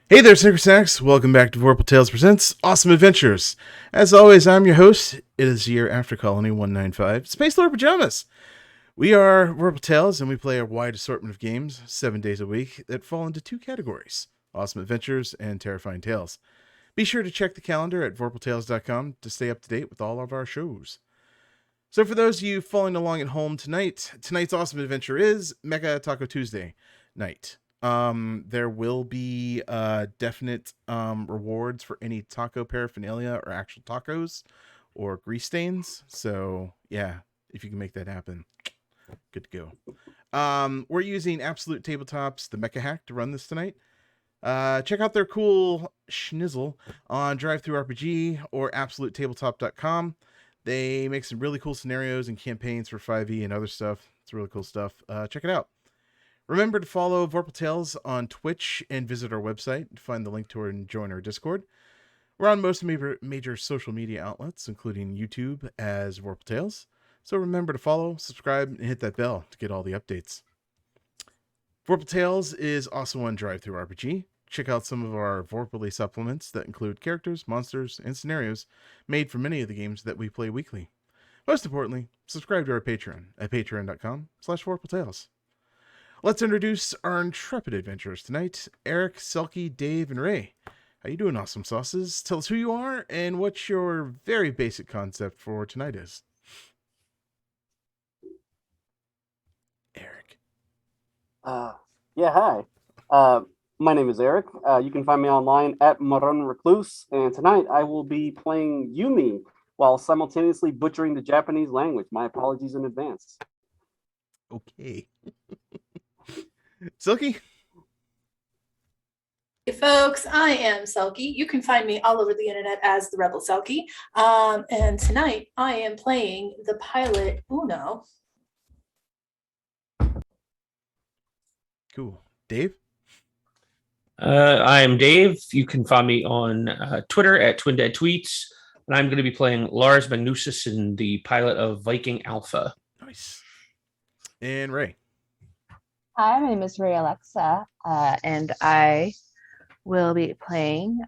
Hey there, Snicker Snacks. Welcome back to Vorpal Tales Presents Awesome Adventures. As always, I'm your host. It is the year after Colony 195, SpacelordPJs. We are Vorpal Tales, and we play a wide assortment of games 7 days a week that fall into two categories, Awesome Adventures and Terrifying Tales. Be sure to check the calendar at vorpaltales.com to stay up to date with all of our shows. So for those of you following along at home tonight's Awesome Adventure is Mecha Taco Tuesday night. There will be definite rewards for any taco paraphernalia or actual tacos or grease stains. So yeah, if you can make that happen, good to go. We're using Absolute Tabletops, the Mecha hack, to run this tonight. Check out their cool schnizzle on DriveThruRPG or AbsoluteTabletop.com. They make some really cool scenarios and campaigns for 5e and other stuff. It's really cool stuff. Check it out. Remember to follow Vorpal Tales on Twitch and visit our website to find the link to and join our Discord. We're on most major social media outlets, including YouTube as Vorpal Tales. So remember to follow, subscribe, and hit that bell to get all the updates. Vorpal Tales is also on DriveThruRPG. Check out some of our Vorpally supplements that include characters, monsters, and scenarios made for many of the games that we play weekly. Most importantly, subscribe to our Patreon at patreon.com/VorpalTales. Let's introduce our intrepid adventurers tonight, Eric, Selkie, Dave, and Ray. How you doing, awesome sauces? Tell us who you are and what your very basic concept for tonight is. Eric. Hi. My name is Eric. You can find me online at Maron Recluse, and tonight I will be playing Yumi while simultaneously butchering the Japanese language. My apologies in advance. Okay. Silky? Hey folks, I am Selkie. You can find me all over the internet as the Rebel Selkie. And tonight I am playing the pilot Uno. Cool. Dave? I'm Dave. You can find me on Twitter at TwinDeadTweets, and I'm going to be playing Lars Magnuson, the pilot of Viking Alpha. Nice. And Ray? Hi, my name is Ray Alexa, and I will be playing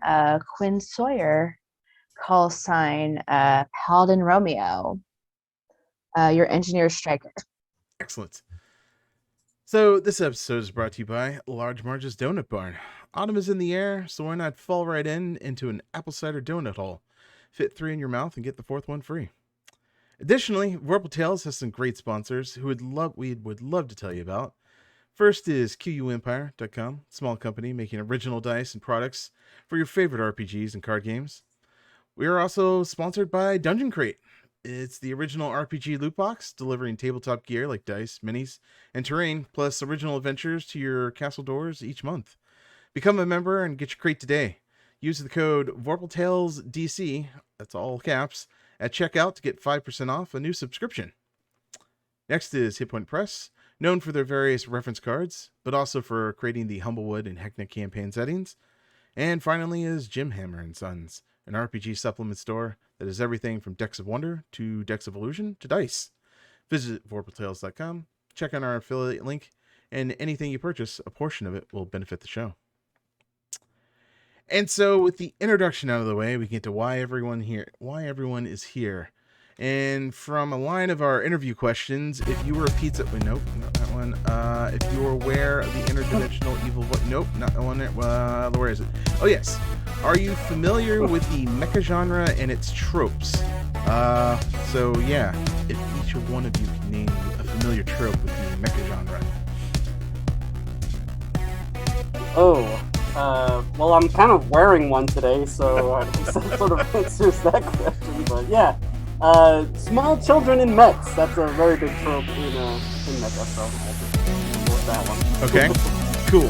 Quinn Sawyer, call sign Paladin Romeo, your engineer striker. Excellent. So this episode is brought to you by Large Marge's Donut Barn. Autumn is in the air, so why not fall right into an apple cider donut hole? Fit 3 in your mouth and get the 4th one free. Additionally, Vorpal Tales has some great sponsors who we would love to tell you about. First is QUEmpire.com, small company making original dice and products for your favorite RPGs and card games. We are also sponsored by Dungeon Crate. It's the original RPG loot box, delivering tabletop gear like dice, minis, and terrain, plus original adventures to your castle doors each month. Become a member and get your crate today. Use the code VorpalTalesDC, that's all caps, at checkout to get 5% off a new subscription. Next is Hit Point Press, known for their various reference cards, but also for creating the Humblewood and Hecknick campaign settings. And finally is Jim Hammer & Sons, an RPG supplement store that is everything from Decks of Wonder to Decks of Illusion to dice. Visit VorpalTales.com, check on our affiliate link, and anything you purchase, a portion of it will benefit the show. And so with the introduction out of the way, we get to why everyone is here. And from a line of our interview questions, if you were a pizza... Nope, not that one. If you were aware of the interdimensional evil... Nope, not that one. Where is it? Oh, yes. Are you familiar with the mecha genre and its tropes? So, yeah. If each one of you can name a familiar trope with the mecha genre. Well, I'm kind of wearing one today, so that sort of answers that question. But yeah. Small children in mechs. That's a very big trope in Mecha, so I'll go with that one. Okay, cool.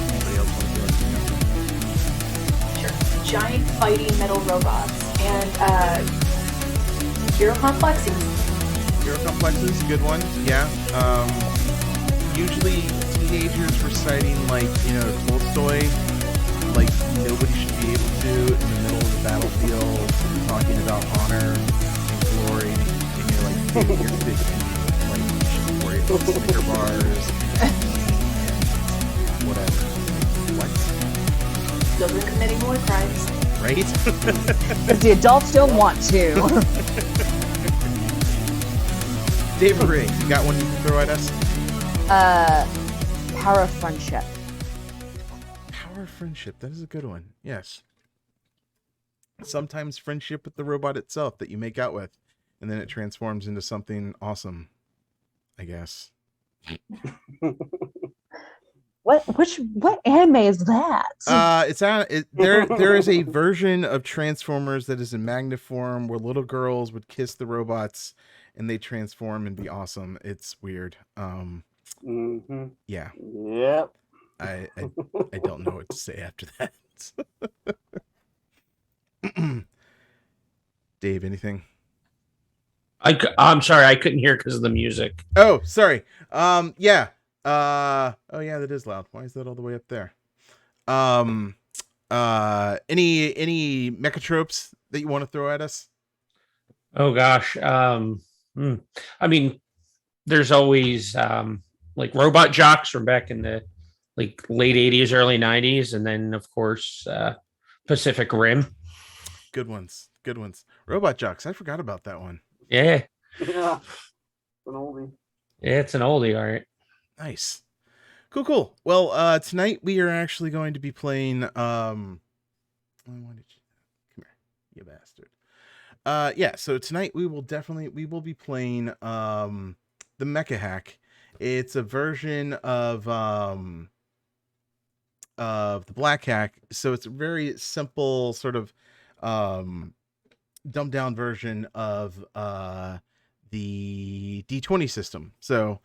Anybody else want to go? Sure. Giant fighting metal robots and hero complexes. Hero complexes, good one. Yeah. Usually teenagers reciting Tolstoy. Like nobody should be able to in the middle of the battlefield, talking about honor and glory, and you're like, dude, you're 15, like you should worry about Snicker bars children committing more crimes. Right? Because the adults don't want to. David Ray, you got one you can throw at us? Power of friendship. Power of friendship. That is a good one. Yes. Sometimes friendship with the robot itself that you make out with, and then it transforms into something awesome, I guess. What anime is that? There is a version of Transformers that is in magnet form where little girls would kiss the robots and they transform and be awesome. It's weird. Mm-hmm. Yeah. Yep. I don't know what to say after that. Dave, anything? I'm sorry, I couldn't hear because of the music. Oh, sorry. Yeah. Oh yeah, that is loud. Why is that all the way up there? Any mecha tropes that you want to throw at us? Oh gosh. I mean, there's always like robot jocks from back in the like late 80s, early 90s, and then of course Pacific Rim. Good ones. Robot jocks. I forgot about that one. Yeah. Yeah. An oldie. Yeah, it's an oldie, all right. Nice. Cool. Well, tonight we are actually going to be playing why did you come here, you bastard. Yeah, so tonight we will be playing the Mecha Hack. It's a version of the Black Hack. So it's a very simple sort of dumbed down version of the D20 system. So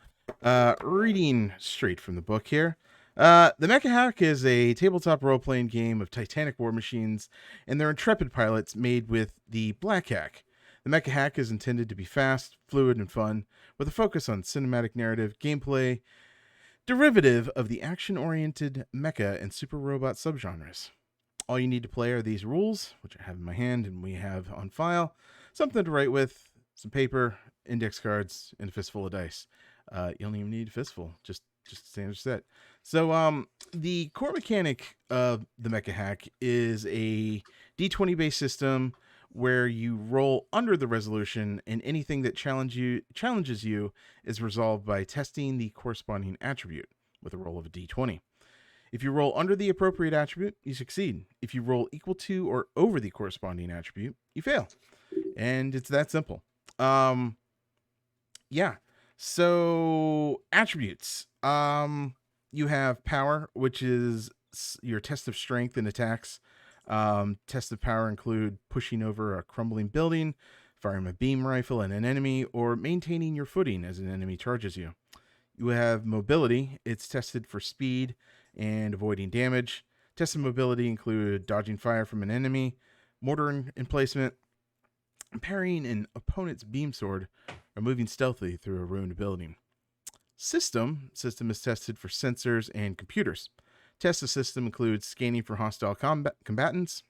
reading straight from the book here. The Mecha Hack is a tabletop role-playing game of Titanic war machines and their intrepid pilots made with the Black Hack. The Mecha Hack is intended to be fast, fluid, and fun, with a focus on cinematic narrative, gameplay, derivative of the action-oriented mecha and super robot subgenres. All you need to play are these rules, which I have in my hand and we have on file, something to write with, some paper, index cards, and a fistful of dice. You don't even need a fistful, just standard set. So the core mechanic of the Mecha Hack is a D20 based system where you roll under the resolution, and anything that challenges you is resolved by testing the corresponding attribute with a roll of a D20. If you roll under the appropriate attribute, you succeed. If you roll equal to or over the corresponding attribute, you fail. And it's that simple. Yeah. So attributes. You have power, which is your test of strength and attacks. Tests of power include pushing over a crumbling building, firing a beam rifle at an enemy, or maintaining your footing as an enemy charges you. You have mobility. It's tested for speed and avoiding damage. Tests of mobility include dodging fire from an enemy, mortar emplacement, parrying an opponent's beam sword, or moving stealthily through a ruined building. System is tested for sensors and computers. Test of system includes scanning for hostile combatants,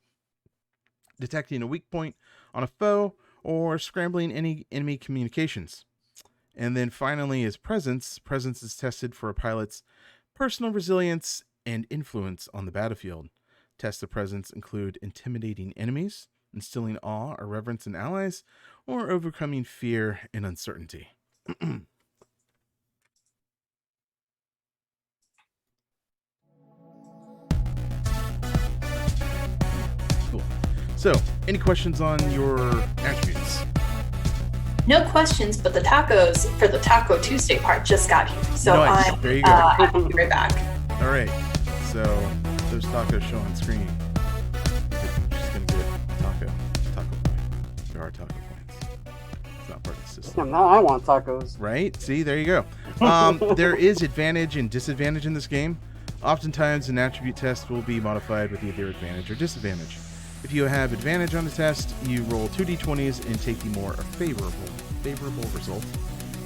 detecting a weak point on a foe, or scrambling any enemy communications. And then finally is presence. Presence is tested for a pilot's personal resilience and influence on the battlefield. Tests of presence include intimidating enemies, instilling awe or reverence in allies, or overcoming fear and uncertainty. Cool. So, any questions on your attributes? No questions, but the tacos for the Taco Tuesday part just got here. So Nice. There you go. I'll be right back. All right. So, those tacos show on screen. You're just going to get taco point. There are taco points. It's not part of the system. Damn, now I want tacos. Right? See, there you go. There is advantage and disadvantage in this game. Oftentimes, an attribute test will be modified with either advantage or disadvantage. If you have advantage on the test, you roll 2d20s and take the more favorable result.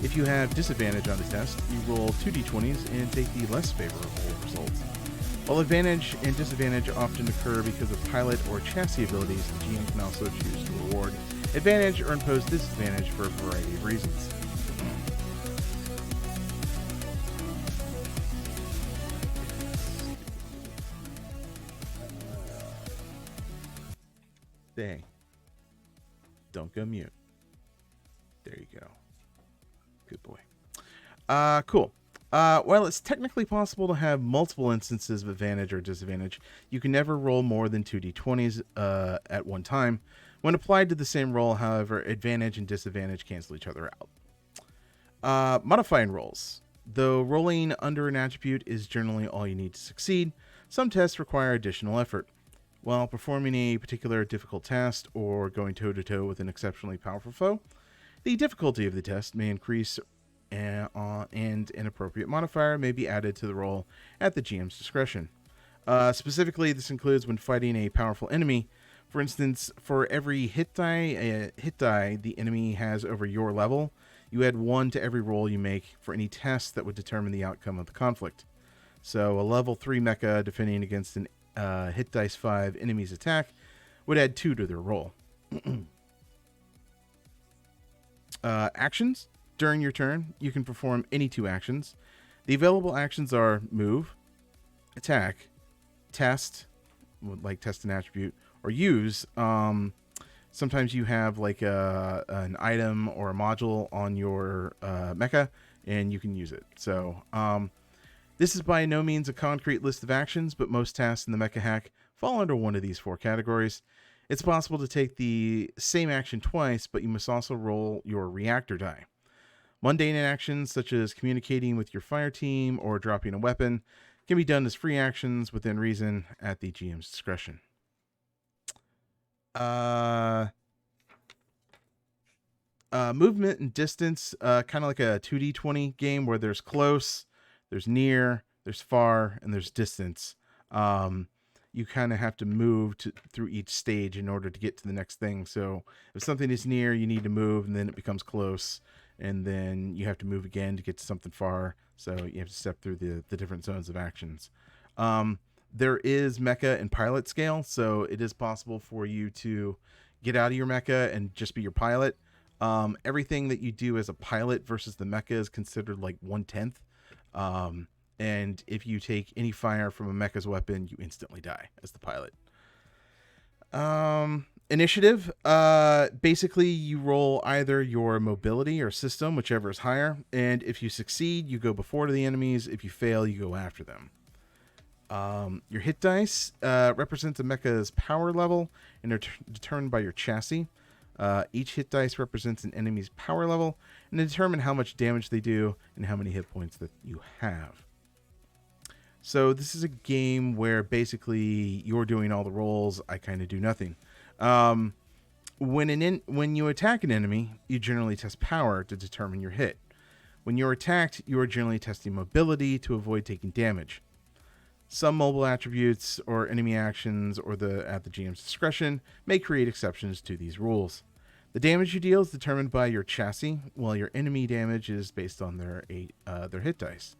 If you have disadvantage on the test, you roll 2d20s and take the less favorable result. While advantage and disadvantage often occur because of pilot or chassis abilities, the GM can also choose to reward advantage or impose disadvantage for a variety of reasons. Stay. Don't go mute. There you go. Good boy. Cool. While it's technically possible to have multiple instances of advantage or disadvantage, you can never roll more than 2d20s at one time. When applied to the same roll, however, advantage and disadvantage cancel each other out. Modifying rolls. Though rolling under an attribute is generally all you need to succeed, some tests require additional effort. While performing a particular difficult task or going toe-to-toe with an exceptionally powerful foe, the difficulty of the test may increase, and an appropriate modifier may be added to the roll at the GM's discretion. Specifically, this includes when fighting a powerful enemy. For instance, for every hit die the enemy has over your level, you add 1 to every roll you make for any test that would determine the outcome of the conflict. So a level 3 mecha defending against an hit dice 5 enemy's attack would add 2 to their roll. Actions. During your turn, you can perform any 2 actions. The available actions are move, attack, test, like test an attribute, or use. Sometimes you have like an item or a module on your mecha, and you can use it. So this is by no means a concrete list of actions, but most tasks in the mecha hack fall under one of these 4 categories. It's possible to take the same action twice, but you must also roll your reactor die. Mundane actions, such as communicating with your fire team or dropping a weapon, can be done as free actions within reason at the GM's discretion. Movement and distance, kind of like a 2d20 game where there's close, there's near, there's far, and there's distance. You kind of have to move through each stage in order to get to the next thing. So if something is near, you need to move, and then it becomes close, and then you have to move again to get to something far. So you have to step through the different zones of actions. There is mecha and pilot scale, so it is possible for you to get out of your mecha and just be your pilot. Everything that you do as a pilot versus the mecha is considered like 1/10. And if you take any fire from a mecha's weapon, you instantly die as the pilot. Initiative. Basically, you roll either your mobility or system, whichever is higher. And if you succeed, you go before the enemies. If you fail, you go after them. Your hit dice represents a mecha's power level and are determined by your chassis. Each hit dice represents an enemy's power level and determine how much damage they do and how many hit points that you have. So this is a game where basically you're doing all the rolls. I kind of do nothing. When you attack an enemy, you generally test power to determine your hit. When you're attacked, you are generally testing mobility to avoid taking damage. Some mobile attributes or enemy actions or at the GM's discretion may create exceptions to these rules. The damage you deal is determined by your chassis, while your enemy damage is based on their hit dice.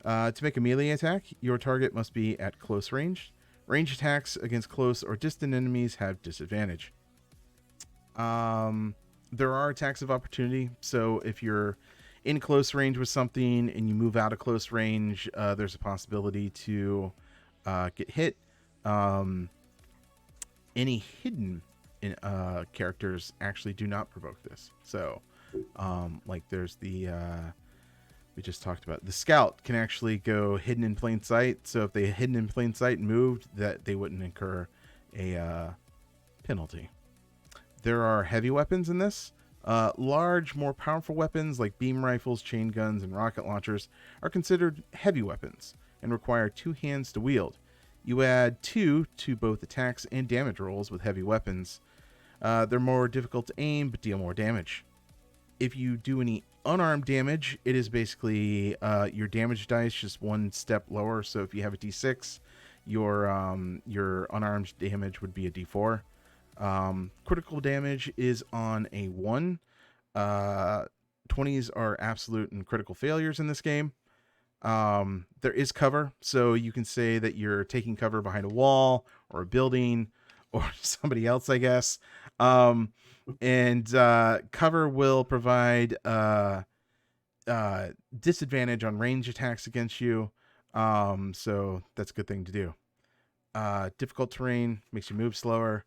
To make a melee attack, your target must be at close range. Range attacks against close or distant enemies have disadvantage. There are attacks of opportunity, so if you're in close range with something and you move out of close range, there's a possibility to get hit. Any hidden characters actually do not provoke this. So, like there's we just talked about the scout can actually go hidden in plain sight. So if they hidden in plain sight and moved, that they wouldn't incur a penalty. There are heavy weapons in this. Large, more powerful weapons like beam rifles, chain guns, and rocket launchers are considered heavy weapons and require 2 hands to wield. You add 2 to both attacks and damage rolls with heavy weapons. They're more difficult to aim, but deal more damage. If you do any unarmed damage, it is basically your damage dice just 1 step lower. So if you have a d6, your unarmed damage would be a d4. Critical damage is on a 1. 20s are absolute and critical failures in this game. There is cover, so you can say that you're taking cover behind a wall or a building or somebody else, I guess. And cover will provide disadvantage on range attacks against you. So that's a good thing to do. Difficult terrain makes you move slower.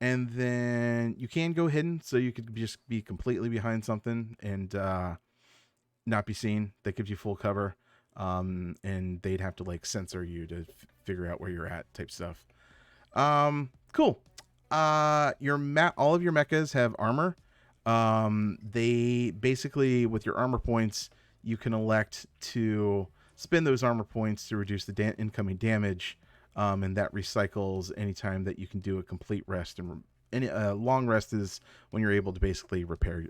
And then you can go hidden, so you could just be completely behind something and not be seen. That gives you full cover. And they'd have to like censor you to figure out where you're at, type stuff. Cool. All of your mechas have armor. They basically, with your armor points, you can elect to spend those armor points to reduce the incoming damage. And that recycles anytime that you can do a complete rest. And any long rest is when you're able to basically repair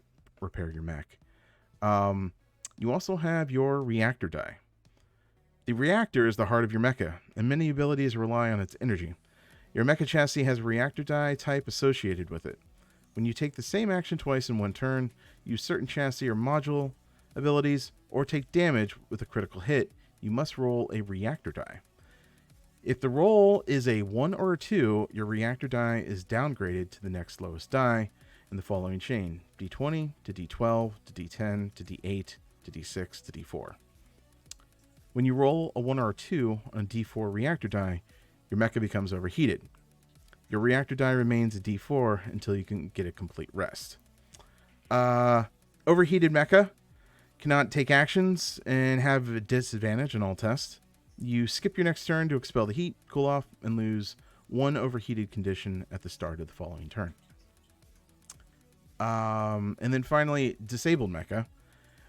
your mech. You also have your reactor die. The reactor is the heart of your mecha, and many abilities rely on its energy. Your mecha chassis has a reactor die type associated with it. When you take the same action twice in one turn, use certain chassis or module abilities, or take damage with a critical hit, you must roll a reactor die. If the roll is a 1 or a 2, your reactor die is downgraded to the next lowest die in the following chain: D20 to D12 to D10 to D8 to D6 to D4. When you roll a 1 or a 2 on a D4 reactor die, your mecha becomes overheated. Your reactor die remains a D4 until you can get a complete rest. Overheated mecha cannot take actions and have a disadvantage in all tests. You skip your next turn to expel the heat, cool off, and lose 1 overheated condition at the start of the following turn. And then finally, disabled mecha.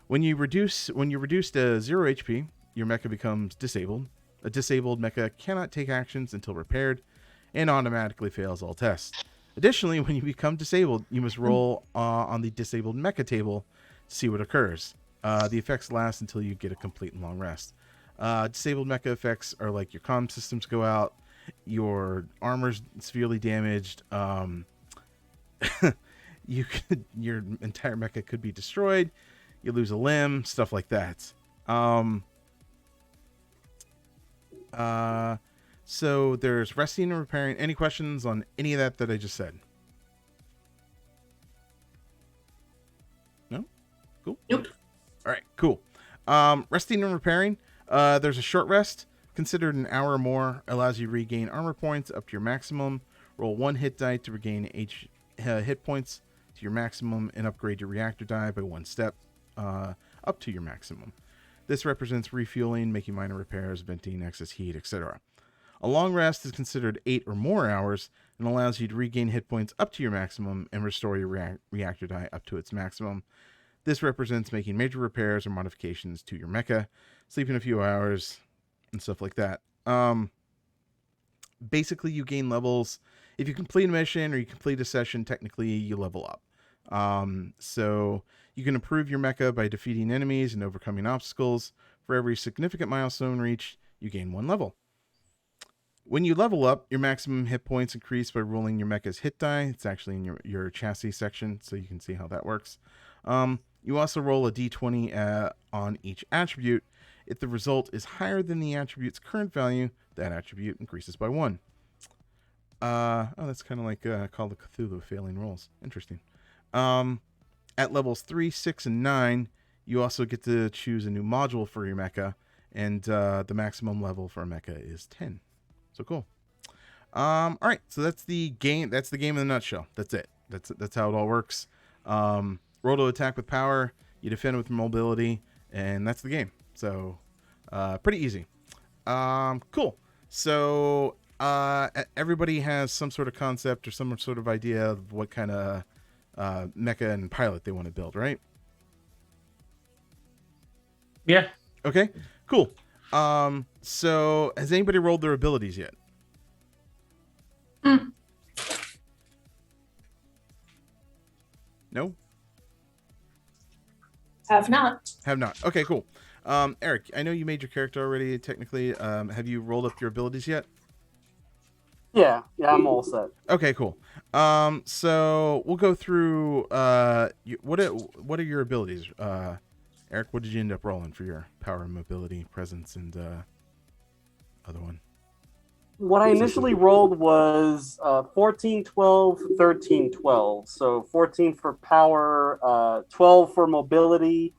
When you reduce to 0 HP, your mecha becomes disabled. A disabled mecha cannot take actions until repaired and automatically fails all tests. Additionally, when you become disabled, you must roll on the disabled mecha table to see what occurs. The effects last until you get a complete and long rest. Disabled mecha effects are like your comm systems go out, your armor's severely damaged, your entire mecha could be destroyed, you lose a limb, stuff like that. So there's resting and repairing. Any questions on any of that I just said? No? Cool. Nope. All right, cool. Resting and repairing. There's a short rest, considered an hour or more, allows you to regain armor points up to your maximum. Roll 1 hit die to regain hit points to your maximum, and upgrade your reactor die by 1 step up to your maximum. This represents refueling, making minor repairs, venting excess heat, etc. A long rest is considered 8 or more hours and allows you to regain hit points up to your maximum and restore your reactor die up to its maximum. This represents making major repairs or modifications to your mecha, sleeping a few hours, and stuff like that. Basically, you gain levels. If you complete a mission or you complete a session, technically you level up. So you can improve your mecha by defeating enemies and overcoming obstacles. For every significant milestone reached, you gain 1 level. When you level up, your maximum hit points increase by rolling your mecha's hit die. It's actually in your chassis section, so you can see how that works. You also roll a d20 on each attribute. If the result is higher than the attribute's current value, that attribute increases by 1. That's kind of like Call of Cthulhu failing rolls. Interesting. At levels 3, 6, and 9, you also get to choose a new module for your mecha, and the maximum level for a mecha is 10. So cool. All right, so that's the game. That's the game in a nutshell. That's it. That's how it all works. Roll to attack with power. You defend with mobility, and that's the game. So pretty easy. Cool. So everybody has some sort of concept or some sort of idea of what kind of mecha and pilot they want to build, right? Yeah. Okay, cool. So has anybody rolled their abilities yet? No? Have not. Have not. Okay, cool. Eric, I know you made your character already, technically. Have you rolled up your abilities yet? Yeah, I'm all set. Okay, cool. So we'll go through what are your abilities? Eric, what did you end up rolling for your power, mobility, presence, and other one? What I initially rolled was 14, 12, 13, 12. So 14 for power, 12 for mobility,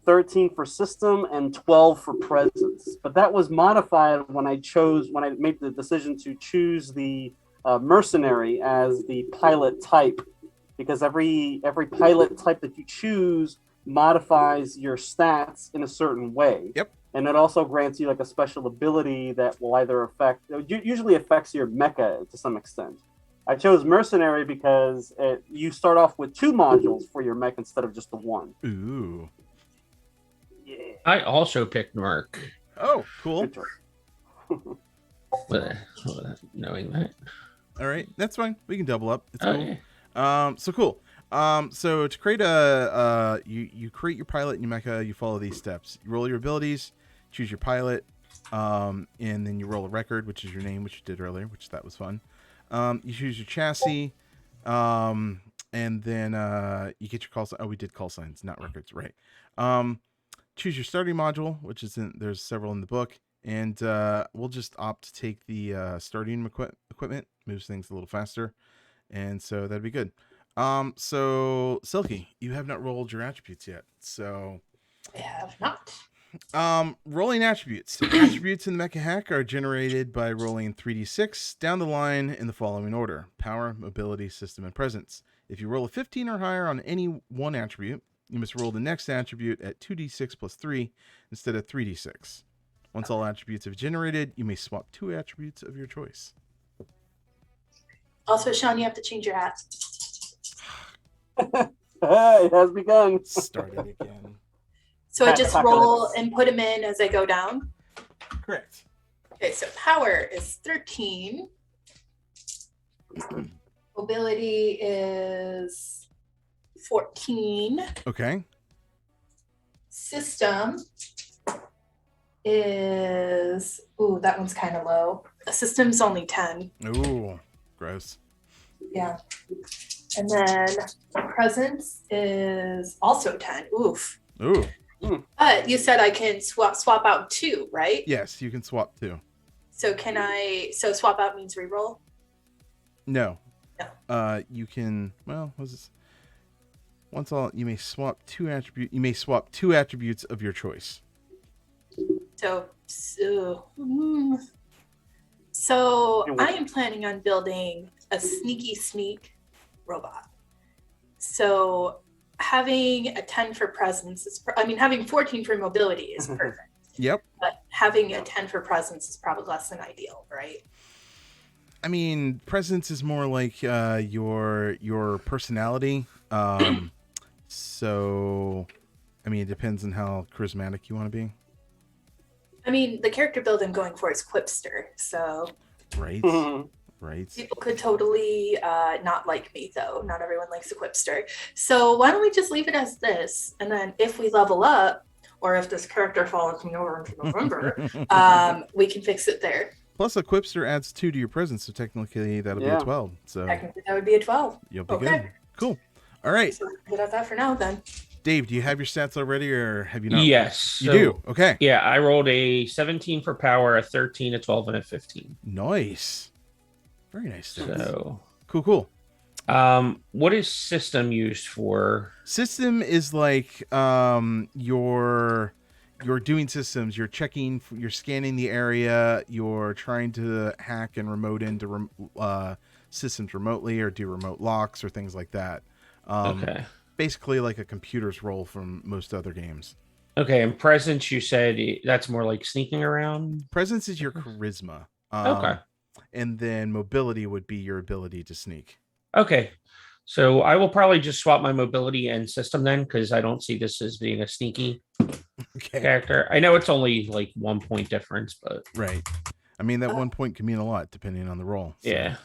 13 for system, and 12 for presence. But that was modified when I made the decision to choose the mercenary as the pilot type, because every pilot type that you choose modifies your stats in a certain way. Yep. And it also grants you like a special ability that will either usually affects your mecha to some extent. I chose mercenary because you start off with 2 modules for your mech instead of just the 1. Ooh. Yeah. I also picked Merc. Oh, cool. Good choice. Knowing that. All right, that's fine. We can double up. It's Oh, cool. yeah. So cool. So to create you create your pilot and your mecha. You follow these steps. You roll your abilities, choose your pilot, and then you roll a record, which is your name, which you did earlier, which that was fun. You choose your chassis, and then you get your call sign. Oh, we did call signs, not records, right? Choose your starting module, which is there's several in the book, and we'll just opt to take the starting equipment. Moves things a little faster, and so that'd be good. So Silky, you have not rolled your attributes yet, so I have not. Rolling attributes. Attributes in the Mecha Hack are generated by rolling 3d6 down the line in the following order: power, mobility, system, and presence. If you roll a 15 or higher on any one attribute, you must roll the next attribute at 2d6 plus 3 instead of 3d6. Once all attributes have generated, you may swap 2 attributes of your choice. Also, Sean, you have to change your hat. It has begun. Starting again. So I just Apocalypse. roll and put them in as I go down. Correct. Okay, so power is 13. Mobility is 14. Okay. System is, ooh, that one's kind of low. The system's only 10. Ooh, gross. Yeah. And then presence is also 10. Oof. Ooh. But you said I can swap out 2, right? Yes, you can swap 2. So so swap out means reroll? No. No. You can. Well, what's this? Once all, you may swap 2 attributes. You may swap 2 attributes of your choice. So I am planning on building a sneak robot. So having a 10 for presence having 14 for mobility is perfect. Yep. But having a 10 for presence is probably less than ideal, right? I mean, presence is more like your personality. So, I mean, it depends on how charismatic you want to be. I mean, the character build I'm going for is Quipster, so Right. Right. people could totally not like me, though. Not everyone likes a Quipster. So why don't we just leave it as this, and then if we level up, or if this character follows me over into November, we can fix it there. Plus, a Quipster adds 2 to your presence, so technically that'll be a 12. So Technically, that would be a 12. you'll be Okay. good. Cool. All right. So good at that for now, then. Dave, do you have your stats already, or have you not? Yes. You do? Okay. Yeah, I rolled a 17 for power, a 13, a 12, and a 15. Nice. Very nice. So Cool. what is system used for? System is like you're doing systems. You're checking. You're scanning the area. You're trying to hack and remote into systems remotely, or do remote locks or things like that. Okay. Basically, like a computer's role from most other games. Okay, and presence, you said that's more like sneaking around? Presence is your charisma. Okay. And then mobility would be your ability to sneak. Okay. So I will probably just swap my mobility and system then, because I don't see this as being a sneaky Okay. character. I know it's only like 1 point difference, but Right. I mean, that 1 point can mean a lot depending on the role. So. yeah.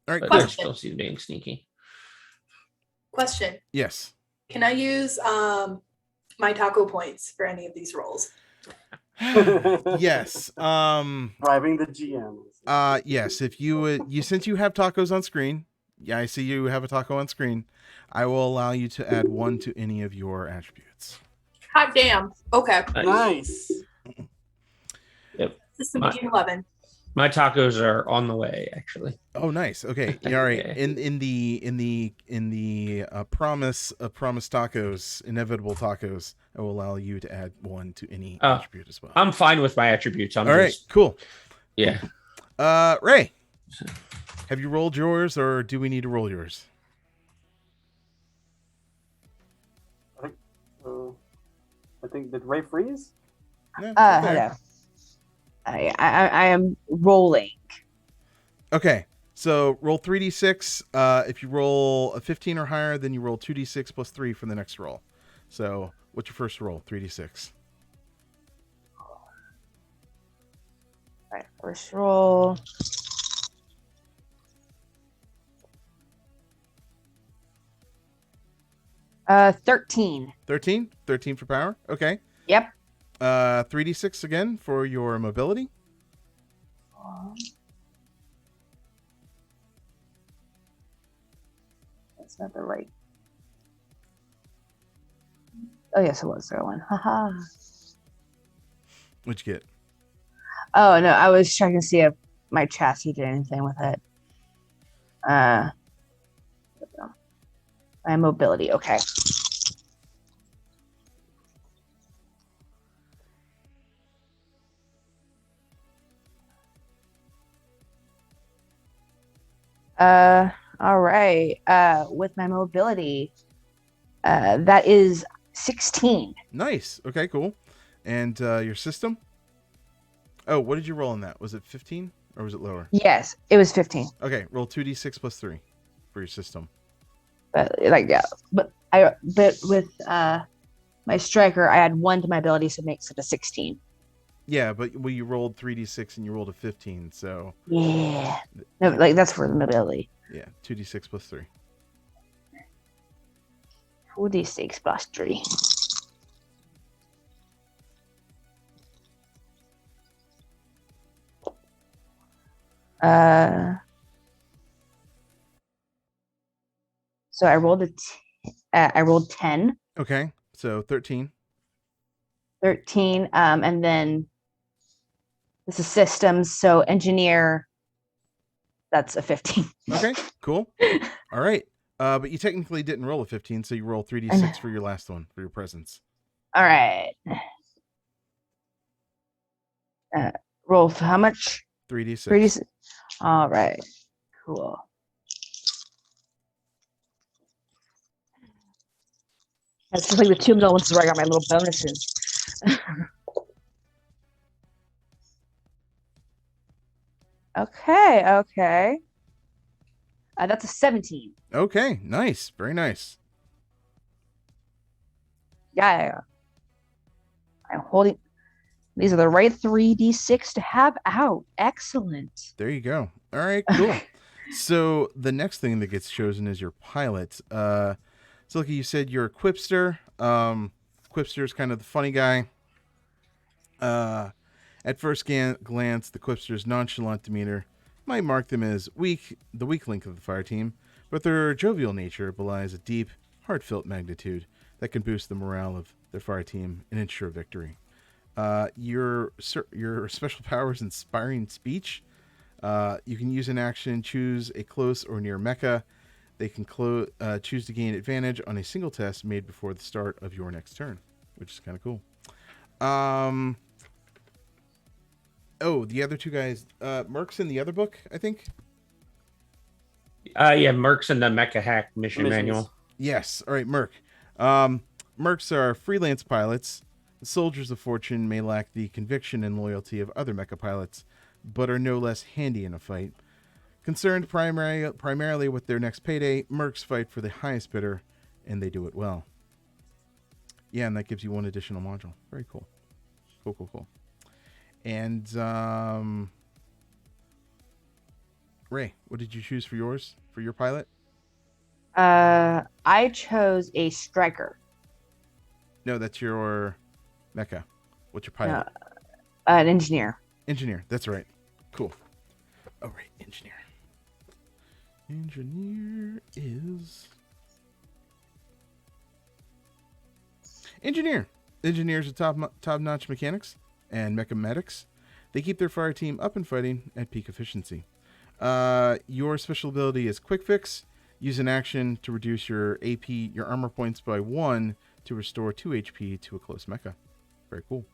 All right. But Cool. I still see it being sneaky. Question. Yes. Can I use my taco points for any of these roles? Yes. Driving the GM. Yes. If you would, since you have tacos on screen, yeah, I see you have a taco on screen. I will allow you to add 1 to any of your attributes. Hot damn. Okay. Nice. System became 11. My tacos are on the way, actually. Oh, nice. Okay. All right. Yeah. In the promise of promised tacos, inevitable tacos, I will allow you to add 1 to any attribute as well. I'm fine with my attributes. All right. Cool. Yeah. Ray. Have you rolled yours, or do we need to roll yours? I think did Ray freeze? No, it's up there. Hello. I am rolling. Okay, so roll 3d6. If you roll a 15 or higher, then you roll 2d6 plus 3 for the next roll. So what's your first roll? 3d6. All right, first roll. Uh, 13. 13? 13 for power? Okay. Yep. 3d6 again for your mobility. That's not the right. Oh yes, it was the right one. Haha. What'd you get? Oh no, I was checking to see if my chassis did anything with it. My mobility, okay. All right. With my mobility, that is 16. Nice. Okay, cool. And your system? Oh, what did you roll on that? Was it 15 or was it lower? Yes, it was 15. Okay, roll 2d6 plus 3 for your system. But but with my striker, I had 1 to my ability, so it makes it a 16. Yeah, but you rolled 3d6 and you rolled a 15, so Yeah. No, that's for the mobility. yeah, 2d6 plus 3. 4d6 plus 3. So I rolled I rolled 10. Okay, so 13. 13. And then this is systems, so engineer. That's a 15. Okay, cool. All right. But you technically didn't roll a 15, so you roll 3d6 for your last one, for your presence. All right. Roll for how much? 3d6. 3d6. All right. Cool. That's just like the Tombstone ones where I got my little bonuses. Okay. That's a 17. Okay, nice. Very nice. Yeah. I'm holding. These are the right 3d6 to have out. Excellent. There you go. All right, cool. So the next thing that gets chosen is your pilot. So like you said, you're a quipster. Quipster's kind of the funny guy. At first glance, the quipster's nonchalant demeanor might mark them as the weak link of the fire team, but their jovial nature belies a deep, heartfelt magnitude that can boost the morale of their fire team and ensure victory. Your special power is inspiring speech. You can use an action, choose a close or near mecha. They can choose to gain advantage on a single test made before the start of your next turn, which is kind of cool. The other two guys, Merc's in the other book, I think. Yeah, Merc's in the Mecha Hack mission manual. Yes. All right, Merc. Mercs are freelance pilots. The soldiers of fortune may lack the conviction and loyalty of other mecha pilots, but are no less handy in a fight. Concerned primarily with their next payday, Mercs fight for the highest bidder, and they do it well. Yeah, and that gives you 1 additional module. Very cool. Cool. And, Ray, what did you choose for yours, for your pilot? I chose a striker. No, that's your mecha. What's your pilot? An engineer. Engineer, that's right. Cool. All right, engineer. Engineer is... Engineers are top-notch mechanics and mecha medics. They keep their fire team up and fighting at peak efficiency. Your special ability is Quick Fix. Use an action to reduce your AP, your armor points by 1 to restore 2 HP to a close mecha. Very cool.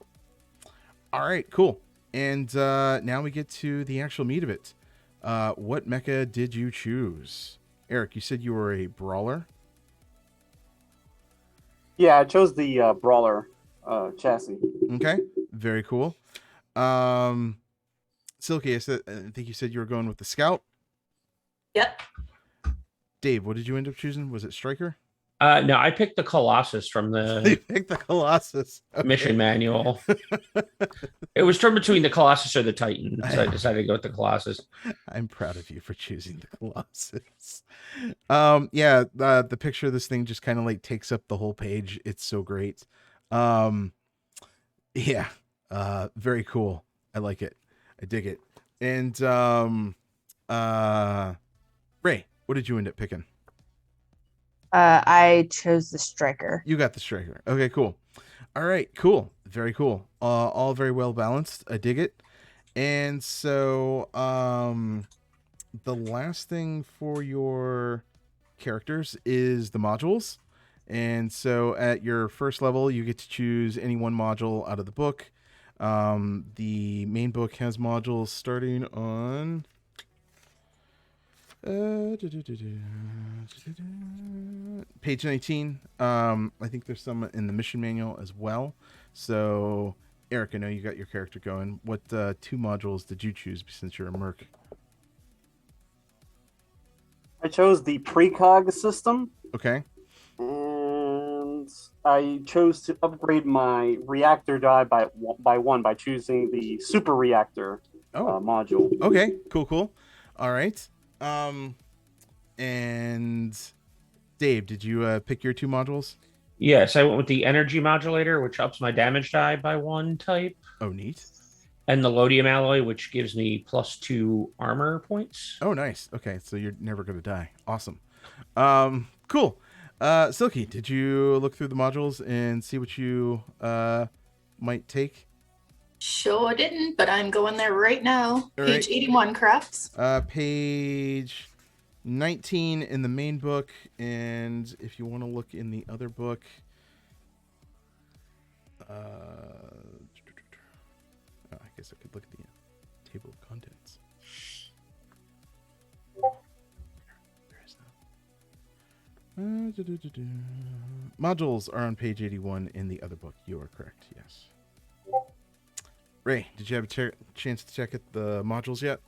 All right, cool. And now we get to the actual meat of it. What mecha did you choose? Eric, you said you were a brawler. Yeah, I chose the brawler chassis. Okay, very cool. Silky, I think you said you were going with the scout. Yep. Dave, what did you end up choosing? Was it striker? No, I picked the Colossus from You the picked the Colossus. Okay. mission manual. It was torn between the Colossus or the Titan, so I decided to go with the Colossus. I'm proud of you for choosing the Colossus. Yeah, the picture of this thing just kind of like takes up the whole page. It's so great. Yeah, very cool. I like it. I dig it. And Ray, what did you end up picking? I chose the striker. You got the striker. Okay, cool. All right, cool. Very cool. All very well balanced. I dig it. And so, the last thing for your characters is the modules. And so at your first level, you get to choose any one module out of the book. The main book has modules starting on page 19. I think there's some in the mission manual as well. So, Eric, I know you got your character going. What 2 modules did you choose since you're a merc? I chose the precog system. Okay. And I chose to upgrade my reactor die by 1 by choosing the super reactor module. Okay. Cool. All right. And Dave, did you pick your 2 modules? Yes, I went with the energy modulator, which ups my damage die by 1 type. Oh, neat. And the Lodium alloy, which gives me +2 armor points. Oh, nice. Okay, so you're never going to die. Awesome. Cool. Silky, did you look through the modules and see what you might take? Sure didn't, but I'm going there right now. All Page right. 81, correct? Page 19 in the main book, and if you want to look in the other book, I guess I could look at the table of contents. Where is that? Modules are on page 81 in the other book. You are correct, yes. Ray, did you have a chance to check at the modules yet?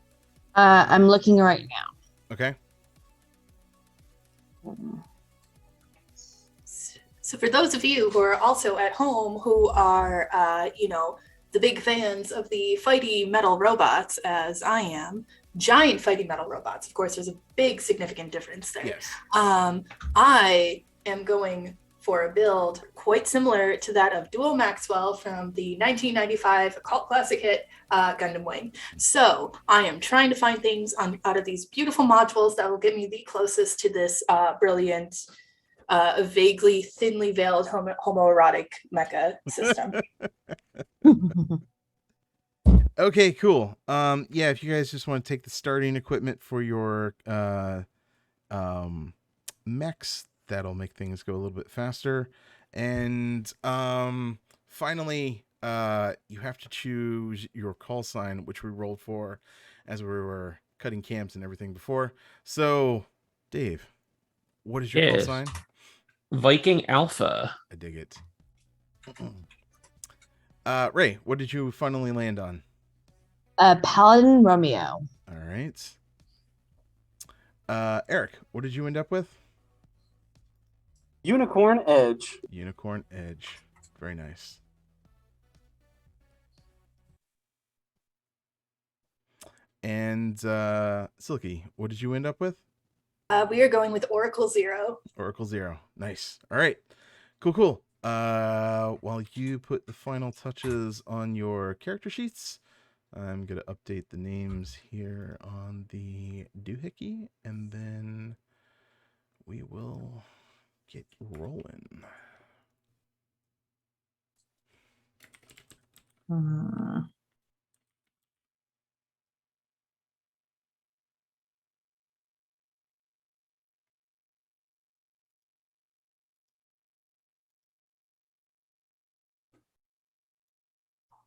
I'm looking right now. Okay. So for those of you who are also at home who are, the big fans of the fighty metal robots, as I am, giant fighty metal robots, of course, there's a big significant difference there. Yes. I am going for a build quite similar to that of Duo Maxwell from the 1995 cult classic hit Gundam Wing. So I am trying to find things out of these beautiful modules that will get me the closest to this brilliant, vaguely thinly veiled homoerotic mecha system. Okay, cool. Yeah, if you guys just want to take the starting equipment for your mechs, that'll make things go a little bit faster. And finally, you have to choose your call sign, which we rolled for as we were cutting camps and everything before. So, Dave, what is your call sign? Viking Alpha. I dig it. Ray, what did you finally land on? Paladin Romeo. All right. Eric, what did you end up with? Unicorn Edge. Unicorn Edge. Very nice. And Silky, what did you end up with? We are going with Oracle Zero. Oracle Zero. Nice. All right. Cool. While you put the final touches on your character sheets, I'm going to update the names here on the doohickey, and then we will get rolling.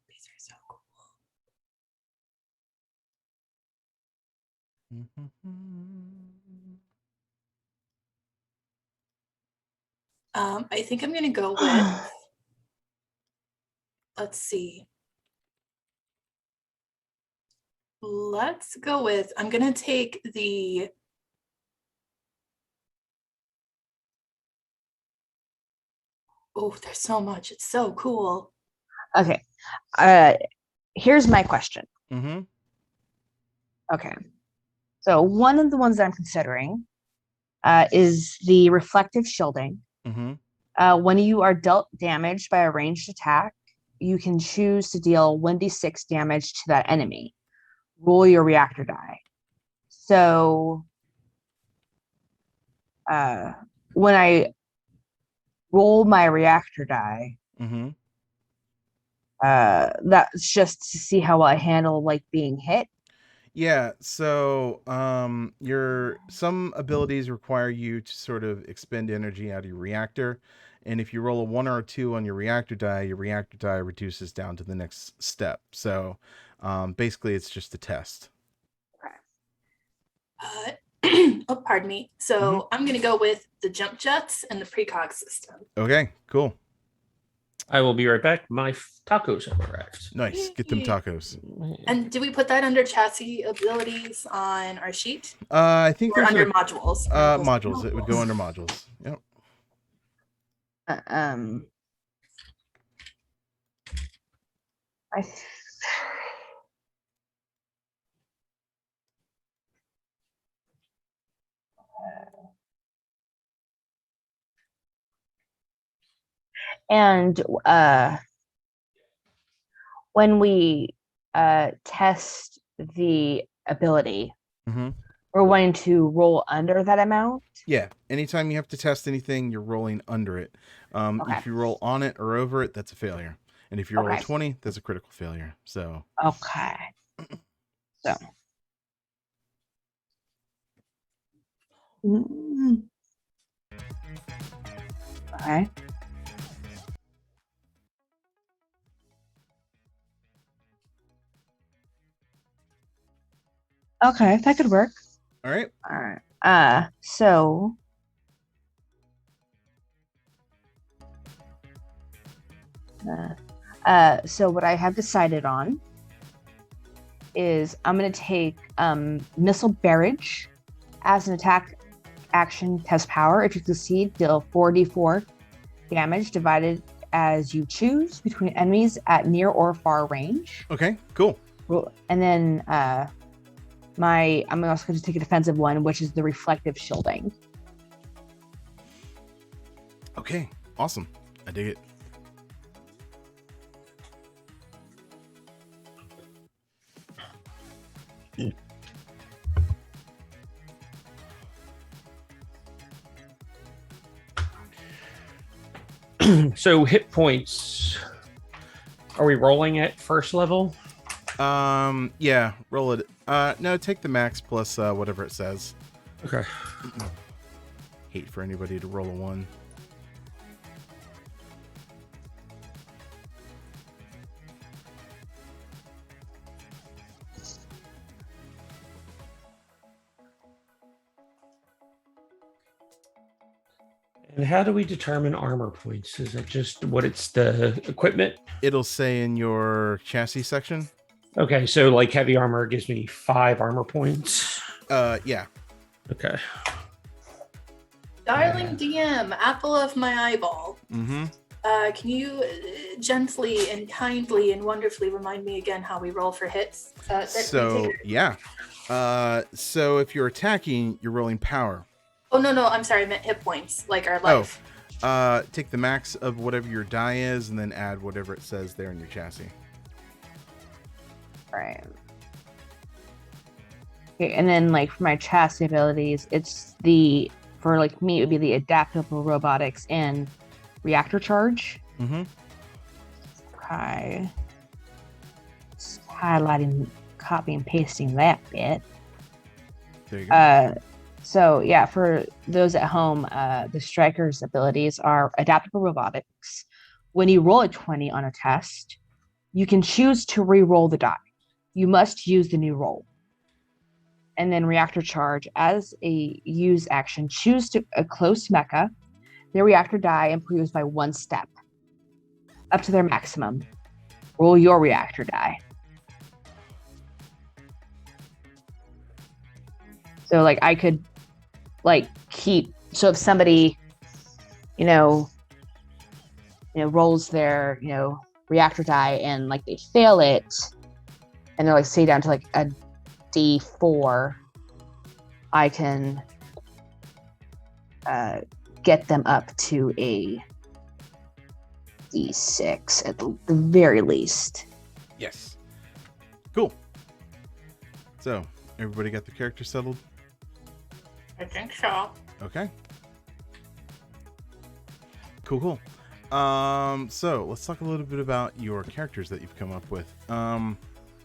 These are so cool. I think I'm gonna go with. Let's see. Let's go with. I'm gonna take the. Oh, there's so much. It's so cool. Okay. Here's my question. Mm-hmm. Okay. So one of the ones that I'm considering is the reflective shielding. Mm-hmm. When you are dealt damage by a ranged attack, you can choose to deal 1d6 damage to that enemy. Roll your reactor die. So when I roll my reactor die, Mm-hmm. that's just to see how I handle like being hit. Yeah, so some abilities require you to sort of expend energy out of your reactor, and if you roll a 1 or a 2 on your reactor die reduces down to the next step. So basically it's just a test. Oh, pardon me. So I'm gonna go with the jump jets and the precog system. Okay, cool. I will be right back. My tacos have arrived. Nice. Get them tacos. And do we put that under chassis abilities on our sheet? I think Or there's under modules? modules. It would go under modules. Yep. I and when we test the ability, we're wanting to roll under that amount. Yeah. Anytime you have to test anything, you're rolling under it. Okay. If you roll on it or over it, that's a failure. And if you roll a 20, that's a critical failure. So okay. So okay. Okay, that could work. all right. All right. So so what I have decided on is I'm going to take missile barrage as an attack action test power. If you succeed, deal 4d4 damage divided as you choose between enemies at near or far range. Okay, cool. And then I'm also going to take a defensive one, which is the reflective shielding. Okay, awesome. I dig it. So hit points. Are we rolling at first level? Yeah, roll it. No, take the max plus whatever it says. Okay. Hate for anybody to roll a 1. And how do we determine armor points? Is it just what it's the equipment? It'll say in your chassis section. Okay, so like heavy armor gives me 5 armor points. Yeah. Okay. Darling DM, apple of my eyeball. Mm-hmm. Can you gently and kindly and wonderfully remind me again how we roll for hits? So if you're attacking, you're rolling power. Oh no, I'm sorry, I meant hit points, like our life. Take the max of whatever your die is, and then add whatever it says there in your chassis. Right. Okay, and then like for my chassis abilities, it's for like me, it would be the adaptable robotics and reactor charge. Mm-hmm. Okay. Just highlighting, copy and pasting that bit. There you go. So yeah, for those at home, the striker's abilities are adaptable robotics. When you roll a 20 on a test, you can choose to re-roll the die. You must use the new roll. and then reactor charge. As a use action, choose to a close mecha. Their reactor die improves by 1 step, up to their maximum. Roll your reactor die. So like I could like keep, so if somebody, rolls their, reactor die and like they fail it and they're like say down to like a D4, I can get them up to a D6 at the very least. Yes. Cool. So, everybody got the character settled? I think so. Okay. Cool. So let's talk a little bit about your characters that you've come up with.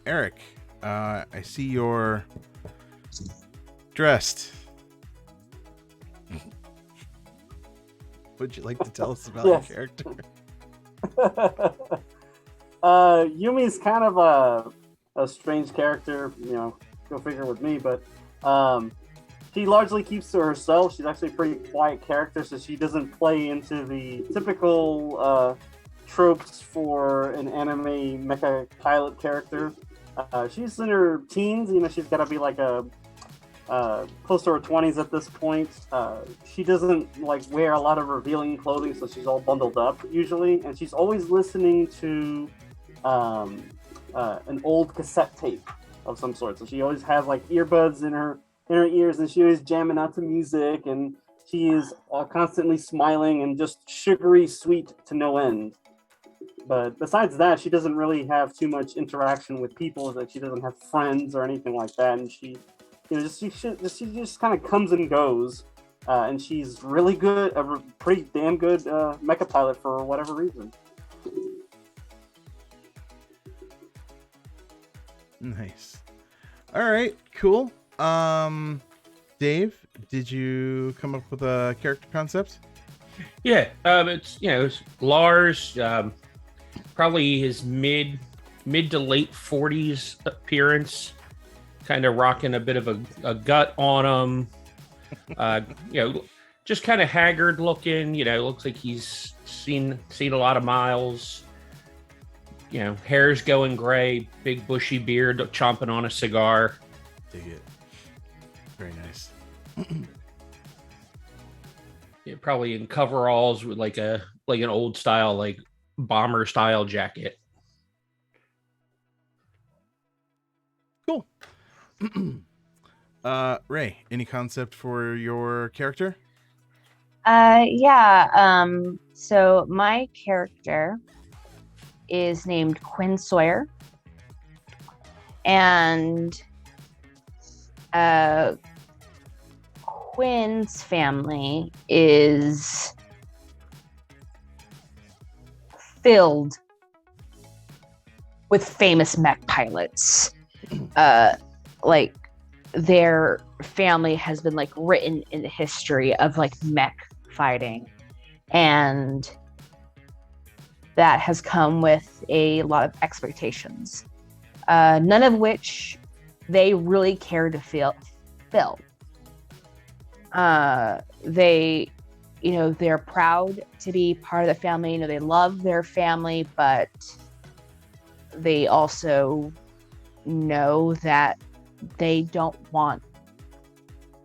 Eric, I see you're dressed. Would you like to tell us about Yes. your character? Yumi's kind of a strange character, go figure with me, but she largely keeps to herself. She's actually a pretty quiet character, so she doesn't play into the typical tropes for an anime mecha pilot character. She's in her teens, she's got to be like close to her 20s at this point. She doesn't like wear a lot of revealing clothing, so she's all bundled up usually, and she's always listening to an old cassette tape of some sort. So she always has like earbuds in her ears, and she always jamming out to music, and she is constantly smiling and just sugary sweet to no end. But besides that, she doesn't really have too much interaction with people. Like she doesn't have friends or anything like that, and she just kind of comes and goes. And she's really good, a pretty damn good mecha pilot for whatever reason. Nice. All right, cool. Dave, did you come up with a character concept? Yeah, it's Lars, probably his mid to late 40s appearance, kind of rocking a bit of a gut on him. Just kind of haggard looking. Looks like he's seen a lot of miles. Hair's going gray, big bushy beard, chomping on a cigar. Dig it. Very nice. Yeah, probably in coveralls with like an old style, like bomber style jacket. Cool. Ray, any concept for your character? Yeah. So my character is named Quinn Sawyer, and Quinn's family is filled with famous mech pilots. Like their family has been like written in the history of like mech fighting, and that has come with a lot of expectations, none of which they really care to fill. They're proud to be part of the family. They love their family, but they also know that they don't want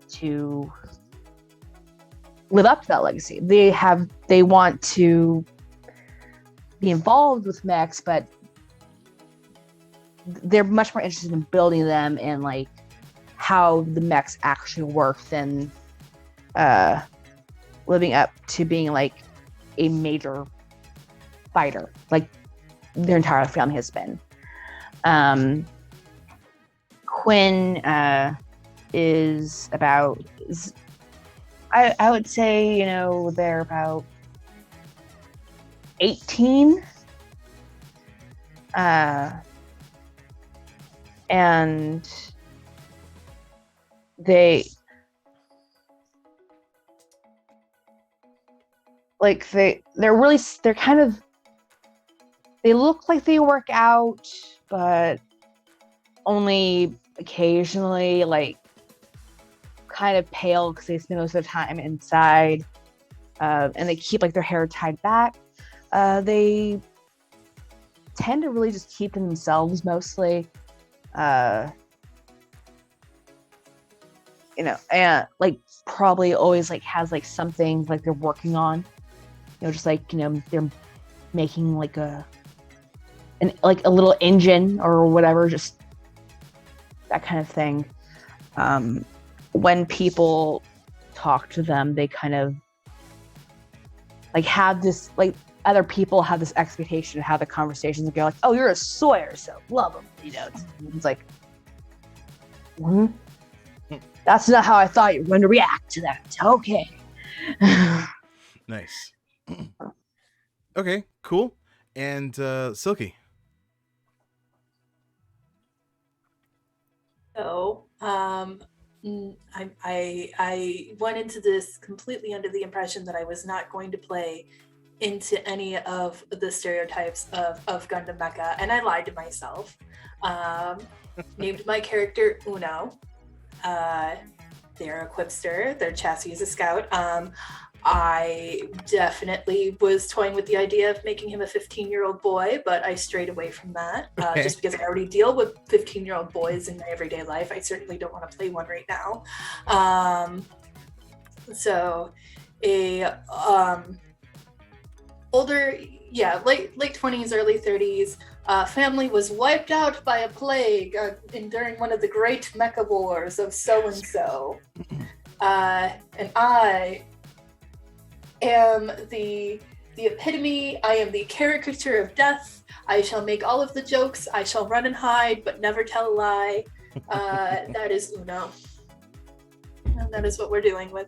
to live up to that legacy. They want to be involved with mechs, but they're much more interested in building them and like how the mechs actually work than living up to being like a major fighter like their entire family has been. Quinn is about, I would say, they're about 18. And they look like they work out, but only occasionally. Like kind of pale because they spend most of their time inside, and they keep like their hair tied back. They tend to really just keep to themselves mostly. And like probably always like has like something like they're working on, just like they're making like a little engine or whatever, just that kind of thing. When people talk to them, they kind of like have this, like other people have this expectation of how the conversations go, like, oh, you're a Sawyer, so love them. It's like, that's not how I thought you were going to react to that. Okay. Nice. Okay, cool. And Silky. So, I went into this completely under the impression that I was not going to play into any of the stereotypes of Gundam Mecha, and I lied to myself. Named my character Uno. They're a quipster. Their chassis is a scout. I definitely was toying with the idea of making him a 15-year-old boy, but I strayed away from that just because I already deal with 15-year-old boys in my everyday life. I certainly don't want to play one right now. So a older, late 20s, early 30s, family was wiped out by a plague during one of the great mecha wars of so-and-so. And I am the epitome. I am the caricature of death. I shall make all of the jokes. I shall run and hide, but never tell a lie. That is Uno. And that is what we're dealing with.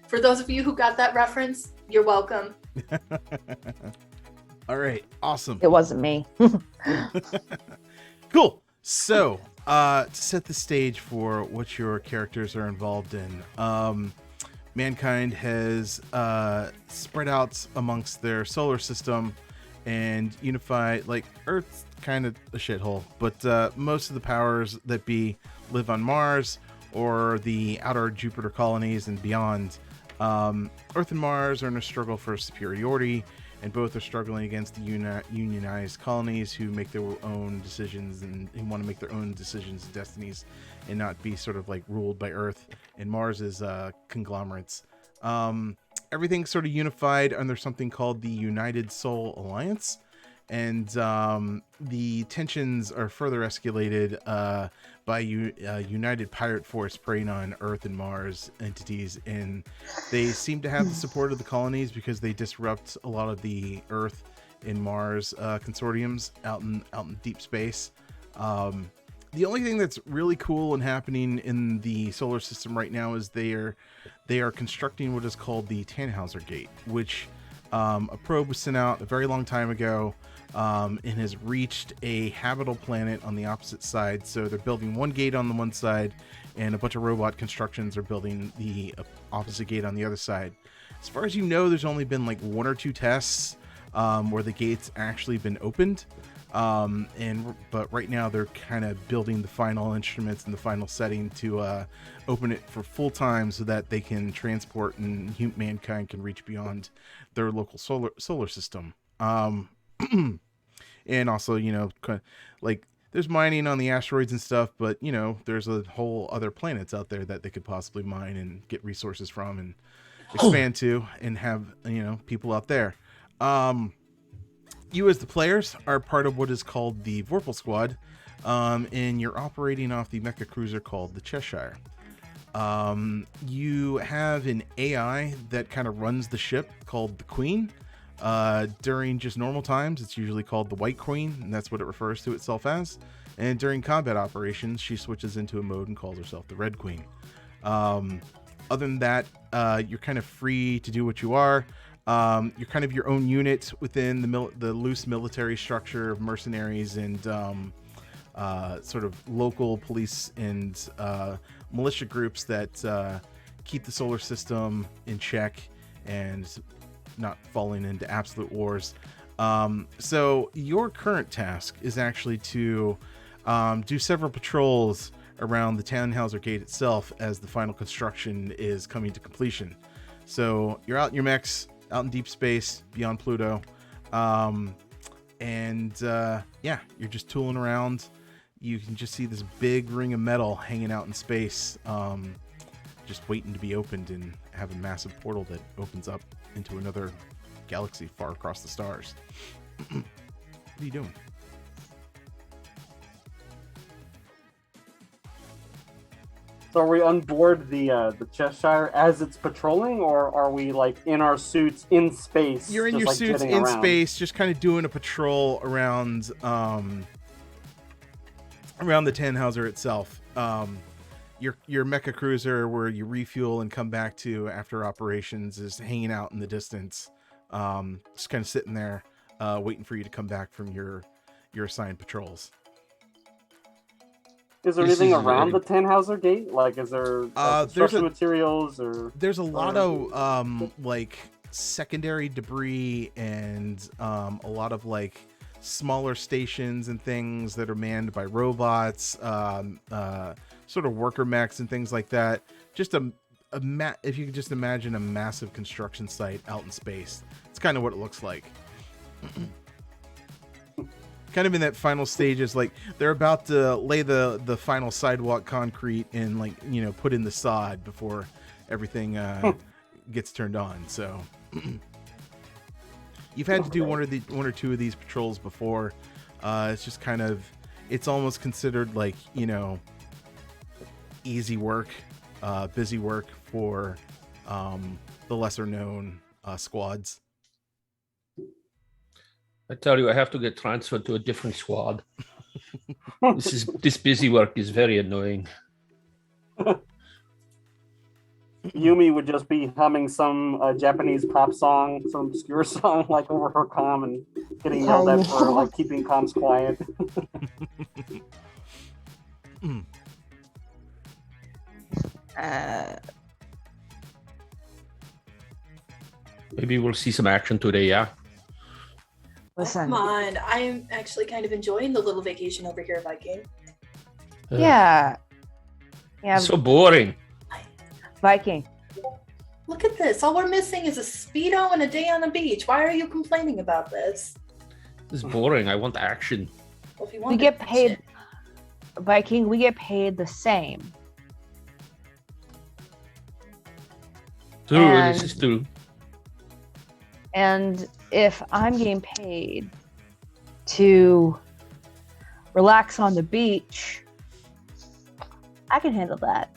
For those of you who got that reference, you're welcome. All right, awesome. It wasn't me. Cool. So, to set the stage for what your characters are involved in, mankind has spread out amongst their solar system and unified. Like, Earth's kind of a shithole, but most of the powers that be live on Mars or the outer Jupiter colonies and beyond. Earth and Mars are in a struggle for superiority, and both are struggling against the unionized colonies who make their own decisions and want to make their own decisions and destinies and not be sort of like ruled by Earth and Mars's conglomerates. Everything's sort of unified under something called the United Soul Alliance, and the tensions are further escalated by United Pirate Force preying on Earth and Mars entities, and they seem to have the support of the colonies because they disrupt a lot of the Earth and Mars consortiums out in deep space. The only thing that's really cool and happening in the solar system right now is they are constructing what is called the Tannhauser Gate, which a probe was sent out a very long time ago and has reached a habitable planet on the opposite side. So they're building one gate on the one side, and a bunch of robot constructions are building the opposite gate on the other side. As far as you know, there's only been like one or two tests where the gate's actually been opened. But right now they're kind of building the final instruments and the final setting to open it for full time so that they can transport and mankind can reach beyond their local solar system. And also, like there's mining on the asteroids and stuff, but there's a whole other planets out there that they could possibly mine and get resources from and expand to and have, people out there. You as the players are part of what is called the Vorpal Squad, and you're operating off the mecha cruiser called the Cheshire. You have an AI that kind of runs the ship called the Queen. During just normal times, it's usually called the White Queen, and that's what it refers to itself as. And during combat operations, she switches into a mode and calls herself the Red Queen. Other than that, you're kind of free to do what you are. You're kind of your own unit within the loose military structure of mercenaries and sort of local police and militia groups that keep the solar system in check and not falling into absolute wars. So your current task is actually to do several patrols around the Tannhauser Gate itself as the final construction is coming to completion. So you're out in your mechs, out in deep space, beyond Pluto. Yeah, you're just tooling around. You can just see this big ring of metal hanging out in space, just waiting to be opened and have a massive portal that opens up into another galaxy far across the stars. What are you doing? So are we on board the Cheshire as it's patrolling, or are we like in our suits in space? You're in just, your like, suits jetting in around? space, just kind of doing a patrol around the Tannhauser itself. Your mecha cruiser, where you refuel and come back to after operations, is hanging out in the distance, just kind of sitting there, waiting for you to come back from your assigned patrols. Is there This anything is around very- the Tannhauser Gate? Like, is there construction materials or? There's a lot of like secondary debris and a lot of like smaller stations and things that are manned by robots, sort of worker mechs and things like that. Just if you could just imagine a massive construction site out in space, it's kind of what it looks like. Kind of in that final stages, like they're about to lay the final sidewalk concrete and, like, you know, put in the sod before everything gets turned on. So you've had to do one or two of these patrols before. It's just kind of, it's almost considered like, you know, easy work, busy work for the lesser known squads. I tell you, I have to get transferred to a different squad. This busy work is very annoying. Yumi would just be humming some Japanese pop song, some obscure song, like over her comm, and getting yelled at for like keeping comms quiet. Maybe we'll see some action today, yeah? Listen. Come on, I'm actually kind of enjoying the little vacation over here, Viking. Yeah. Yeah, It's so boring. Viking. Look at this. All we're missing is a Speedo and a day on the beach. Why are you complaining about this? It's boring. I want action. Well, if you We want get to- paid, Viking, we get paid the same. True, And- this is true. And if I'm getting paid to relax on the beach, I can handle that.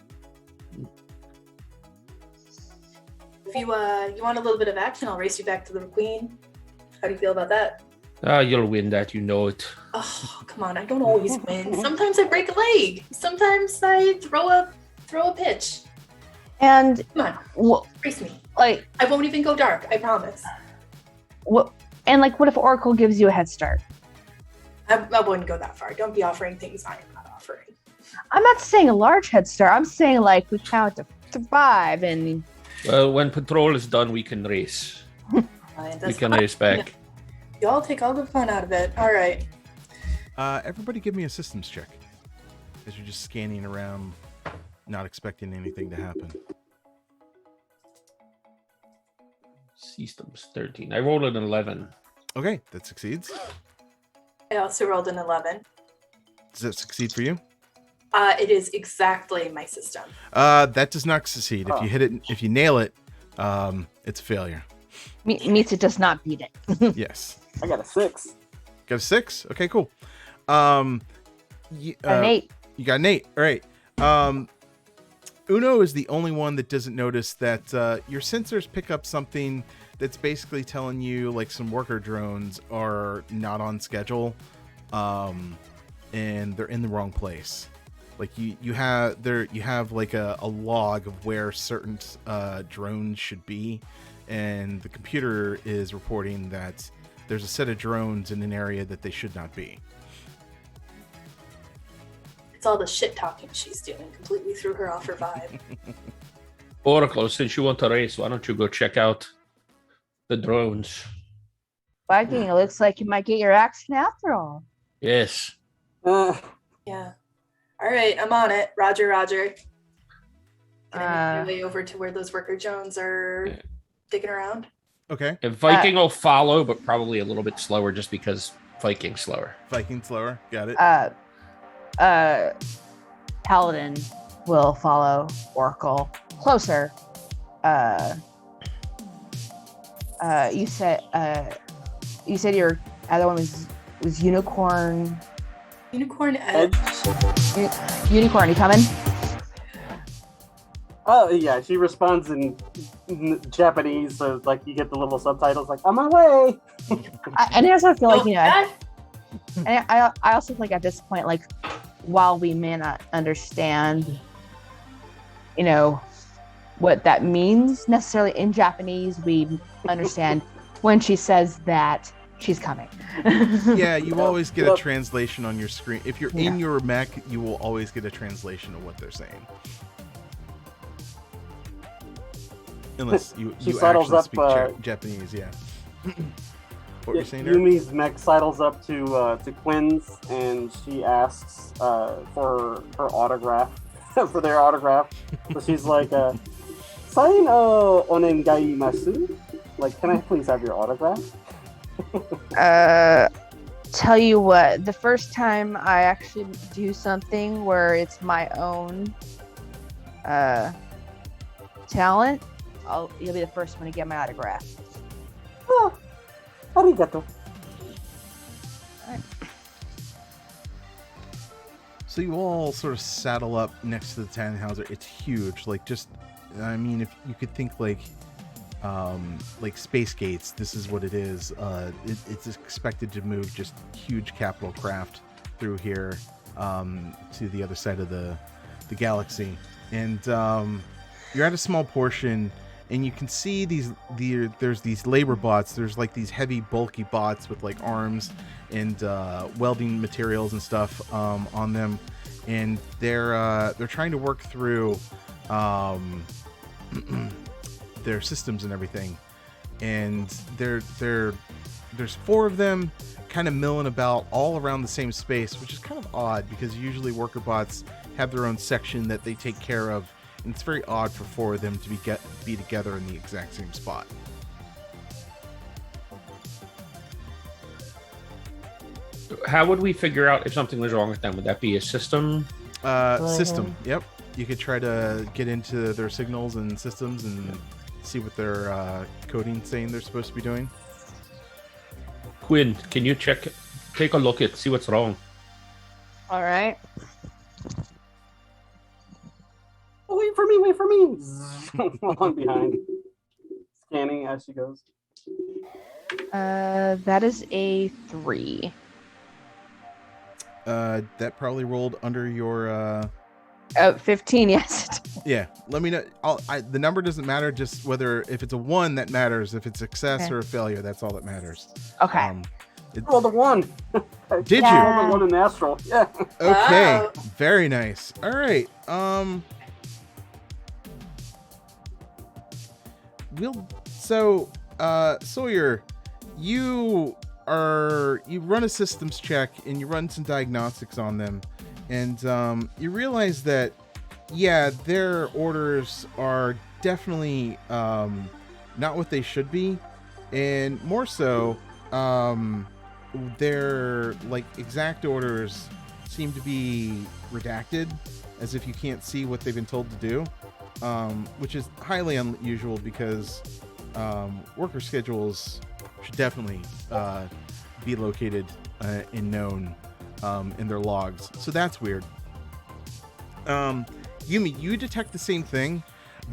If you want a little bit of action, I'll race you back to the Queen. How do you feel about that? You'll win that, you know it. Oh, come on! I don't always win. Sometimes I break a leg. Sometimes I throw a pitch. And Come on, what, race me. like, I won't even go dark. I promise. what? And like, what if Oracle gives you a head start? I wouldn't go that far. Don't be offering things I am not offering. I'm not saying a large head start. I'm saying like we count to 5 and Well, when patrol is done, we can race. Fine, We that's can fine. race back. Y'all take all the fun out of it. All right. Everybody give me a systems check, as you're just scanning around, not expecting anything to happen. Systems 13. I rolled an 11. Okay, that succeeds. I also rolled an 11. Does that succeed for you? It is exactly my system. That does not succeed. If Oh. you hit it, if you nail it, it's a failure. meets it does not beat it. Yes. I got a 6. Got a 6? Okay, cool. An 8. You got an 8. All right. Uno is the only one that doesn't notice that your sensors pick up something that's basically telling you like some worker drones are not on schedule, and they're in the wrong place. Like you have like a log of where certain drones should be, and the computer is reporting that there's a set of drones in an area that they should not be. It's all the shit talking she's doing completely threw her off her vibe. Oracle, since you want to race, why don't you go check out the drones? Viking, it looks like you might get your action after all. Yes. Uh, Yeah. All right, I'm on it. Roger, Roger. Can I make my way Uh, over to where those worker Jones are digging around? Okay. And Viking will follow, but probably a little bit slower just because Viking's slower. Viking slower. Got it. Paladin will follow Oracle closer. You said your other one was Unicorn. Unicorn Edge. Unicorn, you coming? Oh yeah, she responds in Japanese, so like you get the little subtitles, like "on my way." And I also feel like Okay. and I also think at this point, like, while we may not understand, what that means necessarily in Japanese, we understand when she says that she's coming. Yeah, you always get a Yep. translation on your screen. If you're in your mech, you will always get a translation of what they're saying. Unless you She sidles actually up, speak Japanese, yeah. What were Yeah, you saying there? Yumi's mech sidles up to Quinn's, and she asks for her autograph, for their autograph. So she's like, "Sign onengaimasu." Like, can I please have your autograph? Tell you what, the first time I actually do something where it's my own talent, you'll be the first one to get my autograph. Ah, arigato. So you all sort of saddle up next to the Tannhauser. It's huge. Like, just, I mean, if you could think like space gates, this is what it is. It's expected to move just huge capital craft through here to the other side of the galaxy. And you're at a small portion, and you can see there's these labor bots. There's like these heavy, bulky bots with like arms and welding materials and stuff on them, and they're trying to work through their systems and everything. And there's 4 of them kind of milling about all around the same space, which is kind of odd because usually worker bots have their own section that they take care of. And it's very odd for 4 of them to be together in the exact same spot. How would we figure out if something was wrong with them? Would that be a system? System. Yep. You could try to get into their signals and systems and see what their coding saying they're supposed to be doing. Quinn, can you take a look at, see what's wrong? All right. Oh, wait for me, wait for me. Along behind, scanning as she goes. That is a 3. That probably rolled under your 15, yes. yeah, let me know. The number doesn't matter, just whether if it's a 1 that matters. If it's success Okay. or a failure, that's all that matters. Okay. Rolled a 1. Did Yeah. you? Rolled a 1 in Astral. Yeah. Okay, Wow. very nice. All right. Sawyer, you run a systems check and you run some diagnostics on them, and you realize that their orders are definitely not what they should be, and more so their like exact orders seem to be redacted, as if you can't see what they've been told to do, which is highly unusual because worker schedules should definitely be located and known in their logs. So that's weird. Yumi, you detect the same thing,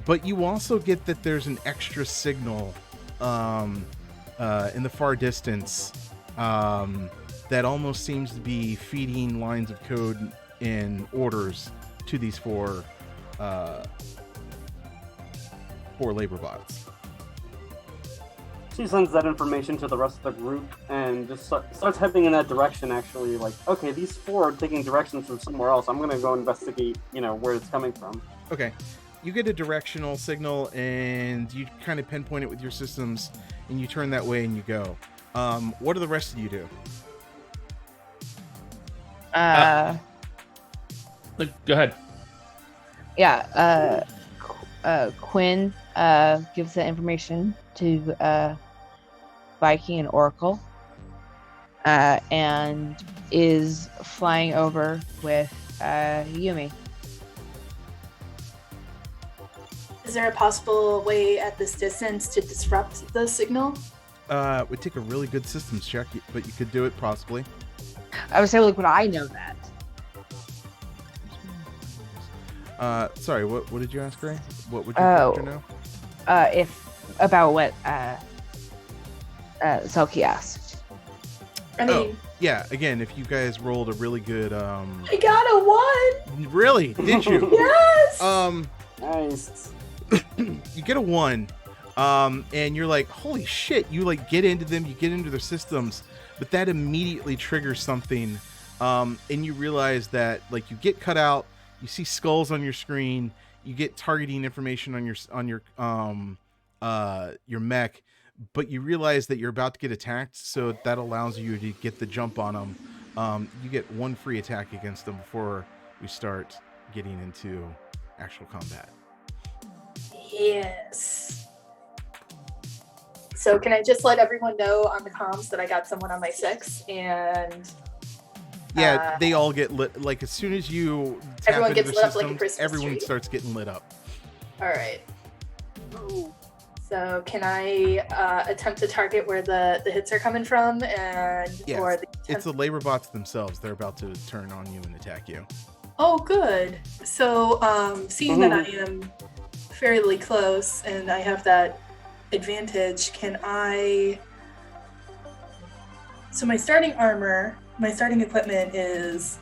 but you also get that there's an extra signal in the far distance that almost seems to be feeding lines of code and orders to these 4 labor bots. She sends that information to the rest of the group and just starts heading in that direction, actually. Like, okay, these 4 are taking directions from somewhere else. I'm going to go investigate, where it's coming from. Okay. You get a directional signal and you kind of pinpoint it with your systems and you turn that way and you go. What do the rest of you do? Go ahead. Yeah. Quinn gives that information to Viking and Oracle, and is flying over with Yumi. Is there a possible way at this distance to disrupt the signal? It would take a really good systems check, but you could do it possibly. I would say, like, would I know that? Sorry, what did you ask, Ray? What would your character know? If about what Selkie asked. I mean, Yeah, again, if you guys rolled a really good I got a 1. Really? Did you? Yes. Nice. You get a 1. And you're like, holy shit, you like get into them, you get into their systems, but that immediately triggers something. And you realize that like you get cut out, you see skulls on your screen, you get targeting information on your mech, but you realize that you're about to get attacked, so that allows you to get the jump on them. You get 1 free attack against them before we start getting into actual combat. Yes. So can I just let everyone know on the comms that I got someone on my 6 and Yeah, they all get lit. Like as soon as you tap everyone into gets their lit up like a systems, Christmas everyone tree. starts getting lit up. All right. So can I attempt to target where the hits are coming from and Yes. or the It's the labor bots themselves. They're about to turn on you and attack you. Oh, good. So, seeing that I am fairly close and I have that advantage, can I... So my starting armor, my starting equipment is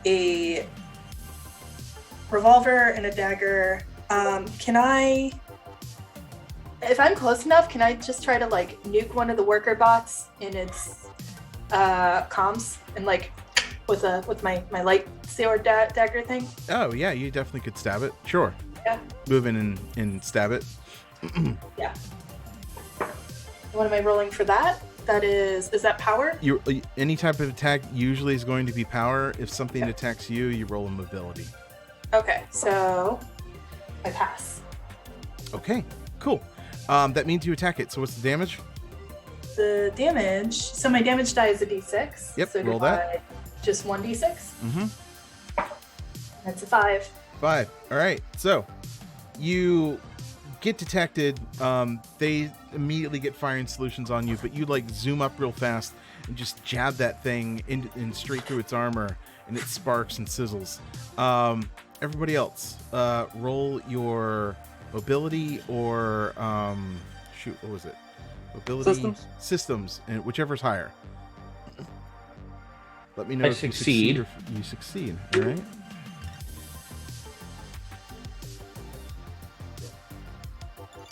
a revolver and a dagger. Can I... If I'm close enough, can I just try to, like, nuke one of the worker bots in its comms and, like, with my lightsaber dagger thing? Oh yeah, you definitely could stab it. Sure. Yeah. Move in and stab it. Yeah. What am I rolling for that? That is that power? You any type of attack usually is going to be power. If something attacks you, you roll a mobility. Okay, so I pass. Okay, cool. That means you attack it. So what's the damage? The damage. So my damage die is a d6. Yep, So roll that. Just 1d6. Mm-hmm. That's a 5. 5. All right. So you get detected. They immediately get firing solutions on you, but you like zoom up real fast and just jab that thing in straight through its armor, and it sparks and sizzles. Everybody else, roll your mobility or shoot. What was it? Mobility systems, and whichever's higher. Let me know I if succeed. you succeed or if you succeed. All right.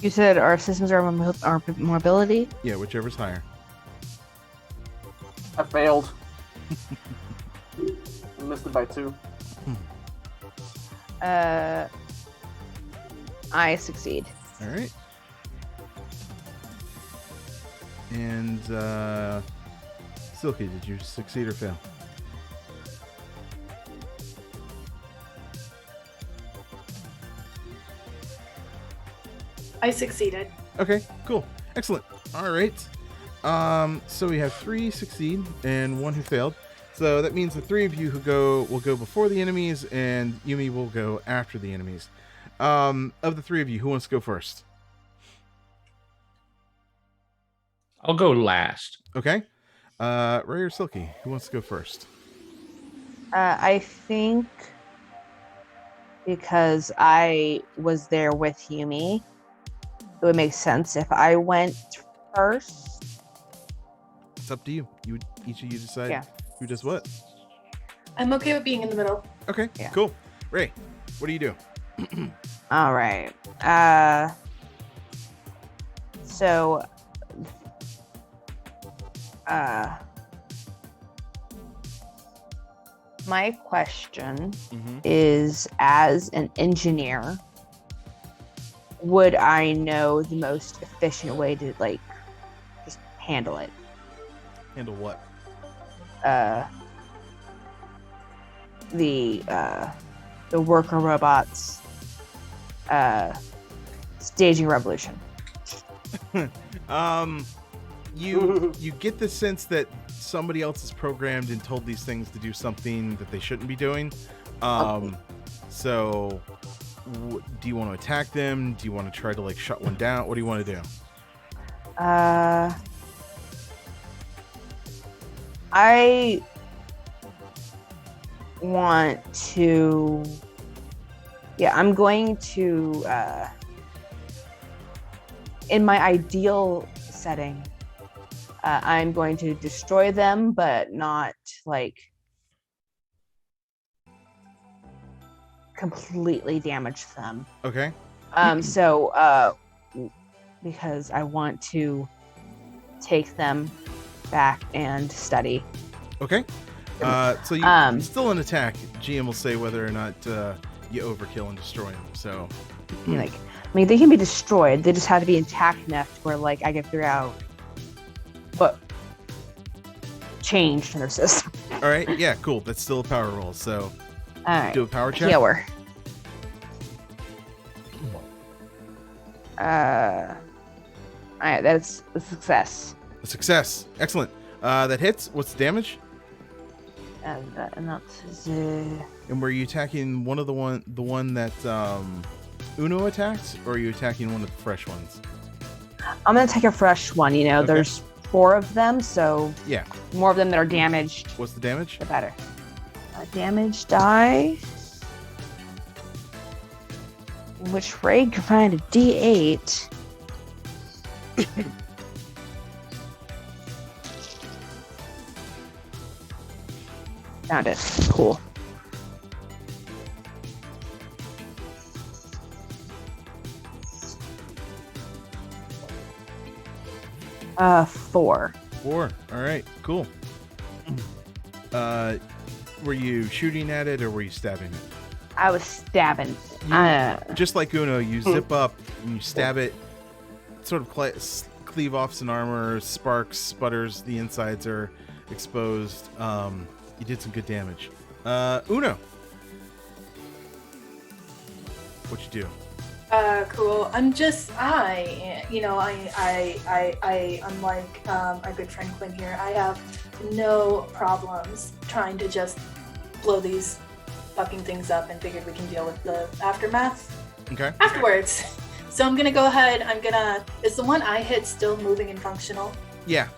You said our systems are our mobility. Yeah, whichever's higher. I failed. I missed it by 2. I succeed. All right. And Silky, did you succeed or fail? I succeeded. Okay, cool. Excellent. All right. So we have 3 succeed and 1 who failed. So that means the 3 of you who will go before the enemies, and Yumi will go after the enemies. Of the 3 of you, who wants to go first? I'll go last. Okay. Ray or Silky, who wants to go first? I think because I was there with Yumi, it would make sense if I went first. It's up to you. Each of you decide Yeah. who does what. I'm okay with being in the middle. Okay, Yeah. cool. Ray, what do you do? All right. So, my question is, as an engineer, would I know the most efficient way to like just handle it? Handle what? The the worker robots staging a revolution. You get the sense that somebody else is programmed and told these things to do something that they shouldn't be doing. So do you want to attack them? Do you want to try to like shut one down? What do you want to do? I want to. Yeah, I'm going to. In my ideal setting, I'm going to destroy them, but not like completely damage them. Okay. Because I want to take them back and study. Okay. So you still an attack. GM will say whether or not you overkill and destroy them. So, Like, I mean, they can be destroyed. They just have to be intact enough to where, like, I can figure out what changed in their system. all right. Yeah. Cool. That's still a power roll. So, All right. do a power check. Yeah, we're. All right. That's a success. A success. Excellent. That hits. What's the damage? And that's. And were you attacking the one that Uno attacked, or are you attacking one of the fresh ones? I'm gonna take a fresh one. You know, Okay. there's 4 of them, so Yeah. more of them that are damaged, What's the damage? the better. Damage die. Which Ray can find a D8. Found it. Cool. Four. 4. All right. Cool. Were you shooting at it or were you stabbing it? I was stabbing. Just like Uno, you zip up and you stab it. Sort of cleave off some armor, sparks, sputters. The insides are exposed. You did some good damage. Uno, what'd you do? Cool. I'm unlike our good friend Quinn here, I have no problems trying to just blow these fucking things up and figured we can deal with the aftermath Okay. afterwards. So I'm gonna go ahead, is the one I hit still moving and functional? Yeah.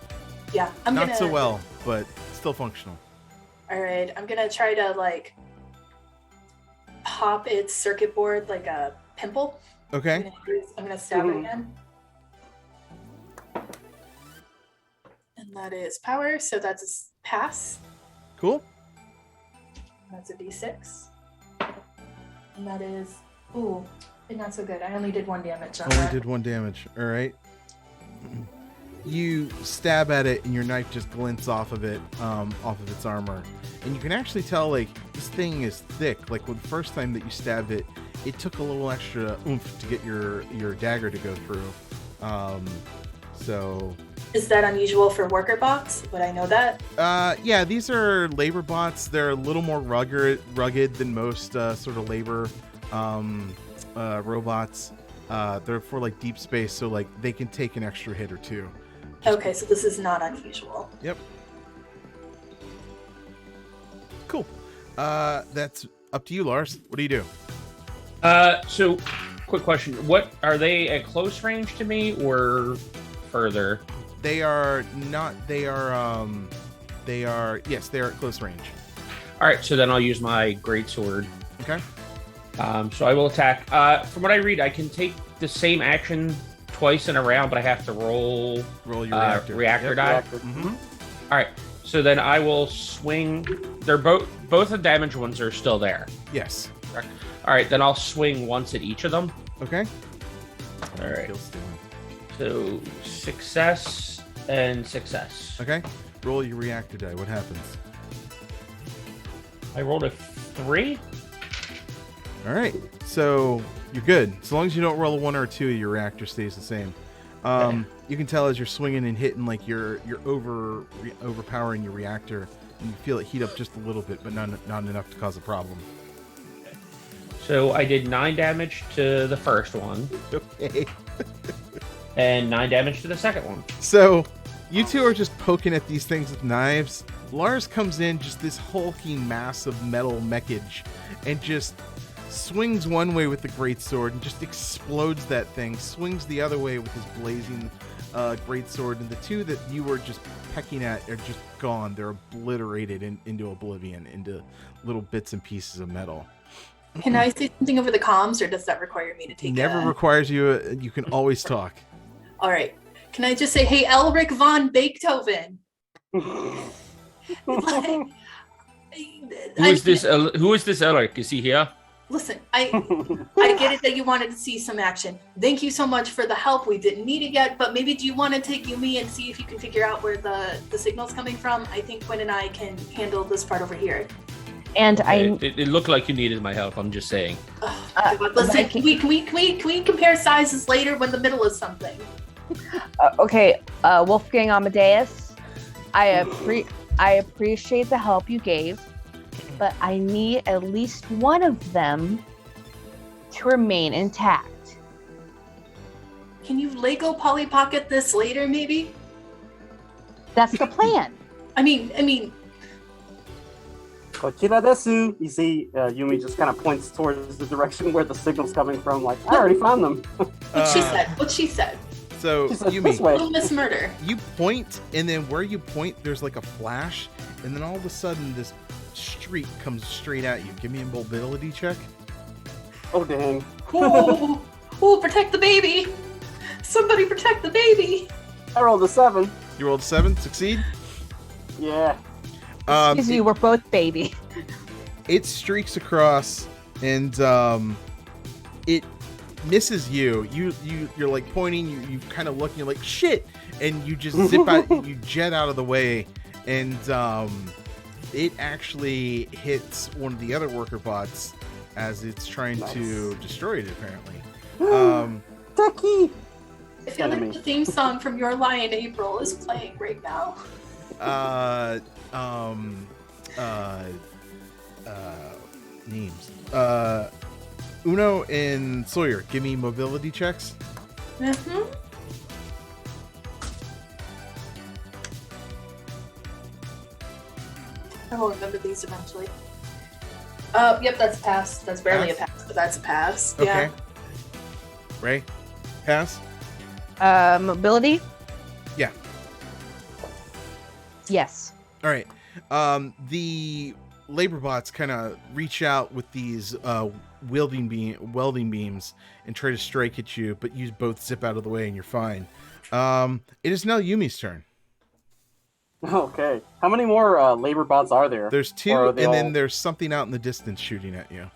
Yeah, Not so well, but still functional. Alright, I'm gonna try to like pop its circuit board like a pimple. Okay. I'm gonna stab it again. And that is power, so that's a pass. Cool. That's a d6. And that is, not so good. I only did 1 damage on Only that. did 1 damage. All right. You stab at it, and your knife just glints off of it, off of its armor, and you can actually tell like this thing is thick. Like when the first time that you stabbed it, it took a little extra oomph to get your dagger to go through. So. Is that unusual for worker bots? Would I know that? Yeah, these are labor bots. They're a little more rugged than most sort of labor robots. They're for like deep space, so like they can take an extra hit or two. Okay, so this is not unusual. Yep. Cool. That's up to you, Lars. What do you do? So quick question. What are they at close range to me or further? They are not. They are. Yes, they are at close range. All right, so then I'll use my greatsword. Okay. So I will attack. From what I read, I can take the same action twice in a round, but I have to roll your reactor. die. Mm-hmm. All right, so then I will swing. They're both the damaged ones are still there. Yes. All right, then I'll swing once at each of them. Okay. All right. So success and success. Okay. Roll your reactor die. What happens? I rolled a 3. All right. So you're good. As long as you don't roll a 1 or a 2, your reactor stays the same. Okay. You can tell as you're swinging and hitting, like you're overpowering your reactor, and you feel it heat up just a little bit, but not enough to cause a problem. So I did 9 damage to the first one. Okay. And 9 damage to the second one. So, you two are just poking at these things with knives. Lars comes in, just this hulking mass of metal mechage, and just swings one way with the greatsword and just explodes that thing, swings the other way with his blazing greatsword, and the two that you were just pecking at are just gone. They're obliterated into oblivion, into little bits and pieces of metal. Can I say something over the comms, or does that require me to take Never requires you. You can always talk. All right. Can I just say, hey, Elric von Beethoven? Like, Who is this Elric? Is he here? Listen, I get it that you wanted to see some action. Thank you so much for the help. We didn't need it yet, but maybe do you want to take Yumi and see if you can figure out where the signal's coming from? I think Quinn and I can handle this part over here. And It looked like you needed my help. I'm just saying. Listen, can we compare sizes later when the middle is something? Okay, Wolfgang Amadeus, I appreciate the help you gave, but I need at least one of them to remain intact. Can you Lego Polly Pocket this later, maybe? That's the plan. I mean. Kochira desu. You see, Yumi just kind of points towards the direction where the signal's coming from. Like, I already found them. What she said. So, She said, Yumi, "This way." Little Miss Murder. you point, and then where you point, there's like a flash, and then all of a sudden, this streak comes straight at you. Give me a mobility check. Oh, dang. Ooh, protect the baby. Somebody protect the baby. I rolled a 7. You rolled 7, succeed. Yeah. Excuse me, we're both baby. It streaks across, and it misses you. You're like pointing. You kind of looking. You're like shit, and you just zip out. You jet out of the way, and it actually hits one of the other worker bots as it's trying to destroy it. Apparently, Ducky! I feel like the theme song from Your Lie in April is playing right now. Names. Uno and Sawyer, give me mobility checks. Mm-hmm. I will remember these eventually. Yep, that's a pass. That's barely a pass, but that's a pass. Okay. Yeah. Ray, pass. Mobility? Yeah. Yes. All right. The labor bots kind of reach out with these welding beams and try to strike at you, but you both zip out of the way and you're fine. It is now Yumi's turn. Okay. How many more labor bots are there? There's 2, and then there's something out in the distance shooting at you.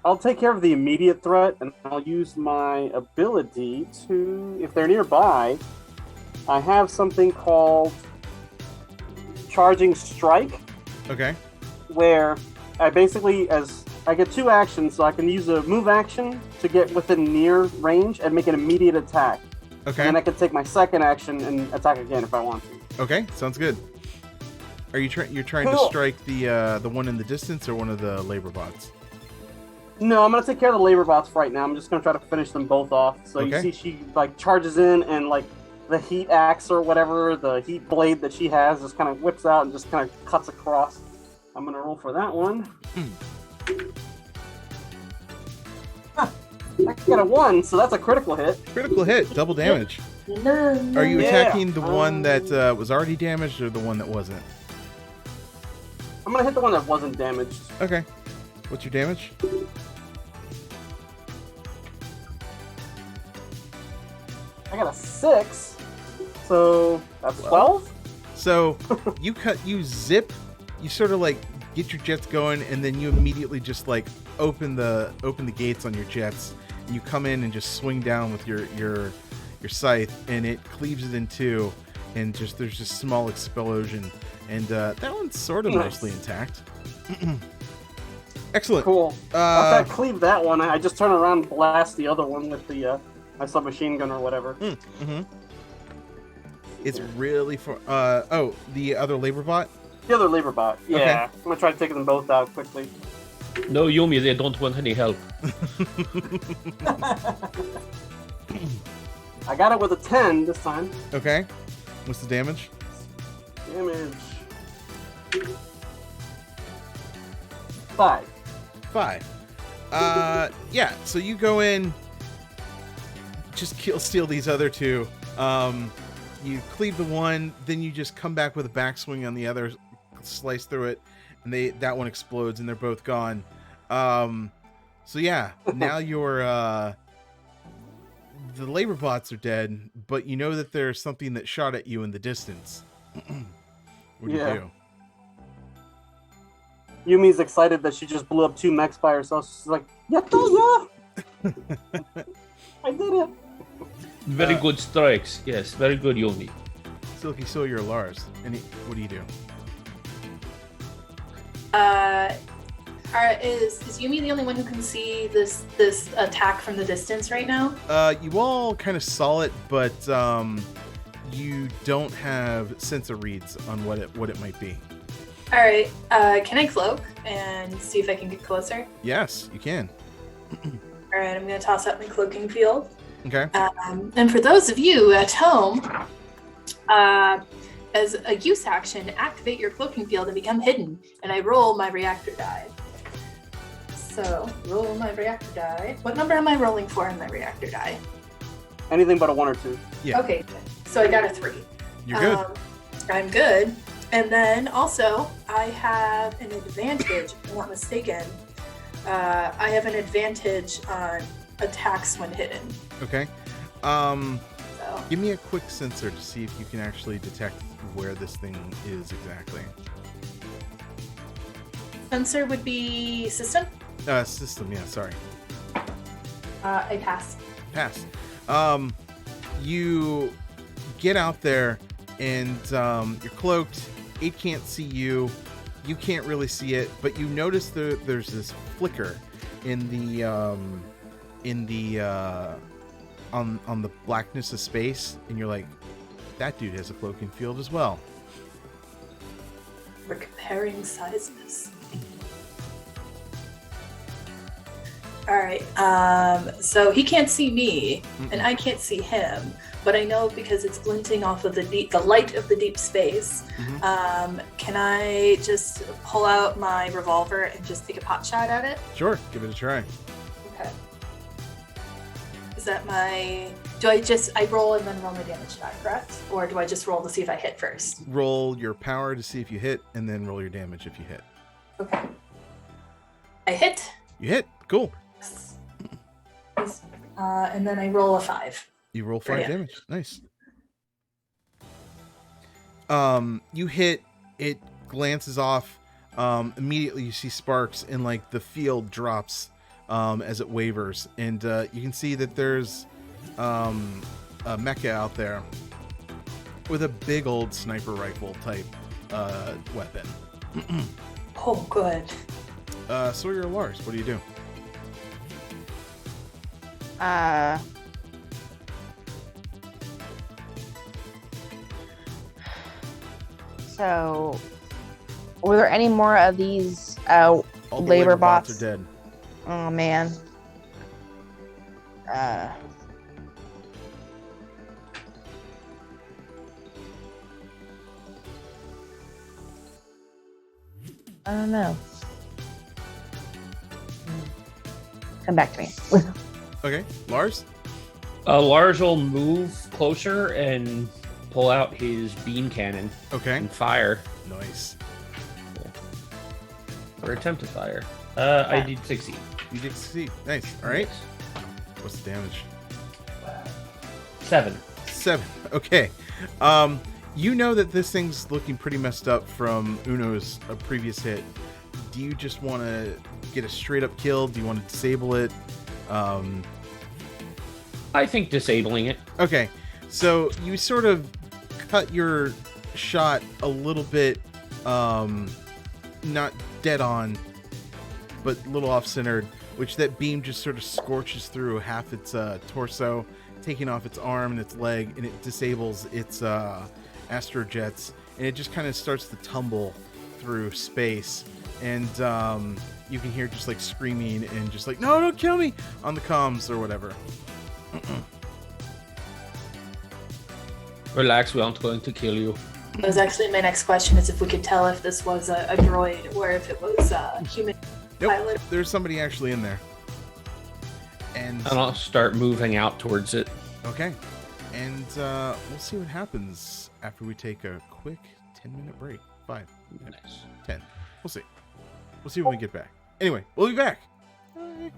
I'll take care of the immediate threat, and I'll use my ability to, if they're nearby, I have something called Charging Strike. Okay. Where I basically, as I get 2 actions, so I can use a move action to get within near range and make an immediate attack. Okay. And then I can take my second action and attack again if I want to. Okay, sounds good. Are you you're trying to Cool. strike the one in the distance or one of the labor bots? No, I'm gonna take care of the labor bots for right now. I'm just gonna try to finish them both off. So Okay. you see, she like charges in, and like the heat axe or whatever, the heat blade that she has, just kind of whips out and just kind of cuts across. I'm gonna roll for that one. I got a 1, so that's a critical hit. Critical hit, double damage. Are you Yeah. attacking the one that was already damaged or the one that wasn't? I'm gonna hit the one that wasn't damaged. Okay. What's your damage? I got a 6, so that's 12. So you zip, you sort of like get your jets going, and then you immediately just like open the gates on your jets, and you come in and just swing down with your scythe, and it cleaves it in 2, and just there's just small explosion, and that one's sort of Nice. mostly intact. Excellent. Cool. After I cleave that one, I just turn around and blast the other one with the my submachine gun or whatever. Mm-hmm. It's really for the other labor bot. The other labor bot. Yeah. Okay. I'm gonna try to take them both out quickly. No, Yumi, they don't want any help. I got it with a 10 this time. Okay. What's the damage? Damage. 5. 5. Yeah, so you go in, just steal these other two. You cleave the one, then you just come back with a backswing on the other, slice through it, and that one explodes, and they're both gone. So yeah, now the labor bots are dead, but you know that there's something that shot at you in the distance. What do you do? Yumi's excited that she just blew up 2 mechs by herself. She's like, yeah. I did it. Very good strikes. Yes, very good, Yumi. Silky Sawyer or Lars, what do you do? Is Yumi the only one who can see this attack from the distance right now? You all kind of saw it, but you don't have sensor reads on what it might be. All right. Can I cloak and see if I can get closer? Yes, you can. All right. I'm going to toss up my cloaking field. Okay. And for those of you at home, as a use action, activate your cloaking field and become hidden. And I roll my reactor die. So roll my reactor die. What number am I rolling for in my reactor die? Anything but a 1 or 2. Yeah. Okay. So I got a 3. You're good. I'm good. And then also, I have an advantage, if I'm not mistaken. I have an advantage on attacks when hidden. Okay. So. Give me a quick sensor to see if you can actually detect where this thing is exactly. Sensor would be system? System, yeah, sorry. I pass. Pass. You get out there and you're cloaked. It can't see you. You can't really see it, but you notice there's this flicker in the on the blackness of space, and you're like, that dude has a cloaking field as well. We're comparing sizes. All right. So he can't see me, and I can't see him. But I know because it's glinting off of the light of the deep space. Can I just pull out my revolver and just take a pot shot at it? Sure, give it a try. Okay. Is that I roll and then roll my damage die, correct? Or do I just roll to see if I hit first? Roll your power to see if you hit, and then roll your damage if you hit. Okay. I hit. You hit. Cool. And then I roll a 5. You roll 5 Yeah. damage. Nice. You hit, it glances off. Immediately you see sparks, and like the field drops as it wavers, and you can see that there's a Mecha out there with a big old sniper rifle type weapon. Oh, good. Sawyer or Lars, what do you do? So, were there any more of these All the labor bots? are dead. Oh man. I don't know. Come back to me. Okay, Lars? Lars will move closer and pull out his beam cannon Okay. and fire, Nice. or attempt to fire. I did succeed. You did succeed. Nice. All right. What's the damage? 7. 7. Okay. You know that this thing's looking pretty messed up from Uno's previous hit. Do you just want to get a straight up kill? Do you want to disable it? I think disabling it. Okay. So you sort of cut your shot a little bit, not dead on, but a little off-centered, which that beam just sort of scorches through half its torso, taking off its arm and its leg, and it disables its astrojets, and it just kind of starts to tumble through space, and you can hear just like screaming and just like, no, don't kill me on the comms or whatever. Relax, we aren't going to kill you. That was actually my next question: is if we could tell if this was a droid or if it was a human pilot. There's somebody actually in there. And I'll start moving out towards it. okay. And we'll see what happens after we take a quick 10-minute break. 5, Nice. 10. We'll see. We'll see when we get back. Anyway, we'll be back. Bye.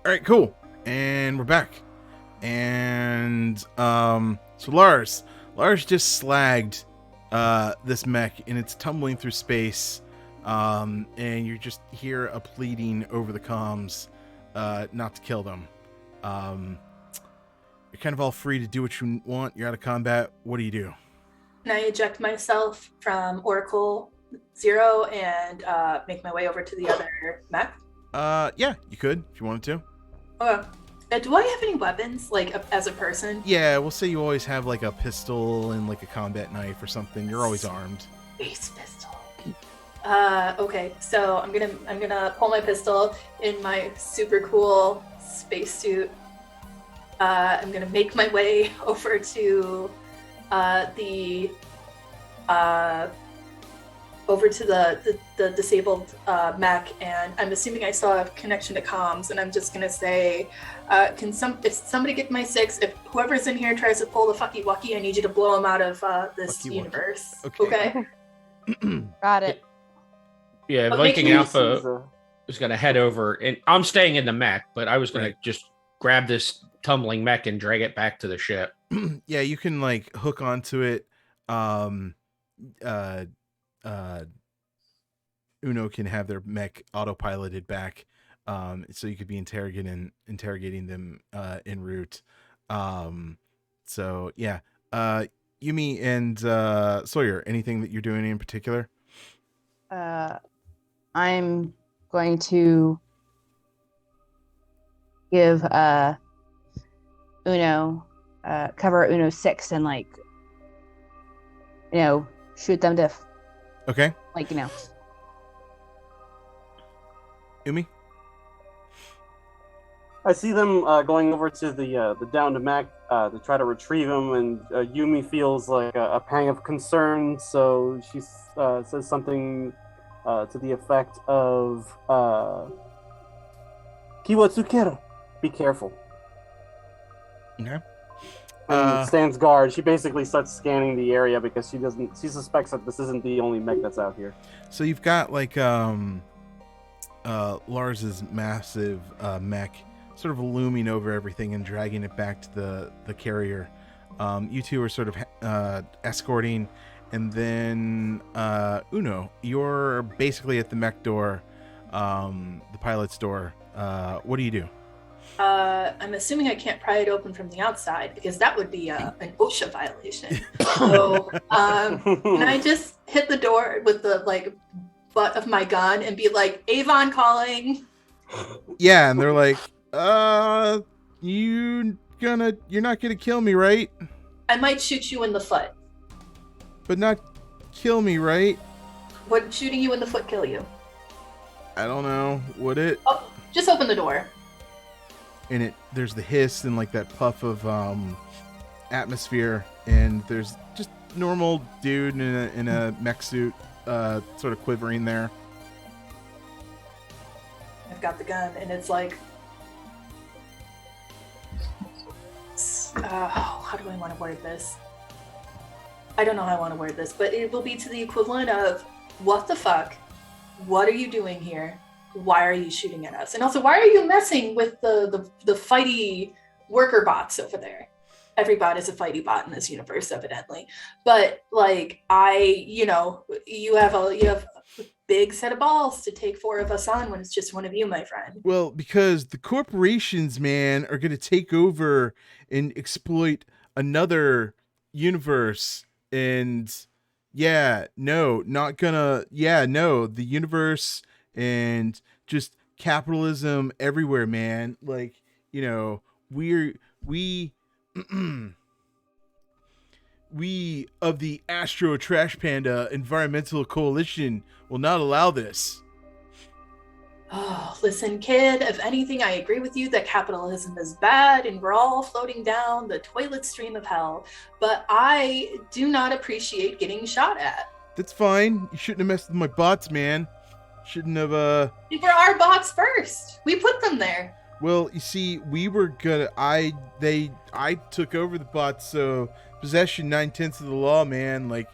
All right, cool. And we're back. And so Lars just slagged this mech, and it's tumbling through space. And you just hear a pleading over the comms not to kill them. You're kind of all free to do what you want. You're out of combat. What do you do? Can I eject myself from Oracle 0 and make my way over to the other mech? Yeah, you could if you wanted to. Do I have any weapons, like, as a person? Yeah, we'll say you always have like a pistol and like a combat knife or something. You're always armed. Space pistol. Okay, so I'm gonna pull my pistol in my super cool spacesuit. I'm gonna make my way over to the disabled mech, and I'm assuming I still have connection to comms, and I'm just gonna say, if somebody get my 6, if whoever's in here tries to pull the fucky wucky, I need you to blow them out of this Fucky wucky. universe. Okay. Got it. Yeah, But Viking making Alpha was going to head over, and I'm staying in the mech, but I was going to just grab this tumbling mech and drag it back to the ship. Yeah, you can like hook onto it. Uno can have their mech autopiloted back, so you could be interrogating them en route. So yeah, Yumi and Sawyer, anything that you're doing in particular? I'm going to give Uno cover Uno 6 and shoot them to Okay, Yumi. I see them going over to the downed mech to try to retrieve him, and Yumi feels like a pang of concern, so she says something to the effect of Kiwatsukero, be careful. Okay. And stands guard. She basically starts scanning the area because she suspects that this isn't the only mech that's out here. So you've got like Lars's massive mech sort of looming over everything and dragging it back to the carrier. You two are sort of escorting, and then Uno, you're basically at the mech door, the pilot's door. What do you do? I'm assuming I can't pry it open from the outside because that would be an OSHA violation. So can I just hit the door with the butt of my gun and be like, Avon calling? Yeah, and they're like, you're not gonna kill me, right? I might shoot you in the foot. But not kill me, right? Would shooting you in the foot kill you? I don't know. Would it? Oh, just open the door. And there's the hiss and like that puff of atmosphere, and there's just normal dude in a mech suit, sort of quivering there. I've got the gun, and it's like, how do I want to word this? I don't know how I want to word this, but it will be to the equivalent of, what the fuck? What are you doing here? Why are you shooting at us? And also, why are you messing with the fighty worker bots over there? Every bot is a fighty bot in this universe, evidently. But you have a big set of balls to take 4 of us on when it's just one of you, my friend. Well, because the corporations, man, are going to take over and exploit another universe. And the universe and just capitalism everywhere, man. We of the Astral Trash Panda Environmental Coalition will not allow this. Oh, listen, kid, if anything, I agree with you that capitalism is bad and we're all floating down the toilet stream of hell, but I do not appreciate getting shot at. That's fine. You shouldn't have messed with my bots, man. Shouldn't have, They were our bots first. We put them there. Well, you see, we were gonna, I took over the bots, so possession 9/10 of the law, man. That's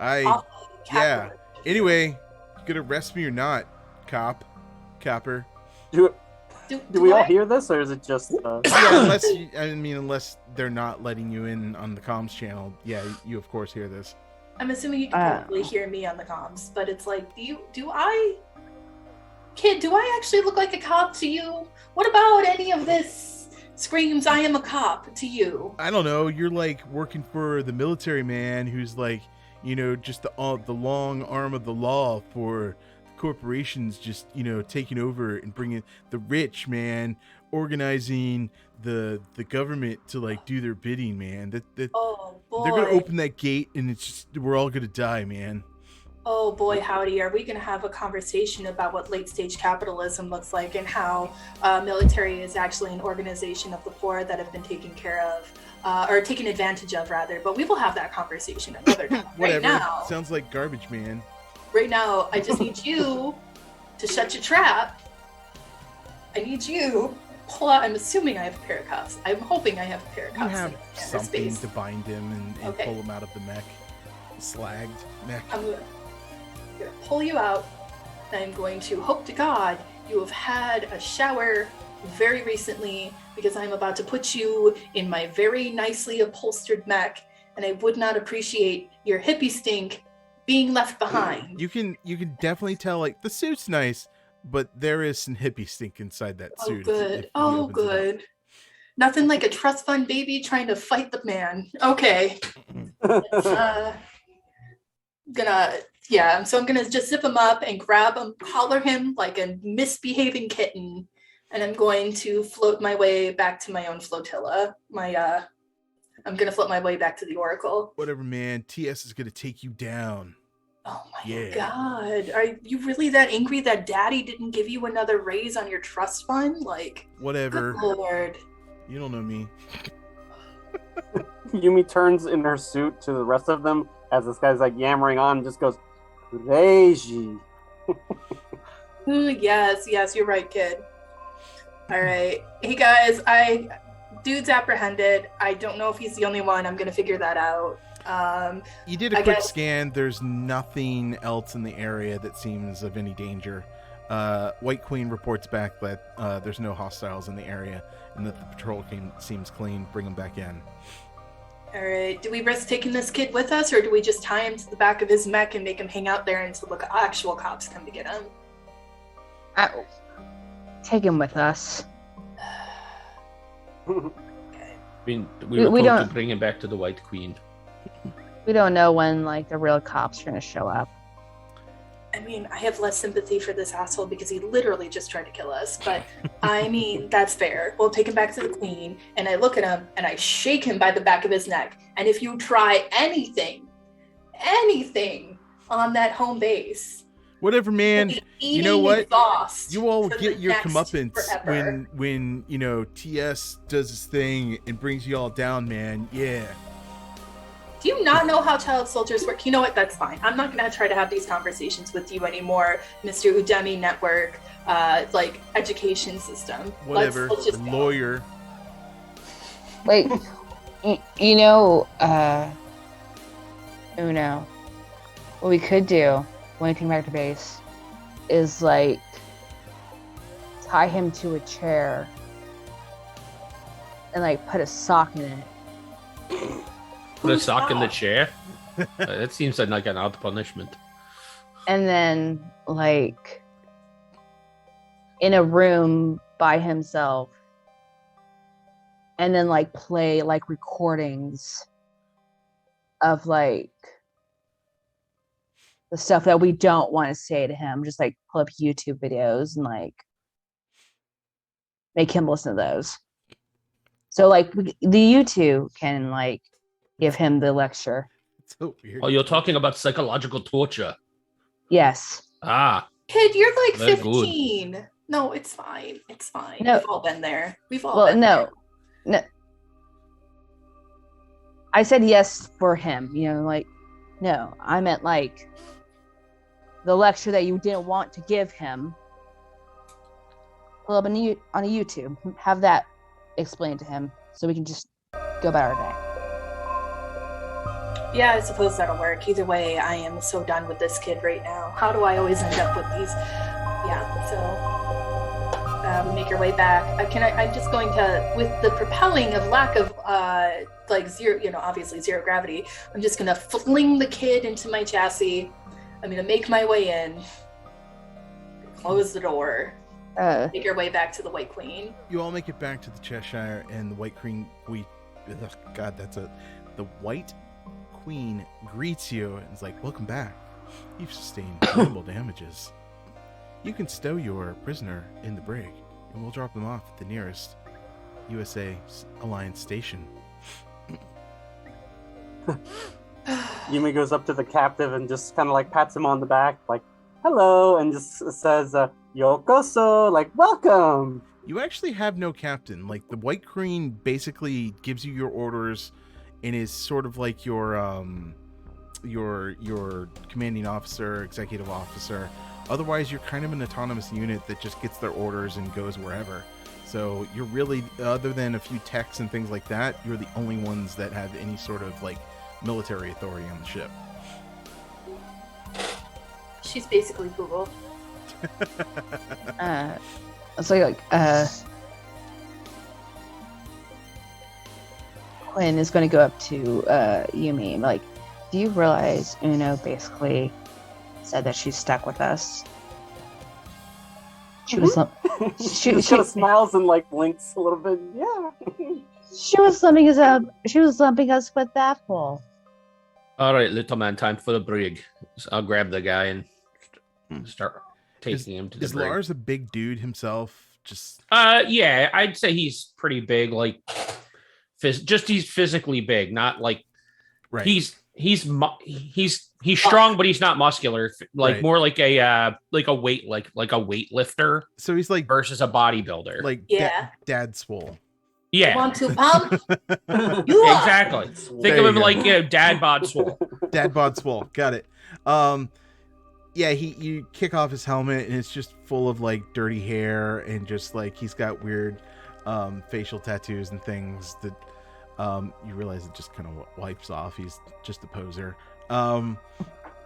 awful. Yeah. Anyway, you gonna arrest me or not, copper? Do it. Do we all hear this, or is it just? Yeah, unless they're not letting you in on the comms channel. Yeah, you of course hear this. I'm assuming you can probably hear me on the comms, but it's like, do I actually look like a cop to you? What about any of this screams I am a cop to you? I don't know. You're like working for the military man who's like, just the long arm of the law for corporations, just taking over and bringing the rich, man, organizing the government to like do their bidding, man. Oh boy, they're gonna open that gate and it's just, we're all gonna die, man. Oh boy, howdy, are we gonna have a conversation about what late stage capitalism looks like and how military is actually an organization of the poor that have been taken care of, or taken advantage of rather, but we will have that conversation another time. Whatever. Right now, Sounds like garbage, man. Right now, I just need you to shut your trap. I need you pull out. I'm assuming I have a pair of cuffs. I'm hoping I have a pair of You cuffs. have in this something space. to bind him and Okay. pull him out of the mech. Slagged mech. I'm gonna pull you out, and I'm going to hope to God you have had a shower very recently, because I'm about to put you in my very nicely upholstered mech, and I would not appreciate your hippie stink being left behind. You can definitely tell, like, the suit's nice, but there is some hippie stink inside that Oh, suit. if good. he Oh, opens it up. good. Nothing like a trust fund baby trying to fight the man. Okay. So I'm gonna just zip him up and grab him, collar him like a misbehaving kitten, and I'm going to float my way back to my own flotilla. I'm gonna float my way back to the Oracle. Whatever, man. TS is gonna take you down. Oh my Yeah. God. Are you really that angry that daddy didn't give you another raise on your trust fund? Like, Whatever. good Lord. You don't know me. Yumi turns in her suit to the rest of them as this guy's like yammering on and just goes, crazy. Ooh, yes, you're right, kid. All right. Hey guys, dude's apprehended. I don't know if he's the only one. I'm gonna figure that out. You did a I quick guess- scan. There's nothing else in the area that seems of any danger. White Queen reports back that there's no hostiles in the area and that the patrol seems clean. Bring them back in. All right. Do we risk taking this kid with us, or do we just tie him to the back of his mech and make him hang out there until the actual cops come to get him? Take him with us. Okay. I mean, we were We told don't- to bring him back to the White Queen. We don't know when like the real cops are gonna show up. I mean, I have less sympathy for this asshole because he literally just tried to kill us. But I mean, that's fair. We'll take him back to the Queen, and I look at him and I shake him by the back of his neck. And if you try anything on that home base, Whatever, man. you'll be You know eating what? exhaust You all for get the your next comeuppance forever. when TS does his thing and brings you all down, man. Yeah. Do you not know how child soldiers work? You know what? That's fine. I'm not going to try to have these conversations with you anymore, Mr. Udemy Network, like education system. Whatever. Let's just go. Lawyer. Wait, Uno, what we could do when we came back to base is like tie him to a chair and like put a sock in it. Put a Who's sock in the that? chair? That seems like an odd punishment. And then like in a room by himself and then like play like recordings of like the stuff that we don't want to say to him, just like pull up YouTube videos and like make him listen to those. So like the YouTube can like give him the lecture. It's so weird. Oh, you're talking about psychological torture. Yes. Ah, Kid, you're like Very good. 15. No, it's fine. It's fine. No. We've all been there. We've all Well, been no. I said yes for him, like, no, I meant like the lecture that you didn't want to give him. Pull up on a YouTube, have that explained to him so we can just go about our day. there. Yeah, I suppose that'll work. Either way, I am so done with this kid right now. How do I always end up with these? Yeah, so make your way back. I'm just going to, with the propelling of lack of like zero, obviously zero gravity. I'm just gonna fling the kid into my chassis. I'm gonna make my way in, close the door, make your way back to the White Queen. You all make it back to the Cheshire, and the White Queen. The White Queen greets you and is like, "Welcome back. You've sustained minimal damages. You can stow your prisoner in the brig, and we'll drop them off at the nearest USA Alliance station." Yumi goes up to the captive and just kind of like pats him on the back, like, hello, and just says, Yokoso, like, welcome. You actually have no captain. Like, the White Queen basically gives you your orders and is sort of like your commanding officer, executive officer. Otherwise, you're kind of an autonomous unit that just gets their orders and goes wherever. So you're really, other than a few techs and things like that, you're the only ones that have any sort of like military authority on the ship. She's basically Google. Quinn is going to go up to Yumi, like, do you realize Uno basically said that she's stuck with us? She was she kind of smiles and like blinks a little bit. Yeah. She was lumping us up. She was lumping us with that fool. All right, little man, time for the brig. So I'll grab the guy and start taking him to the Is brig. Lars a big dude himself? Just yeah, I'd say he's pretty big. Like, he's physically big, not like right. He's strong, but he's not muscular. Like, right. More like a weightlifter. So he's like versus a bodybuilder. Like dad swole. You Yeah. want to pump? Exactly. Think of him like dad bod swole. Dad bod swole. Got it. Yeah, you kick off his helmet and it's just full of like dirty hair and just like he's got weird facial tattoos and things that you realize it just kind of wipes off. He's just a poser. And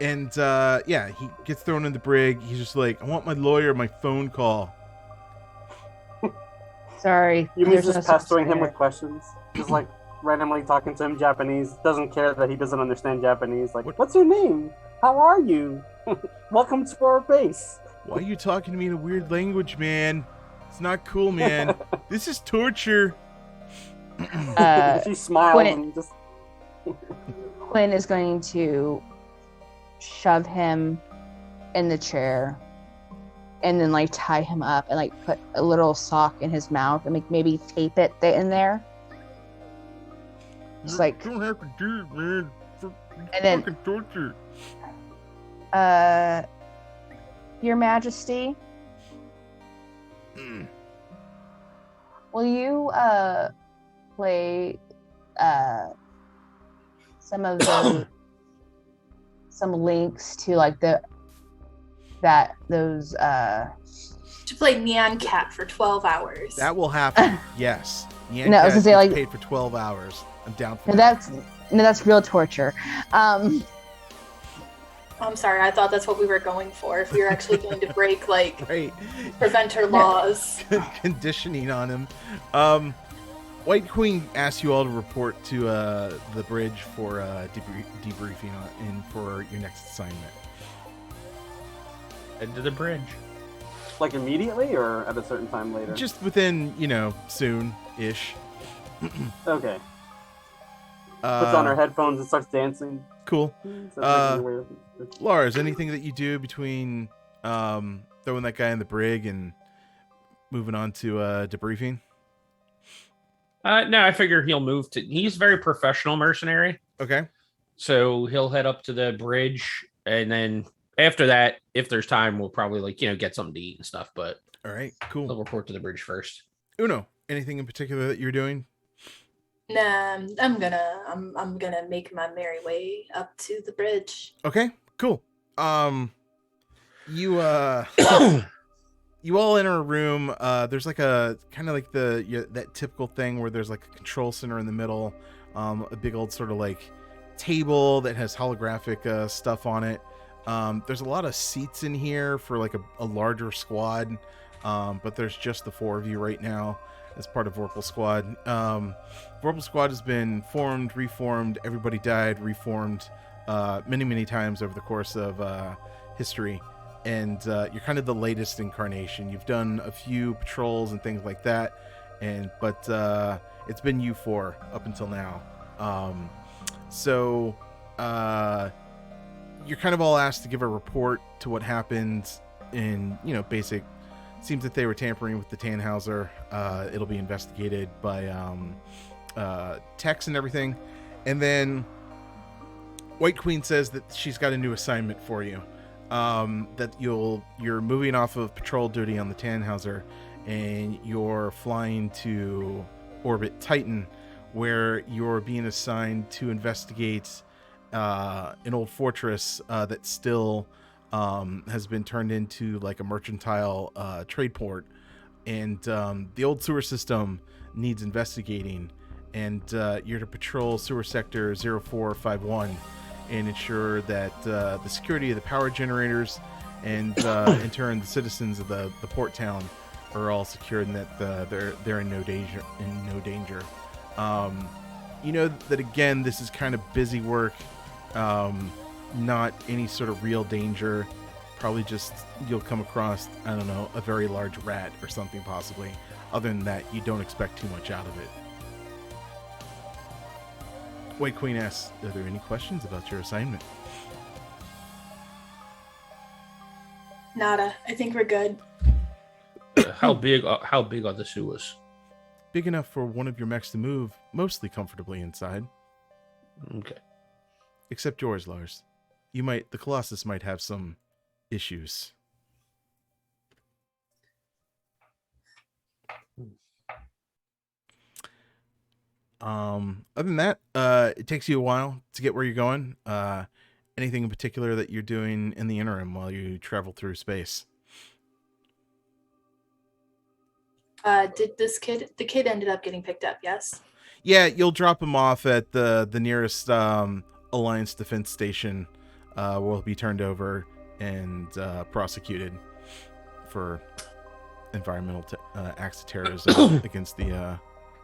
he gets thrown in the brig. He's just like, I want my lawyer, my phone call. Sorry. Yumi's just pestering him with questions. Just like randomly talking to him Japanese. Doesn't care that he doesn't understand Japanese. Like, what's your name? How are you? Welcome to our base. Why are you talking to me in a weird language, man? It's not cool, man. This is torture. She smiles and just... Quinn is going to shove him in the chair and then like tie him up and like put a little sock in his mouth and like maybe tape it in there. Just like, you don't have to do it, man. And then fucking torture. Your Majesty, will you play some of the some links to like those to play Nyan Cat for 12 hours. That will happen. Yes. No, I was gonna say like paid for 12 hours. I'm down for that. That's real torture. I'm sorry, I thought that's what we were going for. If we were actually going to break like preventer laws. Conditioning on him. White Queen asks you all to report to the bridge for debriefing and for your next assignment. Head to the bridge. Like immediately or at a certain time later? Just within, soon-ish. Okay. Puts on her headphones and starts dancing. Cool. Lars, anything that you do between throwing that guy in the brig and moving on to debriefing? No, I figure he'll move to... He's a very professional mercenary. Okay. So he'll head up to the bridge, and then after that, if there's time, we'll probably get something to eat and stuff, but... All right, cool. He'll report to the bridge first. Uno, anything in particular that you're doing? Nah, I'm gonna make my merry way up to the bridge. Okay, cool. You you all enter a room. There's like a kind of like that typical thing where there's like a control center in the middle, a big old sort of like table that has holographic stuff on it. There's a lot of seats in here for like a larger squad. but there's just the 4 of you right now as part of Vorpal Squad. Vorpal Squad has been formed, reformed, everybody died, reformed many, many times over the course of history. And you're kind of the latest incarnation. You've done a few patrols and things like that, but it's been you 4 up until now. So you're kind of all asked to give a report to what happened in, basic. Seems that they were tampering with the Tannhauser. It'll be investigated by techs and everything. And then White Queen says that she's got a new assignment for you. That you're moving off of patrol duty on the Tannhauser, and you're flying to orbit Titan, where you're being assigned to investigate an old fortress that still has been turned into like a mercantile trade port, and the old sewer system needs investigating, and you're to patrol sewer sector 0451 and ensure that the security of the power generators and in turn the citizens of the port town are all secured, and that they're in no danger. You know that again, this is kind of busy work, not any sort of real danger. Probably just you'll come across, I don't know, a very large rat or something possibly. Other than that, you don't expect too much out of it. White Queen asks, are there any questions about your assignment? Nada. I think we're good. How big are the sewers? Big enough for one of your mechs to move mostly comfortably inside. Okay. Except yours, Lars. The Colossus might have some issues. Other than that, it takes you a while to get where you're going. Anything in particular that you're doing in the interim while you travel through space? Did the kid ended up getting picked up? Yes. Yeah, you'll drop him off at the nearest Alliance Defense Station, where he'll be turned over and prosecuted for environmental acts of terrorism against the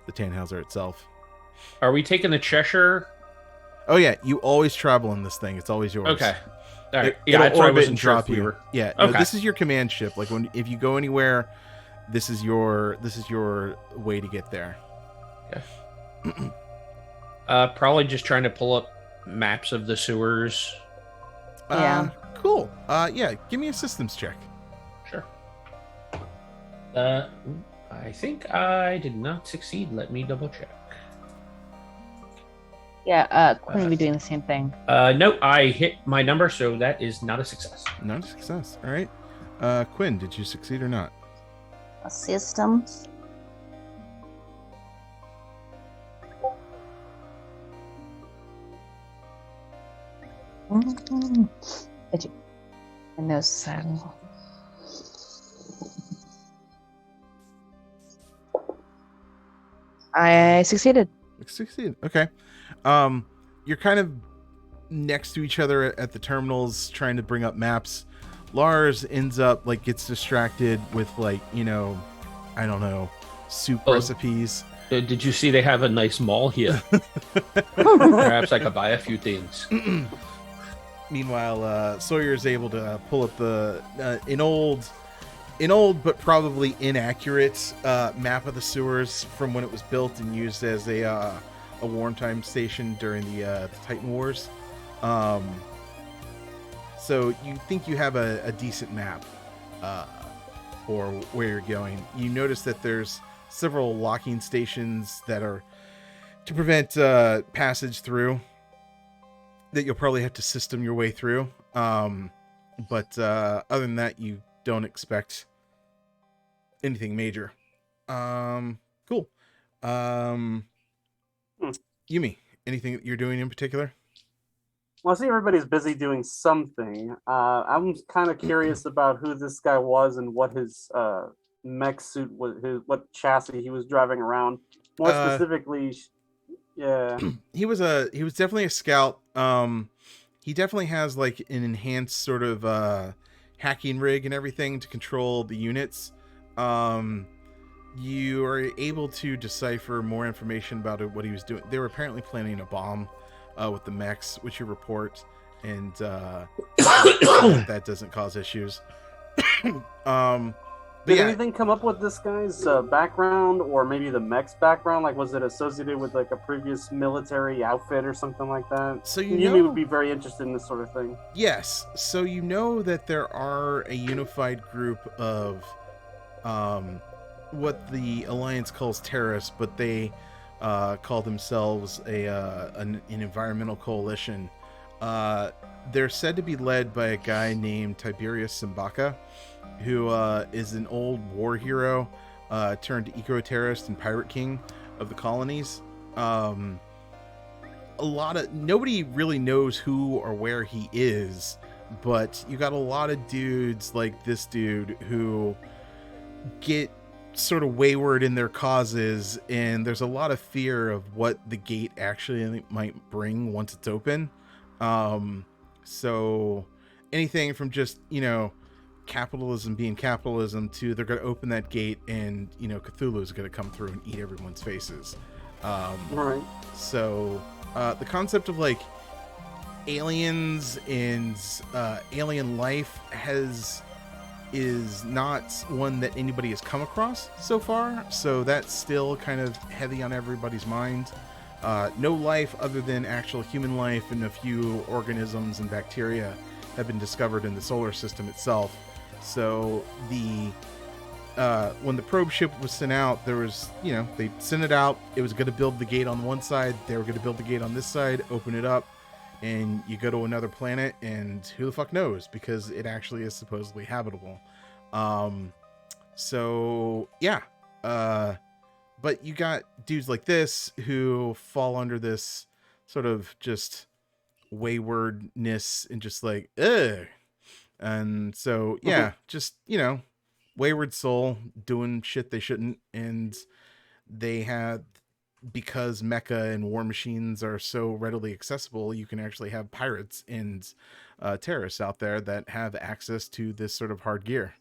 Tannhauser itself. Are we taking the Cheshire? Oh yeah, you always travel in this thing. It's always yours. Okay. All right. It'll That's why I orbit wasn't and sure drop if we you. were. Yeah. Okay. No, this is your command ship. Like if you go anywhere, this is your way to get there. Okay. Probably just trying to pull up maps of the sewers. Yeah. Cool. Yeah. Give me a systems check. Sure. I think I did not succeed. Let me double check. Yeah, Quinn will be doing the same thing. No, I hit my number, so that is not a success. Not a success. All right. Quinn, did you succeed or not? Systems. And those saddle. I succeeded. Succeeded. Okay. You're kind of next to each other at the terminals trying to bring up maps. Lars ends up gets distracted with I don't know, soup recipes. Did you see they have a nice mall here? Perhaps I could buy a few things. Meanwhile, Sawyer is able to pull up an old but probably inaccurate map of the sewers from when it was built and used as a wartime station during the Titan Wars. So you think you have a decent map for where you're going. You notice that there's several locking stations that are to prevent passage through, that you'll probably have to system your way through. But other than that, you don't expect anything major. Cool. Yumi, anything that you're doing in particular? Well, I see everybody's busy doing something. I'm kind of curious about who this guy was and what his mech suit was, what chassis he was driving around. More specifically, yeah. He was definitely a scout. He definitely has an enhanced sort of hacking rig and everything to control the units. You are able to decipher more information about what he was doing. They were apparently planning a bomb with the mechs, which you report, and that doesn't cause issues. Did anything come up with this guy's background, or maybe the mech's background? Like, was it associated with like a previous military outfit or something like that? So Yumi would be very interested in this sort of thing. Yes. So you know that there are a unified group of what the Alliance calls terrorists, but they call themselves an environmental coalition. They're said to be led by a guy named Tiberius Simbaka, who is an old war hero turned eco-terrorist and pirate king of the colonies. Nobody really knows who or where he is, but you got a lot of dudes like this dude who get sort of wayward in their causes, and there's a lot of fear of what the gate actually might bring once it's open. So anything from just, capitalism being capitalism to they're going to open that gate and, Cthulhu is going to come through and eat everyone's faces. Right. So the concept of like aliens and alien life is not one that anybody has come across so far, so that's still kind of heavy on everybody's mind. No life other than actual human life and a few organisms and bacteria have been discovered in the solar system itself. So when the probe ship was sent out, there was, they sent it out. It was going to build the gate on one side. They were going to build the gate on this side, open it up, and you go to another planet, and who the fuck knows, because it actually is supposedly habitable. So yeah. But you got dudes like this who fall under this sort of just waywardness and just like, ugh. And so, yeah, just, wayward soul doing shit they shouldn't. And they had, because Mecha and war machines are so readily accessible, you can actually have pirates and terrorists out there that have access to this sort of hard gear.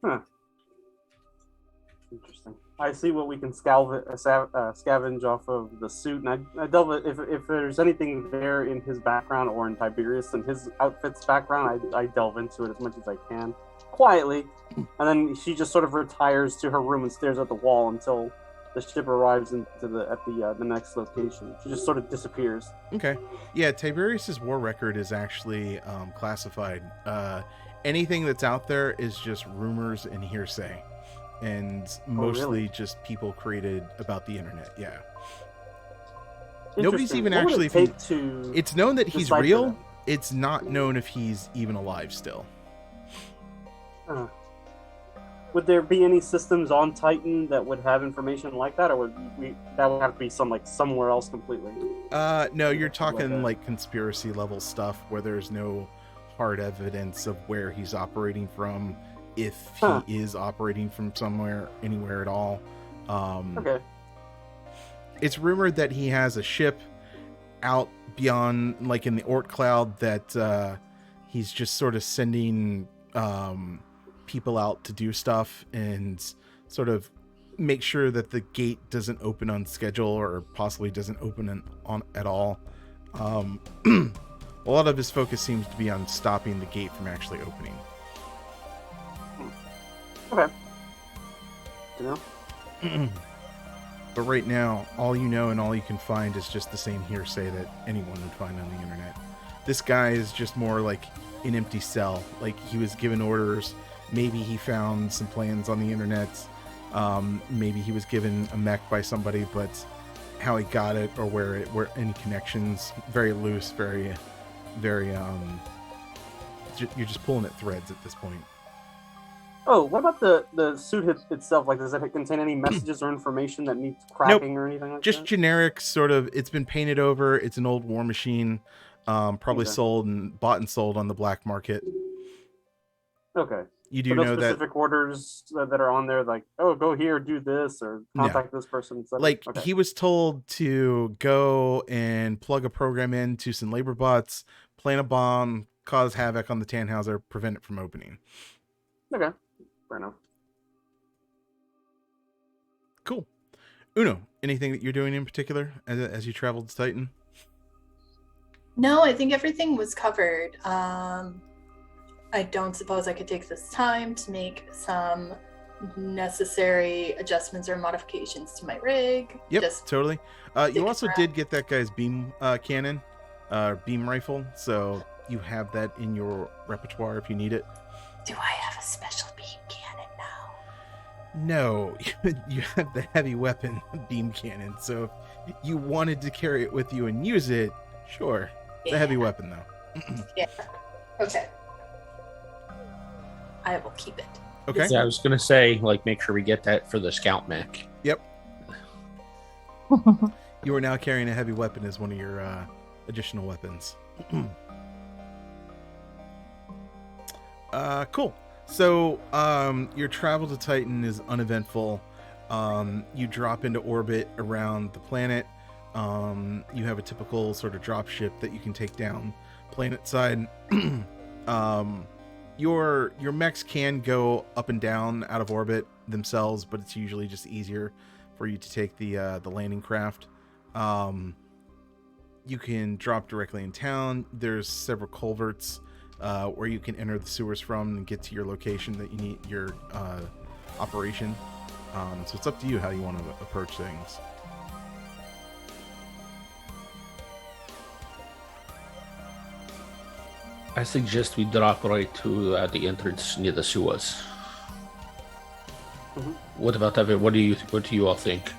Huh. Interesting. I see what we can scavenge off of the suit, and I delve it if there's anything there in his background or in Tiberius and his outfit's background. I delve into it as much as I can, quietly, and then she just sort of retires to her room and stares at the wall until the ship arrives at the next location. She just sort of disappears. Okay, yeah. Tiberius's war record is actually classified. Anything that's out there is just rumors and hearsay. And mostly just people created about the internet. Yeah. Nobody's even actually. It's known that he's real. That? It's not known if he's even alive still. Would there be any systems on Titan that would have information like that, or that would have to be somewhere else completely? No, you're talking like conspiracy level stuff where there's no hard evidence of where he's operating from. If he is operating from anywhere at all. Okay. It's rumored that he has a ship out beyond, like in the Oort cloud, that he's just sort of sending people out to do stuff and sort of make sure that the gate doesn't open on schedule or possibly doesn't open at all. A lot of his focus seems to be on stopping the gate from actually opening. Okay. But right now, all you know and all you can find is just the same hearsay that anyone would find on the internet. This guy is just more like an empty cell. Like, he was given orders. Maybe he found some plans on the internet. Maybe he was given a mech by somebody, but how he got it or where any connections, very loose, very, very, you're just pulling at threads at this point. Oh, what about the suit itself? Like, does it contain any messages or information that needs cracking or anything like that? Just generic, sort of. It's been painted over. It's an old war machine, probably bought and sold on the black market. Okay. You do know that specific orders that are on there, like, oh, go here, do this, or contact this person. Like, he was told to go and plug a program into some labor bots, plant a bomb, cause havoc on the Tannhauser, prevent it from opening. Okay. Fair enough. Uno, anything that you're doing in particular as you travel to Titan? No, I think everything was covered. I don't suppose I could take this time to make some necessary adjustments or modifications to my rig. Yep, Just totally. You dig also around. did get that guy's beam cannon, beam rifle, so you have that in your repertoire if you need it. Do I have a special beam cannon now? No, you have the heavy weapon beam cannon, so if you wanted to carry it with you and use it, sure. It's a heavy weapon, though. Yeah. Okay. I will keep it. Okay. Yeah, I was gonna say, like, make sure we get that for the scout mech. Yep. You are now carrying a heavy weapon as one of your additional weapons. Cool. So, your travel to Titan is uneventful. You drop into orbit around the planet. You have a typical sort of drop ship that you can take down planet side. Your mechs can go up and down out of orbit themselves, but it's usually just easier for you to take the landing craft. You can drop directly in town. There's several culverts where you can enter the sewers from and get to your location that you need your operation. So it's up to you how you want to approach things. I suggest we drop right to the entrance near the sewers. Mhm. What about that? What do you all think?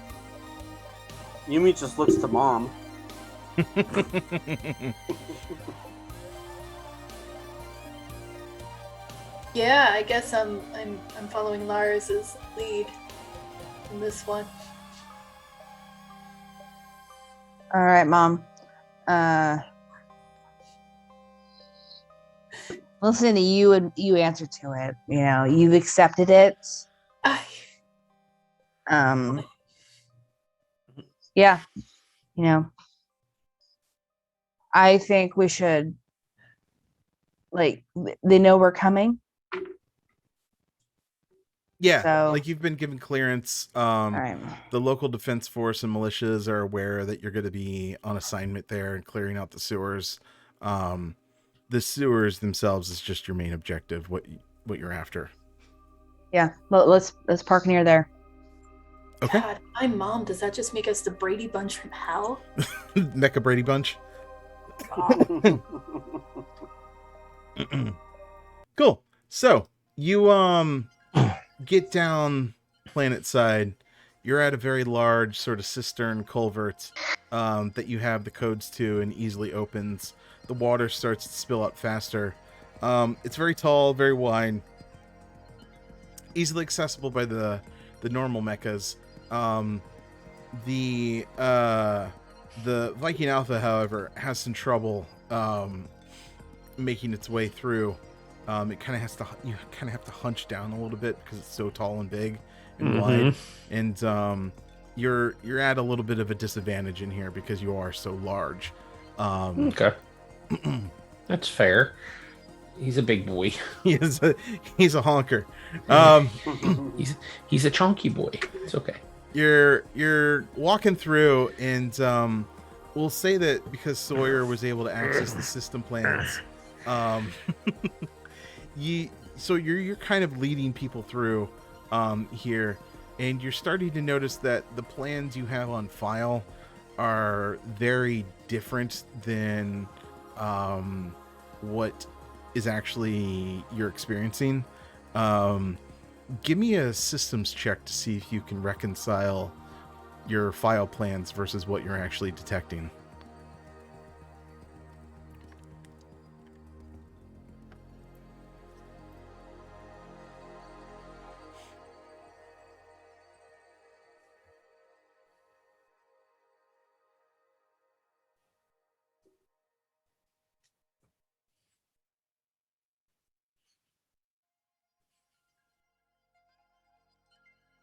Yumi just looks to Mom. Yeah, I guess I'm following Lars's lead in this one. All right, Mom. Listen to you and you answer to it. You know, you've accepted it. I, Yeah. You know, I think we should, like, they know we're coming. Yeah, So- like you've been given clearance. All right. The local defense force and militias are aware that you're going to be on assignment there and clearing out the sewers. The sewers themselves is just your main objective. What you're after. Yeah. Well, let's park near there. Okay. God, my mom, does that just make us the Brady Bunch from hell? Mecha Brady Bunch. God. Cool. So you get down planet side. You're at a very large sort of cistern culvert that you have the codes to and easily opens. The water starts to spill out faster. It's very tall, very wide, easily accessible by the normal mechas. The Viking Alpha, however, has some trouble making its way through. It kind of have to hunch down a little bit because it's so tall and big and wide, and you're at a little bit of a disadvantage in here because you are so large. Okay. That's fair. He's a big boy. he's a honker. He's a chunky boy. It's okay. You're walking through, and we'll say that because Sawyer was able to access the system plans, you're kind of leading people through here, and you're starting to notice that the plans you have on file are very different than what is actually you're experiencing. Give me a systems check to see if you can reconcile your file plans versus what you're actually detecting.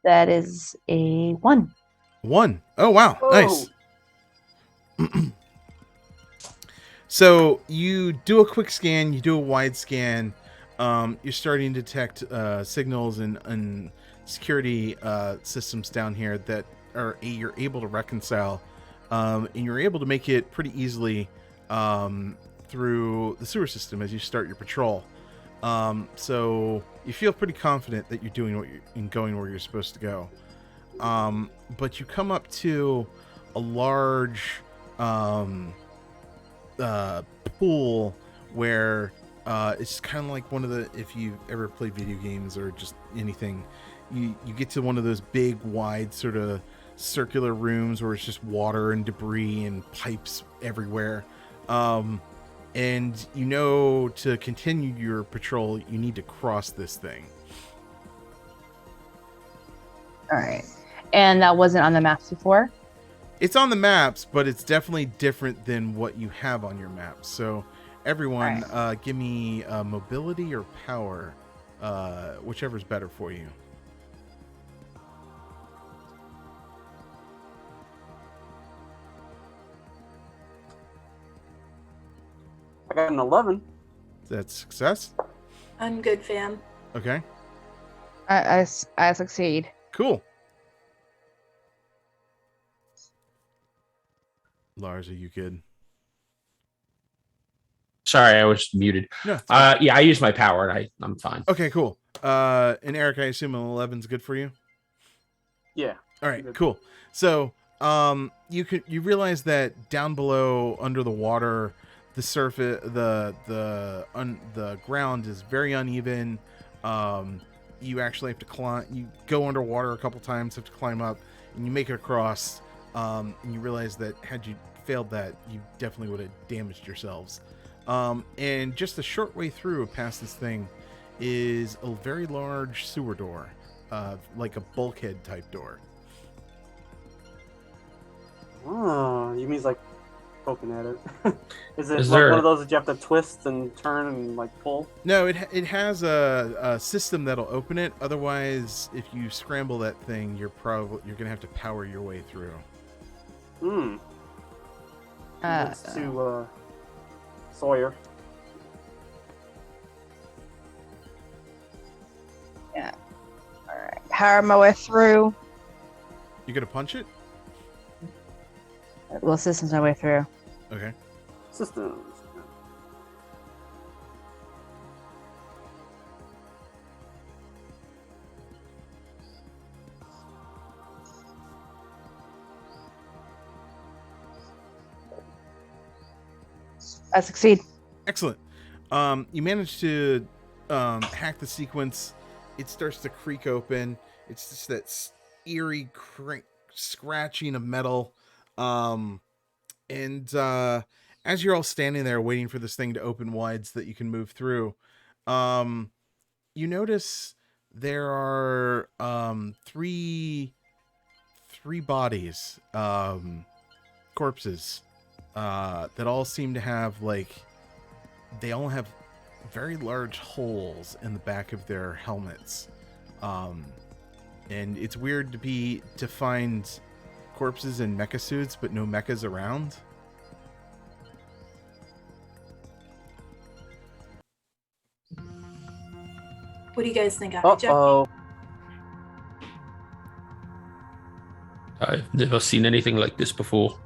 That is a 1. 1. Oh, wow. Oh. Nice. So you do a quick scan, you do a wide scan. You're starting to detect signals and security systems down here that you're able to reconcile, and you're able to make it pretty easily through the sewer system as you start your patrol. So you feel pretty confident that you're doing going where you're supposed to go. But you come up to a large pool where it's kind of like one of the, if you ever play video games or just anything, you get to one of those big, wide, sort of circular rooms where it's just water and debris and pipes everywhere. And to continue your patrol, you need to cross this thing. All right. And that wasn't on the maps before? It's on the maps, but it's definitely different than what you have on your maps. So everyone, right. Give me mobility or power, whichever's better for you. I got an 11. That's success. I'm good, fam. Okay. I succeed. Cool. Lars, are you good? Sorry, I was muted. No. Yeah, I used my power and I'm fine. Okay, cool. And Eric, I assume an 11's good for you? Yeah. All right, cool. So, you realize that down below, under the water, the surface, the ground is very uneven. You actually have to climb. You go underwater a couple times, have to climb up, and you make it across. And you realize that had you failed that, you definitely would have damaged yourselves. And just a short way through past this thing is a very large sewer door, like a bulkhead type door. Oh, you mean like poking at it? Is it Is like there- one of those that you have to twist and turn and like pull? No, it has a system that'll open it. Otherwise, if you scramble that thing, you're gonna have to power your way through. Hmm. Let's to Sawyer. Yeah. All right. Power my way through. You gonna punch it? Well, systems my way through. Okay. Systems. I succeed. Excellent. You manage to hack the sequence. It starts to creak open. It's just that eerie scratching of metal. And as you're all standing there waiting for this thing to open wide so that you can move through, you notice there are three bodies, corpses, that all seem to have they all have very large holes in the back of their helmets. And it's weird to find corpses in mecha suits, but no mechas around. What do you guys think? Jackie? Uh-oh. I've never seen anything like this before.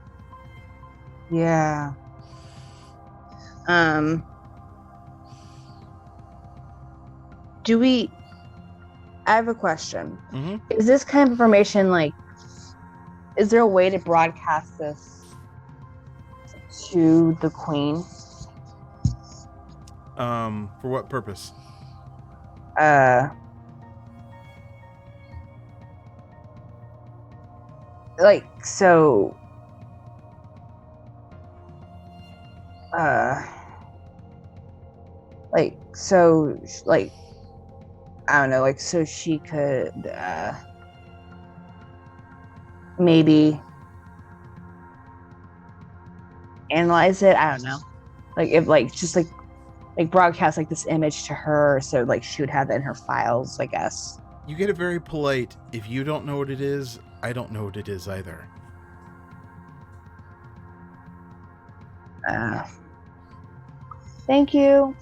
Yeah. I have a question. Mm-hmm. Is this kind of information is there a way to broadcast this to the queen? For what purpose? I don't know, so she could maybe analyze it. I don't know, if just broadcast this image to her, so she would have it in her files, I guess. You get it very polite. If you don't know what it is, I don't know what it is either. Thank you.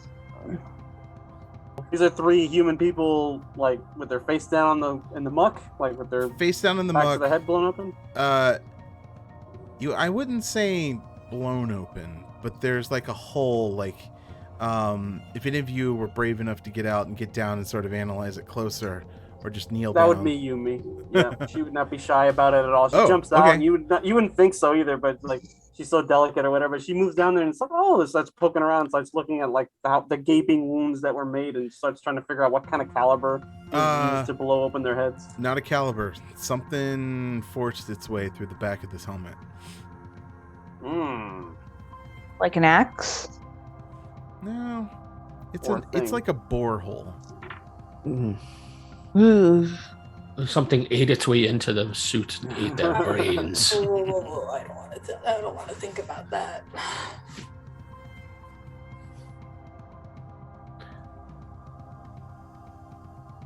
These are 3 human people, like with their face down in the muck, like with their face down in the backs muck. of the head blown open. I wouldn't say blown open, but there's like a hole. Like, if any of you were brave enough to get out and get down and sort of analyze it closer, or just kneel That down. would be Yumi. Yeah, she would not be shy about it at all. She Oh, jumps out, okay. and you wouldn't think so either. But like, she's so delicate or whatever. She moves down there and it's like, oh, it starts poking around, starts looking at like the gaping wounds that were made, and starts trying to figure out what kind of caliber is used to blow open their heads. Not a caliber. Something forced its way through the back of this helmet. Like an axe? No, it's like a borehole. Ooh. Something ate its way into the suit and ate their brains. I don't want to think about that.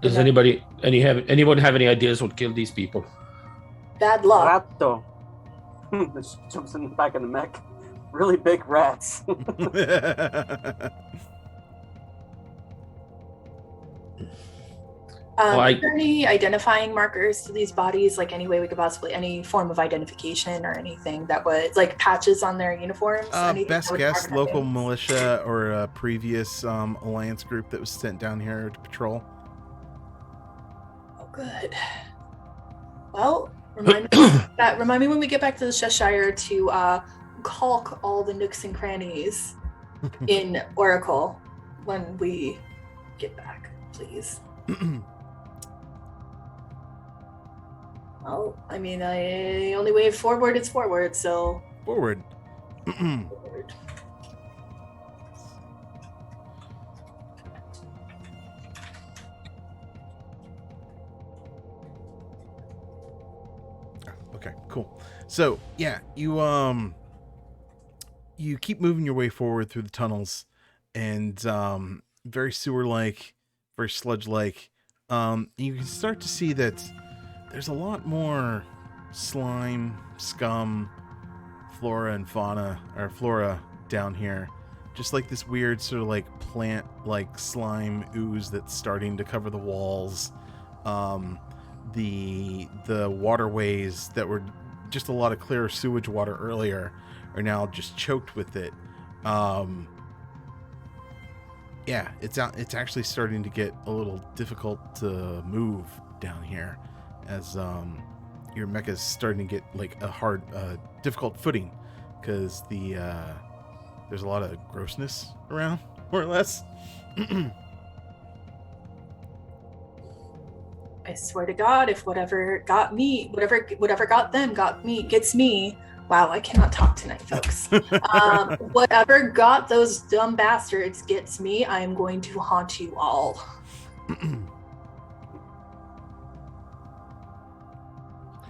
Does anyone have any ideas what killed these people? Bad luck. Ratto. This jumps in the back of the mech. Really big rats. Are there any identifying markers to these bodies? Like any way we could possibly, any form of identification or anything that was like patches on their uniforms? Best guess, local militia or a previous alliance group that was sent down here to patrol. Oh, good. Well, remind me when we get back to the Cheshire to caulk all the nooks and crannies in Oracle when we get back, please. Well, I mean, the only way forward is forward, so... Forward. Forward. Okay, cool. So, yeah, you keep moving your way forward through the tunnels, and very sewer-like, very sludge-like. You can start to see that there's a lot more slime, scum, flora and fauna, or flora down here. Just like this weird sort of like plant-like slime ooze that's starting to cover the walls. The waterways that were just a lot of clear sewage water earlier are now just choked with it. Yeah, it's actually starting to get a little difficult to move down here, as your mecha is starting to get like a hard, difficult footing, because there's a lot of grossness around, more or less. I swear to God, if whatever got me, whatever got them, gets me. Wow, I cannot talk tonight, folks. Whatever got those dumb bastards gets me, I am going to haunt you all.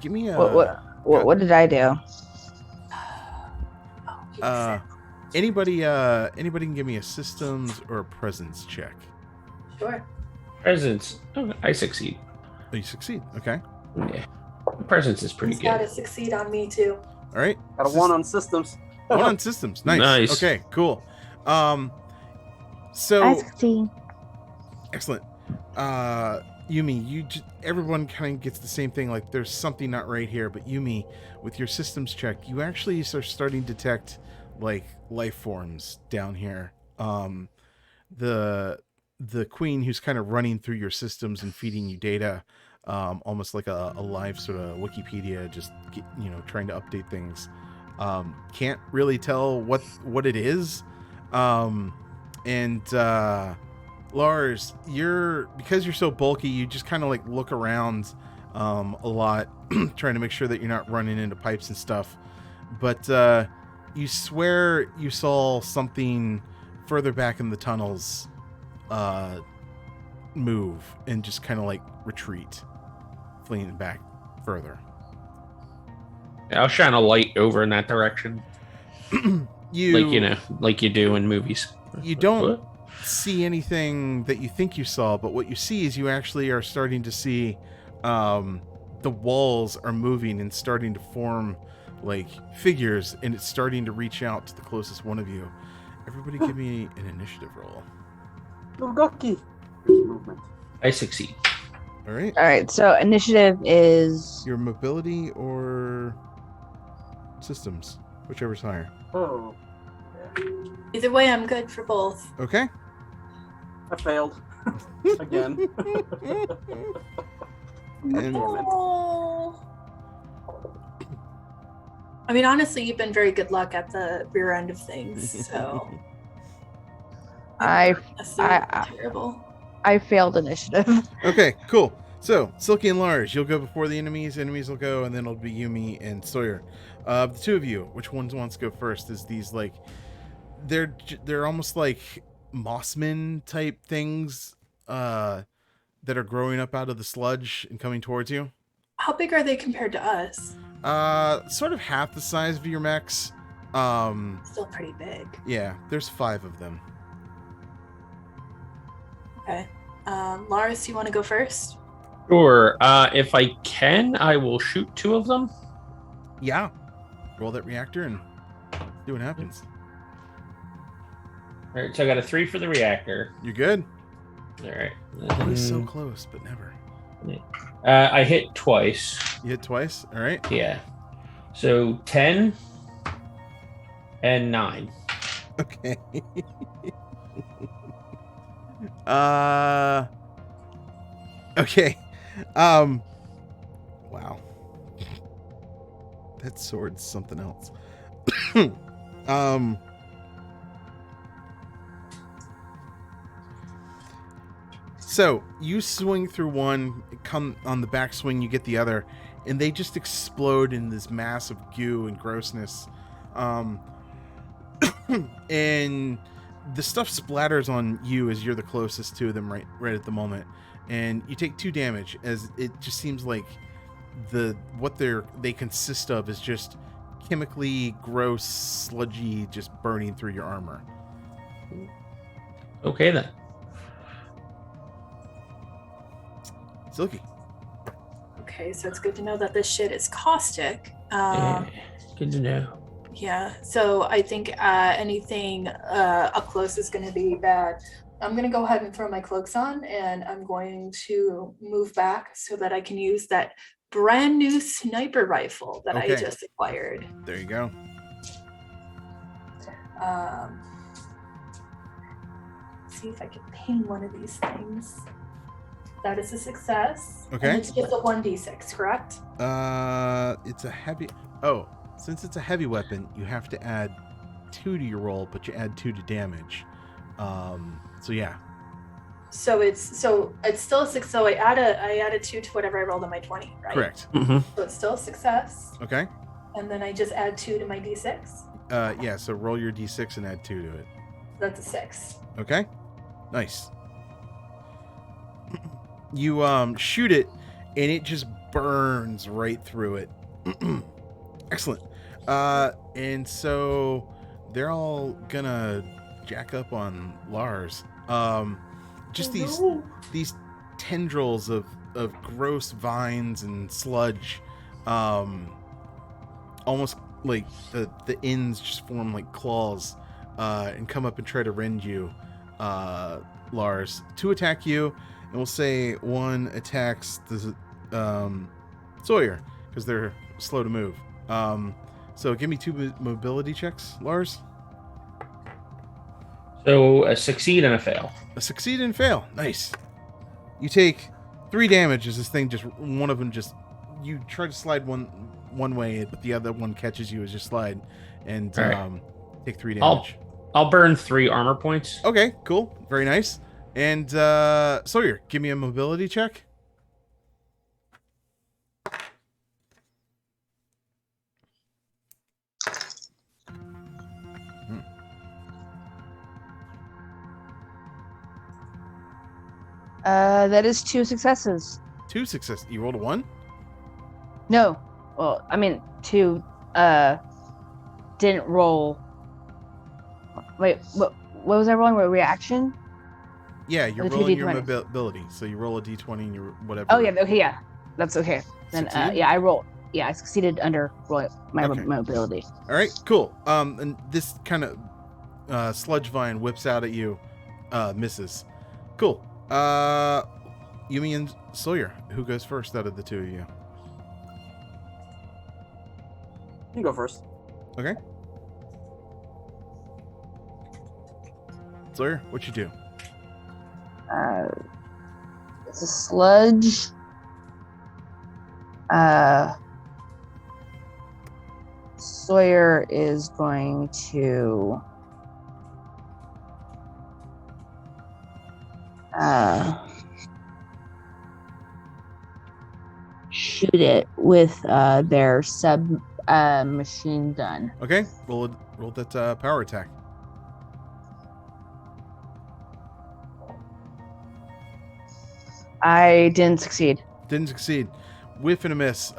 Give me a... What did I do? Anybody can give me a systems or a presence check. Sure. Presence. Oh, I succeed. Oh, you succeed. Okay. Yeah. Presence is pretty He's good. got to succeed on me too. All right. Got a 1 on systems. 1 on systems. Nice. Nice. Okay, cool. So I succeed. excellent. Yumi, everyone kind of gets the same thing. Like, there's something not right here. But Yumi, with your systems check, you actually are starting to detect like life forms down here. The queen who's kind of running through your systems and feeding you data, almost like a live sort of Wikipedia, just trying to update things. Can't really tell what it is. Lars, because you're so bulky, you just kind of like look around a lot, trying to make sure that you're not running into pipes and stuff. But you swear you saw something further back in the tunnels move and just kind of like retreat, fleeing back further. I'll shine a light over in that direction. Like you do in movies. You don't see anything that you think you saw, but what you see is you actually are starting to see the walls are moving and starting to form like figures, and it's starting to reach out to the closest one of you. Everybody give me an initiative roll. Lugaki. There's movement. I succeed. All right. All right. So initiative is Your mobility or systems, whichever's higher. Oh. Yeah. Either way, I'm good for both. Okay. I failed. Again. And Oh. I mean, honestly, you've been very good luck at the rear end of things, so. I Terrible. I failed initiative. okay, cool. So, Silky and Lars, you'll go before the enemies. Enemies will go, and then it'll be Yumi and Sawyer. The two of you, which one wants to go first? Is these like they're almost like mossmen type things that are growing up out of the sludge and coming towards you. How big are they compared to us? Sort of half the size of your mechs. Still pretty big. Yeah, there's 5 of them. Okay. Lars, you want to go first? Sure. If I can, I will shoot 2 of them. Yeah. Roll that reactor and see what happens. All right, so I got a 3 for the reactor. You're good. All right. Always so close, but never. I hit twice. You hit twice? All right. Yeah. So 10 and 9. Okay. Okay. Wow. That sword's something else. So you swing through one, come on the backswing, you get the other, and they just explode in this mass of goo and grossness. And the stuff splatters on you as you're the closest to them right at the moment, and you take 2 damage as it just seems like what they consist of is just chemically gross, sludgy, just burning through your armor. Okay then. Silky. Okay, so it's good to know that this shit is caustic. Yeah, good to know. Yeah, so I think anything up close is going to be bad. I'm going to go ahead and throw my cloaks on, and I'm going to move back so that I can use that brand new sniper rifle that I Okay. just acquired. There you go. See if I can ping one of these things. That is a success. Okay. And it's just a 1d6, correct? It's a heavy. Oh, since it's a heavy weapon, you have to add 2 to your roll, but you add 2 to damage. So yeah. So it's still a 6. So I added 2 to whatever I rolled on my 20, right? Correct. So it's still a success. Okay. And then I just add 2 to my d6. Yeah. So roll your d6 and add 2 to it. That's a 6. Okay. Nice. You shoot it, and it just burns right through it. Excellent. And so they're all gonna jack up on Lars. Just these tendrils of gross vines and sludge, almost like the ends just form like claws, and come up and try to rend you, Lars. 2 attack you. And we'll say 1 attacks the Sawyer because they're slow to move. So give me 2 mobility checks, Lars. So a succeed and a fail. A succeed and fail. Nice. You take 3 damage as this thing just one of them just you try to slide one way, but the other one catches you as you slide, and right. Take 3 damage. I'll burn 3 armor points. Okay, cool, very nice. And Sawyer, give me a mobility check. That is 2 successes. 2 success. You rolled a 1? No. Well, I mean 2 didn't roll. Wait, what was I rolling? What reaction? Yeah, you're The two rolling your D20s. mobility. So you roll a d20 and you whatever. Oh yeah, okay, yeah. That's okay. Then Succeed? yeah, I rolled. Yeah, I succeeded under my Okay. mobility. All right, cool. And this kind of sludge vine whips out at you, misses. Cool. Yumi and Sawyer. Who goes first out of the two of you? You can go first. Okay. Sawyer, what you do? It's a sludge. Sawyer is going to shoot it with their machine gun. Okay, roll that power attack. I didn't succeed. Didn't succeed. Whiff and a miss.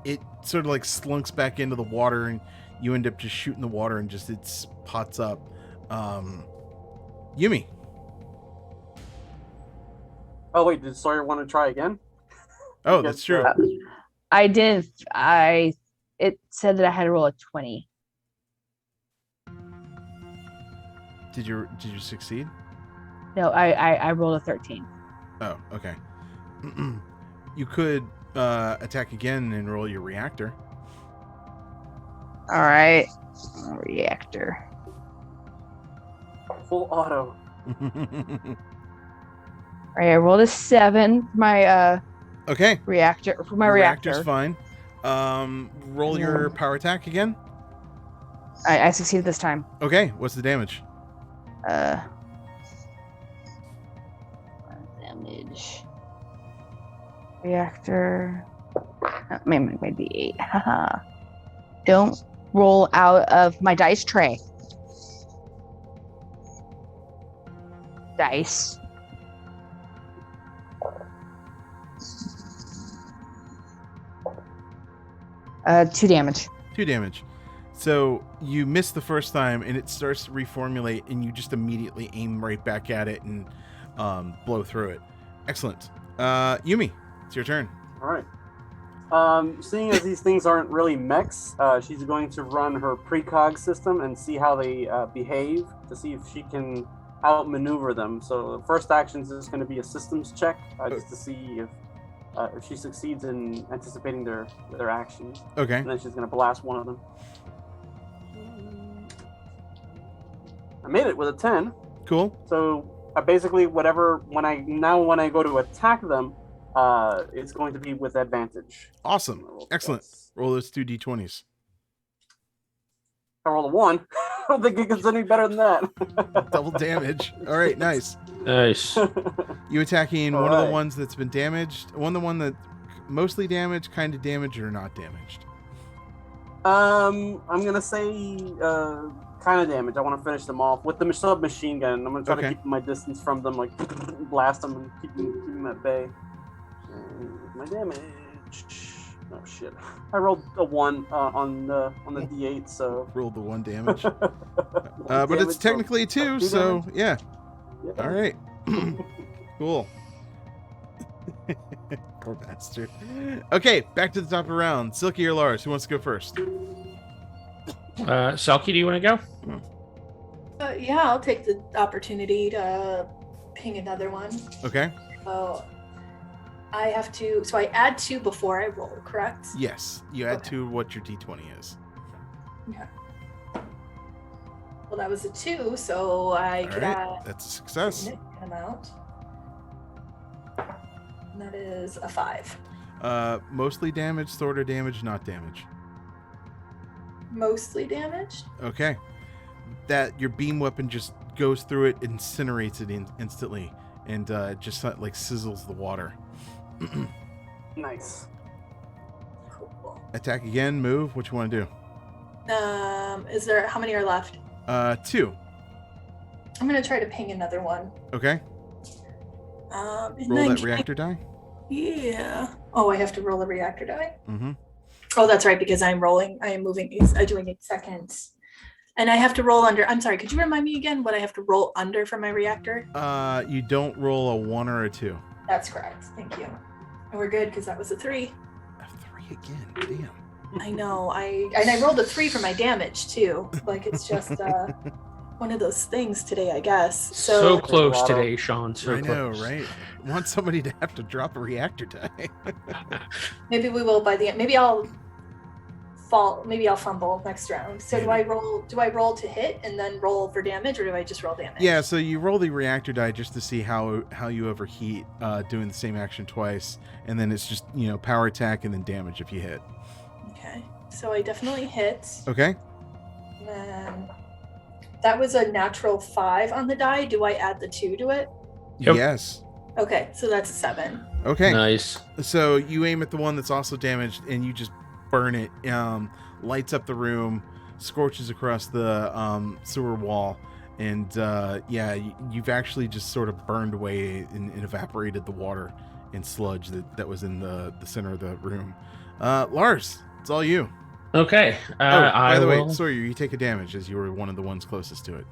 It sort of like slunks back into the water, and you end up just shooting the water, and just it pots up. Yumi. Oh wait, did Sawyer want to try again? Oh, that's true. I didn't. It said that I had to roll a 20. Did you succeed? No, I rolled a 13. Oh, okay. You could attack again and roll your reactor. All right, reactor. Full auto. All right, I rolled a 7 for my Okay. reactor. For my Your reactor. reactor's fine. Roll your power attack again. I succeeded this time. Okay, what's the damage? Damage. Reactor. Maybe 8. Haha. Don't roll out of my dice tray. Dice. Two damage. 2 damage. So you miss the first time, and it starts to reformulate, and you just immediately aim right back at it and blow through it. Excellent. Yumi, it's your turn. All right. Seeing as these things aren't really mechs, she's going to run her precog system and see how they behave to see if she can outmaneuver them. So the first action is just going to be a systems check, just to see if she succeeds in anticipating their actions. Okay. And then she's going to blast one of them. I made it with a 10. Cool. So basically, when I go to attack them, it's going to be with advantage. Awesome. Excellent. Roll those 2 d20s. I rolled a 1. I don't think it gets any better than that. Double damage. All right, nice. Nice. You attacking All one of the right. ones that's been damaged, the one that mostly damaged, kind of damaged, or not damaged? I'm gonna say kind of damage. I want to finish them off with the submachine gun. I'm gonna try to keep my distance from them, like blast them and keep them at bay. And my damage. Oh shit! I rolled a 1 on the D8, so Rolled the 1 damage. One But damage, it's technically 2, so damage. yeah. Yeah. All right. Cool. Poor bastard. Okay, back to the top of the round. Silky or Lars, who wants to go first? Selkie, do you want to go? Yeah, I'll take the opportunity to ping another one. Okay. So I have to. So I add 2 before I roll, correct? Yes, you add Okay. to what your d20 is. Okay. Well, that was a 2, so I All could right, add that's a a success. significant amount. And that is a 5. Mostly damage, sort of damage, not damage. Mostly damaged. Okay. That your beam weapon just goes through it, incinerates it instantly, and just like sizzles the water. nice. Cool. Attack again, move. What you want to do? Is there, how many are left? 2. I'm gonna try to ping another one. Okay. And Roll then that can I- reactor die. Yeah. Oh, I have to roll a reactor die. Mm-hmm. Oh, that's right, because I'm moving. Doing it seconds, and I have to roll under. I'm sorry. Could you remind me again what I have to roll under for my reactor? You don't roll a 1 or a 2. That's correct. Thank you. And we're good because that was a 3. A 3 again. Damn. I know. I rolled a 3 for my damage too. Like it's just one of those things today, I guess. So So close today, Sean. So I know, close. right? I want somebody to have to drop a reactor die. maybe we will by the end. Maybe I'll fumble next round. So do I roll to hit and then roll for damage, or do I just roll damage? Yeah, so you roll the reactor die just to see how you overheat doing the same action twice, and then it's just, power attack and then damage if you hit. Okay. So I definitely hit. Okay. And then that was a natural 5 on the die. Do I add the 2 to it? Yep. Yes. Okay, so that's a 7. Okay. Nice. So you aim at the one that's also damaged, and you just burn it. Lights up the room, scorches across the sewer wall, and you've actually just sort of burned away and evaporated the water and sludge that was in the center of the room. Lars, it's all you. Okay. By the way, Sawyer, you take a damage as you were one of the ones closest to it.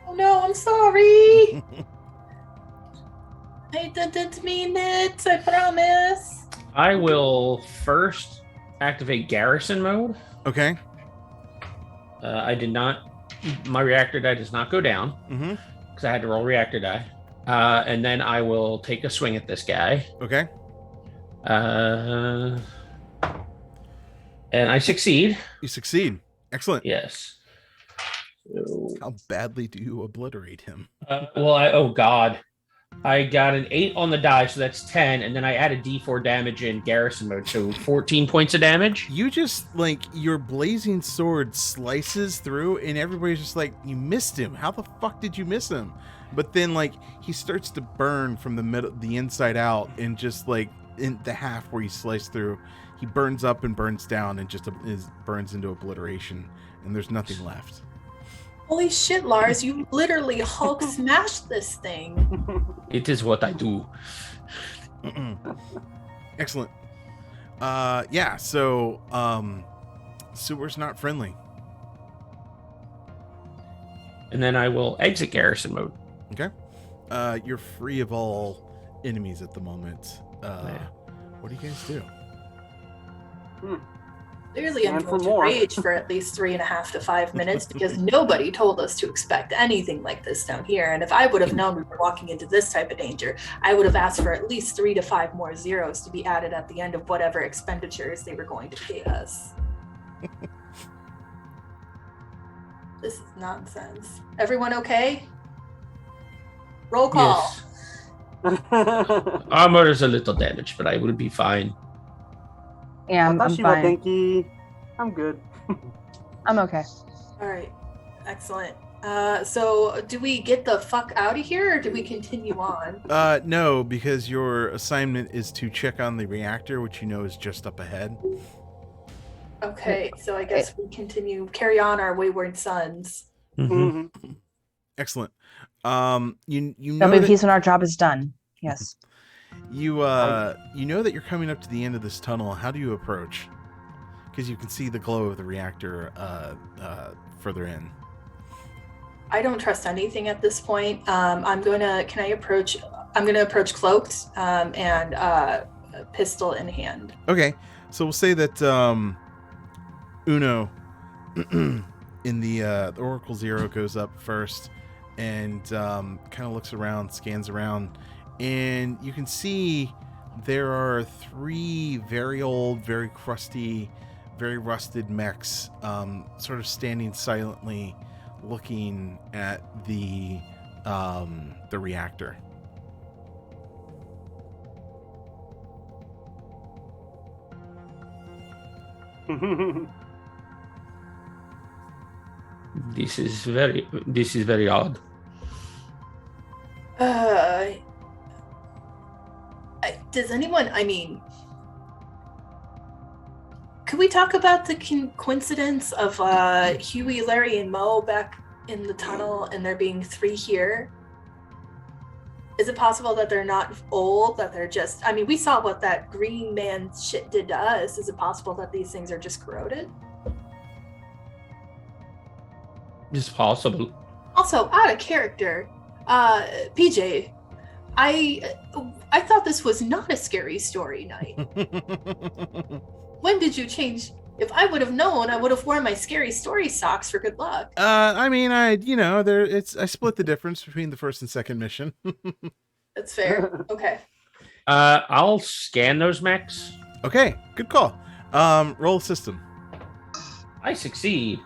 Oh no, I'm sorry. I didn't mean it. I promise. I will first activate garrison mode. Okay. I did not. My reactor die does not go down Mm-hmm. because I had to roll reactor die. And then I will take a swing at this guy. Okay. And I succeed. You succeed. Excellent. Yes. So, How badly do you obliterate him? oh God. I got an 8 on the die, so that's 10, and then I added D4 damage in garrison mode, so 14 points of damage. You just, your blazing sword slices through, and everybody's just like, you missed him. How the fuck did you miss him? But then, he starts to burn from the inside out, and just, in the half where he sliced through, he burns up and burns down and just burns into obliteration, and there's nothing left. Holy shit, Lars, you literally Hulk smashed this thing. It is what I do. Excellent. So sewer's not friendly. And then I will exit garrison mode. Okay. You're free of all enemies at the moment. What do you guys do? Clearly, I'm And for going to more. rage for at least 3.5 to 5 minutes because nobody told us to expect anything like this down here. And if I would have known we were walking into this type of danger, I would have asked for at least 3 to 5 more zeros to be added at the end of whatever expenditures they were going to pay us. This is nonsense. Everyone okay? Roll call. Yes. Armor is a little damaged, but I will be fine. Yeah, I'm Watashi wa fine. Denki. I'm good. I'm okay. All right. Excellent. So do we get the fuck out of here or do we continue on? No, because your assignment is to check on the reactor, which is just up ahead. Okay, so I guess we carry on our wayward sons. Mhm. Mhm. Excellent. You know There'll be that, peace when our job is done. Yes. you know that you're coming up to the end of this tunnel. How do you approach? Because you can see the glow of the reactor further in. I don't trust anything at this point. I'm gonna approach cloaked and pistol in hand. Okay, so we'll say that Uno in the Oracle Zero goes up first and kind of looks around, scans around, and you can see there are 3 very old, very crusty, very rusted mechs sort of standing silently looking at the reactor. This is very odd. Does anyone? Could we talk about the coincidence of Huey, Larry, and Mo back in the tunnel, and there being 3 here? Is it possible that they're not old? That they're just? We saw what that green man shit did to us. Is it possible that these things are just corroded? It's possible. Also, out of character, PJ, I thought this was not a scary story night. When did you change If I would have known, I would have worn my scary story socks for good luck. I mean, I split the difference between the first and second mission. That's fair. Okay. I'll scan those mechs. Okay, good call. Roll a system. I succeed.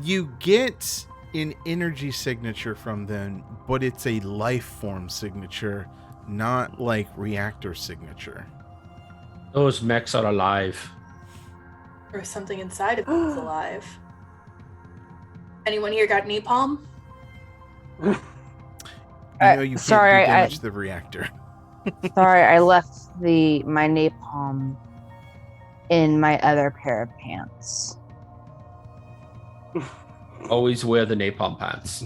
You get an energy signature from them, but it's a life form signature, not like reactor signature. Those mechs are alive. Or something inside of me is alive. Anyone here got napalm? You know you can't sorry, do damage to the reactor. Sorry, I left my napalm in my other pair of pants. Always wear the napalm pants.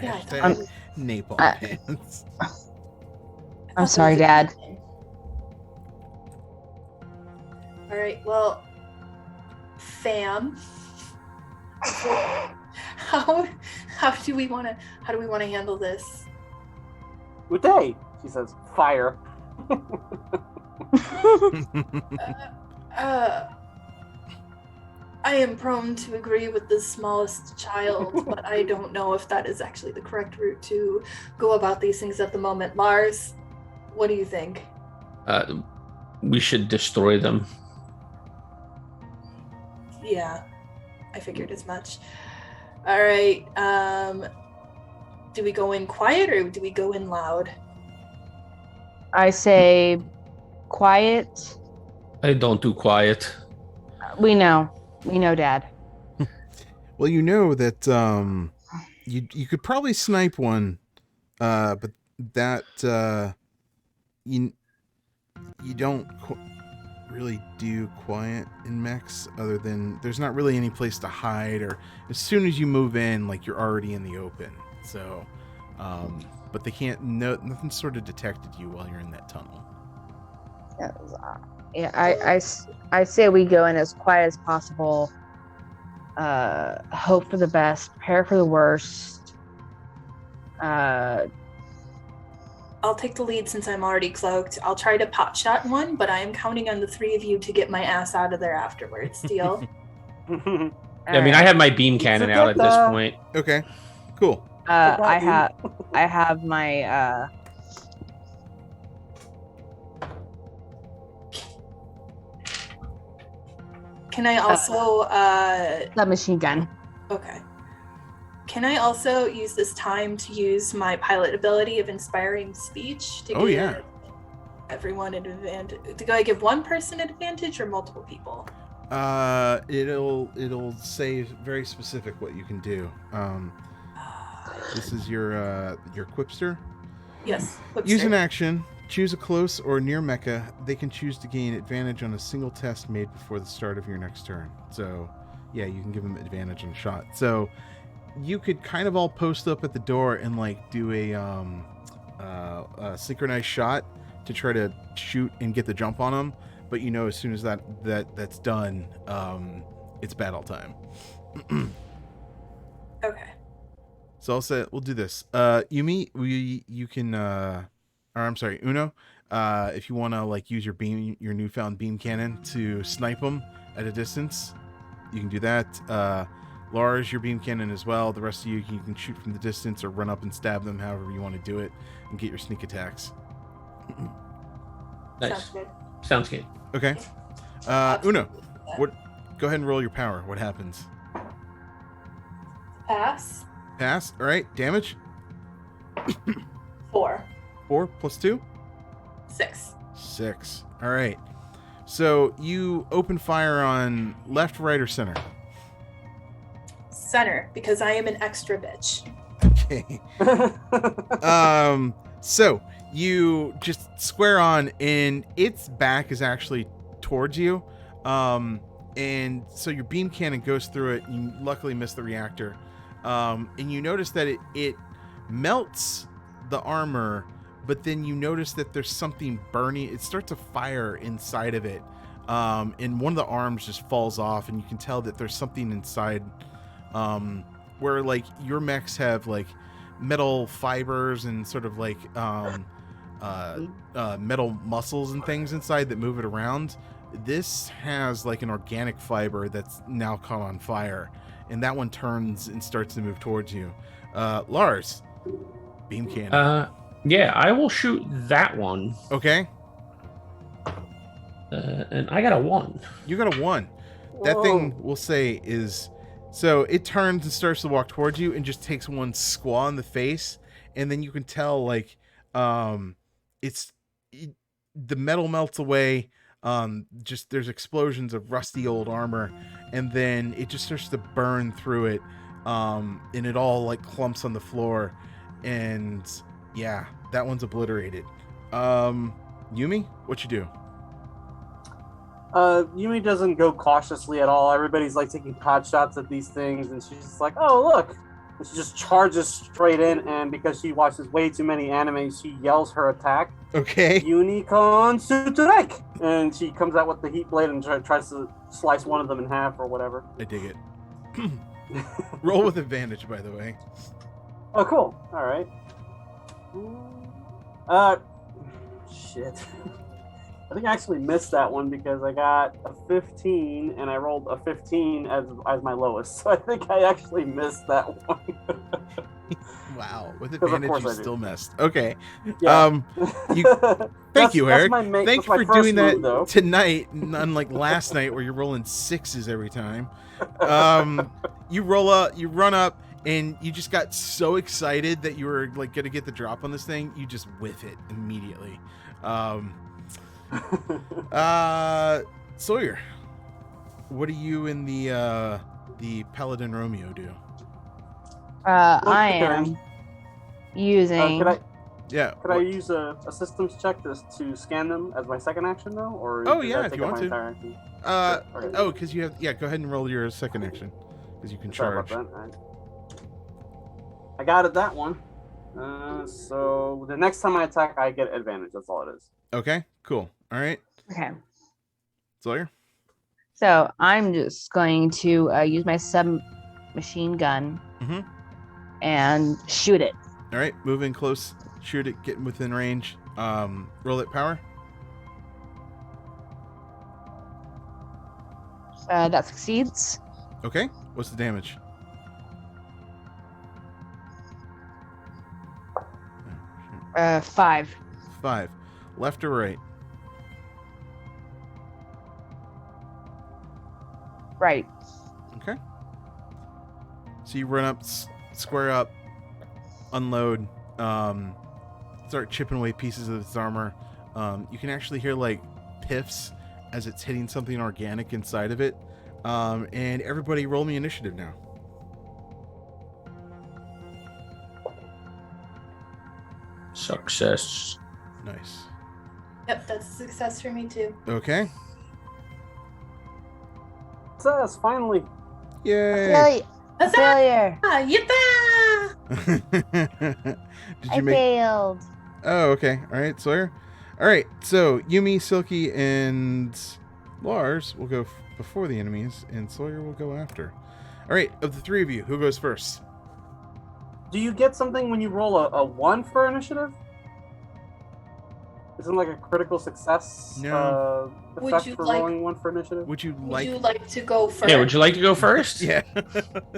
Yeah, Hashtag napalm pants. I'm sorry, Dad. All right. Well, fam, how do we want to handle this? Uday, she says, fire. I am prone to agree with the smallest child, but I don't know if that is actually the correct route to go about these things at the moment. Lars, what do you think? We should destroy them. Yeah, I figured as much. All right. Do we go in quiet or do we go in loud? I say quiet. I don't do quiet. We know, Dad. Well, you know that you could probably snipe one, but that you don't really do quiet in mechs, other than there's not really any place to hide, or as soon as you move in, like you're already in the open. So, but they can't. Nothing sort of detected you while you're in that tunnel. Yeah, I say we go in as quiet as possible. Hope for the best, prepare for the worst. I'll take the lead since I'm already cloaked. I'll try to pot shot one, but I am counting on the three of you to get my ass out of there afterwards. Deal? I mean, I have my beam cannon out at this point. Okay, cool. I have my Can I also submachine gun. Okay. Can I also use this time to use my pilot ability of inspiring speech to give everyone an advantage? Do I give one person an advantage or multiple people? It'll say very specific what you can do. This is your Quipster. Yes. Use an action. Choose a close or near mecha. They can choose to gain advantage on a single test made before the start of your next turn. So, yeah, you can give them advantage on a shot. So, you could kind of all post up at the door and like do a synchronized shot to try to shoot and get the jump on them. But you know, as soon as that's done, it's battle time. Okay. So I'll say we'll do this. Yumi, you can. Or I'm sorry, Uno. If you want to like use your newfound beam cannon to snipe them at a distance, you can do that. Lars, your beam cannon as well. The rest of you can shoot from the distance or run up and stab them, however you want to do it, and get your sneak attacks. Nice. Sounds good. Sounds good. Okay. Uno, what? Go ahead and roll your power. What happens? Pass. Pass. All right. Damage. 4. 4 plus 2. 6. 6. All right. So you open fire on left, right, or center. Center, because I am an extra bitch. Okay. So you just square on, and its back is actually towards you. And so your beam cannon goes through it, and you luckily miss the reactor. And you notice that it melts the armor, but then you notice that there's something burning. It starts to fire inside of it. And one of the arms just falls off, and you can tell that there's something inside, where like your mechs have like metal fibers and sort of like metal muscles and things inside that move it around. This has like an organic fiber that's now caught on fire, and that one turns and starts to move towards you. Lars, beam cannon. Yeah, I will shoot that one. Okay, And I got a 1. you got a 1. That Whoa. thing we'll say is, so it turns and starts to walk towards you and just takes one squaw in the face, and then you can tell like the metal melts away. Just there's explosions of rusty old armor, and then it just starts to burn through it, and it all like clumps on the floor, and yeah, that one's obliterated. Yumi, what you do? Yumi doesn't go cautiously at all. Everybody's like taking pot shots at these things, and she's just like, "Oh, look!" And she just charges straight in. And because she watches way too many animes, she yells her attack, Okay. "Unicorn Suturek!" And she comes out with the heat blade and tries to slice one of them in half or whatever. I dig it. Roll with advantage, by the way. Oh, cool. All right. Shit. I think I actually missed that one because I got a 15 and I rolled a 15 as my lowest. So I think I actually missed that one. Wow, with Because of advantage course you I do. still missed. Okay. Yeah. Thank you, Eric. Thanks that's my for first doing that move, though. tonight, unlike last night where you're rolling 6s every time. You run up, and you just got so excited that you were like gonna get the drop on this thing, you just whiff it immediately. Sawyer, what do you and the Paladin Romeo do? I Okay. am using. Could I use a systems check to scan them as my second action though, or Oh, does yeah, that if take you up want my to. entire action? Okay. Oh, because you have, yeah, go ahead and roll your second action, because you can Sorry charge. about that. All right. I got it that one. So the next time I attack, I get advantage. That's all it is. Okay, cool. All right, Okay. Sawyer. So I'm just going to use my submachine gun Mhm. and shoot it. All right, move in close, shoot it, get within range. Roll it power. That succeeds. Okay, what's the damage? Oh, shoot. 5. 5. Left or right? Right. Okay. So you run up, square up, unload, start chipping away pieces of its armor. You can actually hear like piffs as it's hitting something organic inside of it. And everybody roll me initiative now. Success. Nice. Yep, that's a success for me too. Okay. Success, finally. Yay. Huzzah! Failure. Yippee! Did I you make? failed. Oh, okay. All right, Sawyer. All right. So Yumi, Silky, and Lars will go before the enemies, and Sawyer will go after. All right. Of the three of you, who goes first? Do you get something when you roll a 1 for initiative? Isn't like a critical success No. Would effect you for like- rolling 1 for initiative? Would you Would like? you like to go first? Yeah, would you like to go first? Yeah.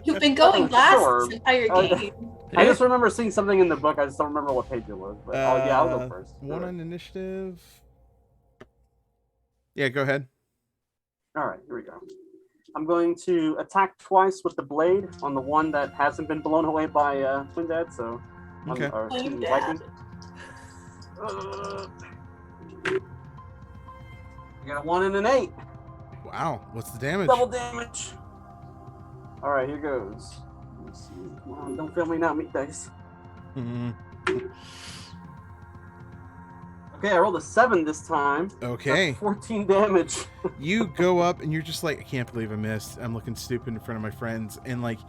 You've been going last sure. this entire Oh, game. I just remember seeing something in the book. I just don't remember what page it was. But I'll go first. One Sure. on initiative. Yeah, go ahead. All right, here we go. I'm going to attack twice with the blade on the one that hasn't been blown away by Twin Dad. So, Okay. Twin Dad. Viking. I got a 1 and an 8. Wow. What's the damage? Double damage. All right, here goes. Let's see. Come on, don't fail me now, meat dice. Mhm. Okay, I rolled a 7 this time. Okay. That's 14 damage. You go up and you're just like, I can't believe I missed. I'm looking stupid in front of my friends, and like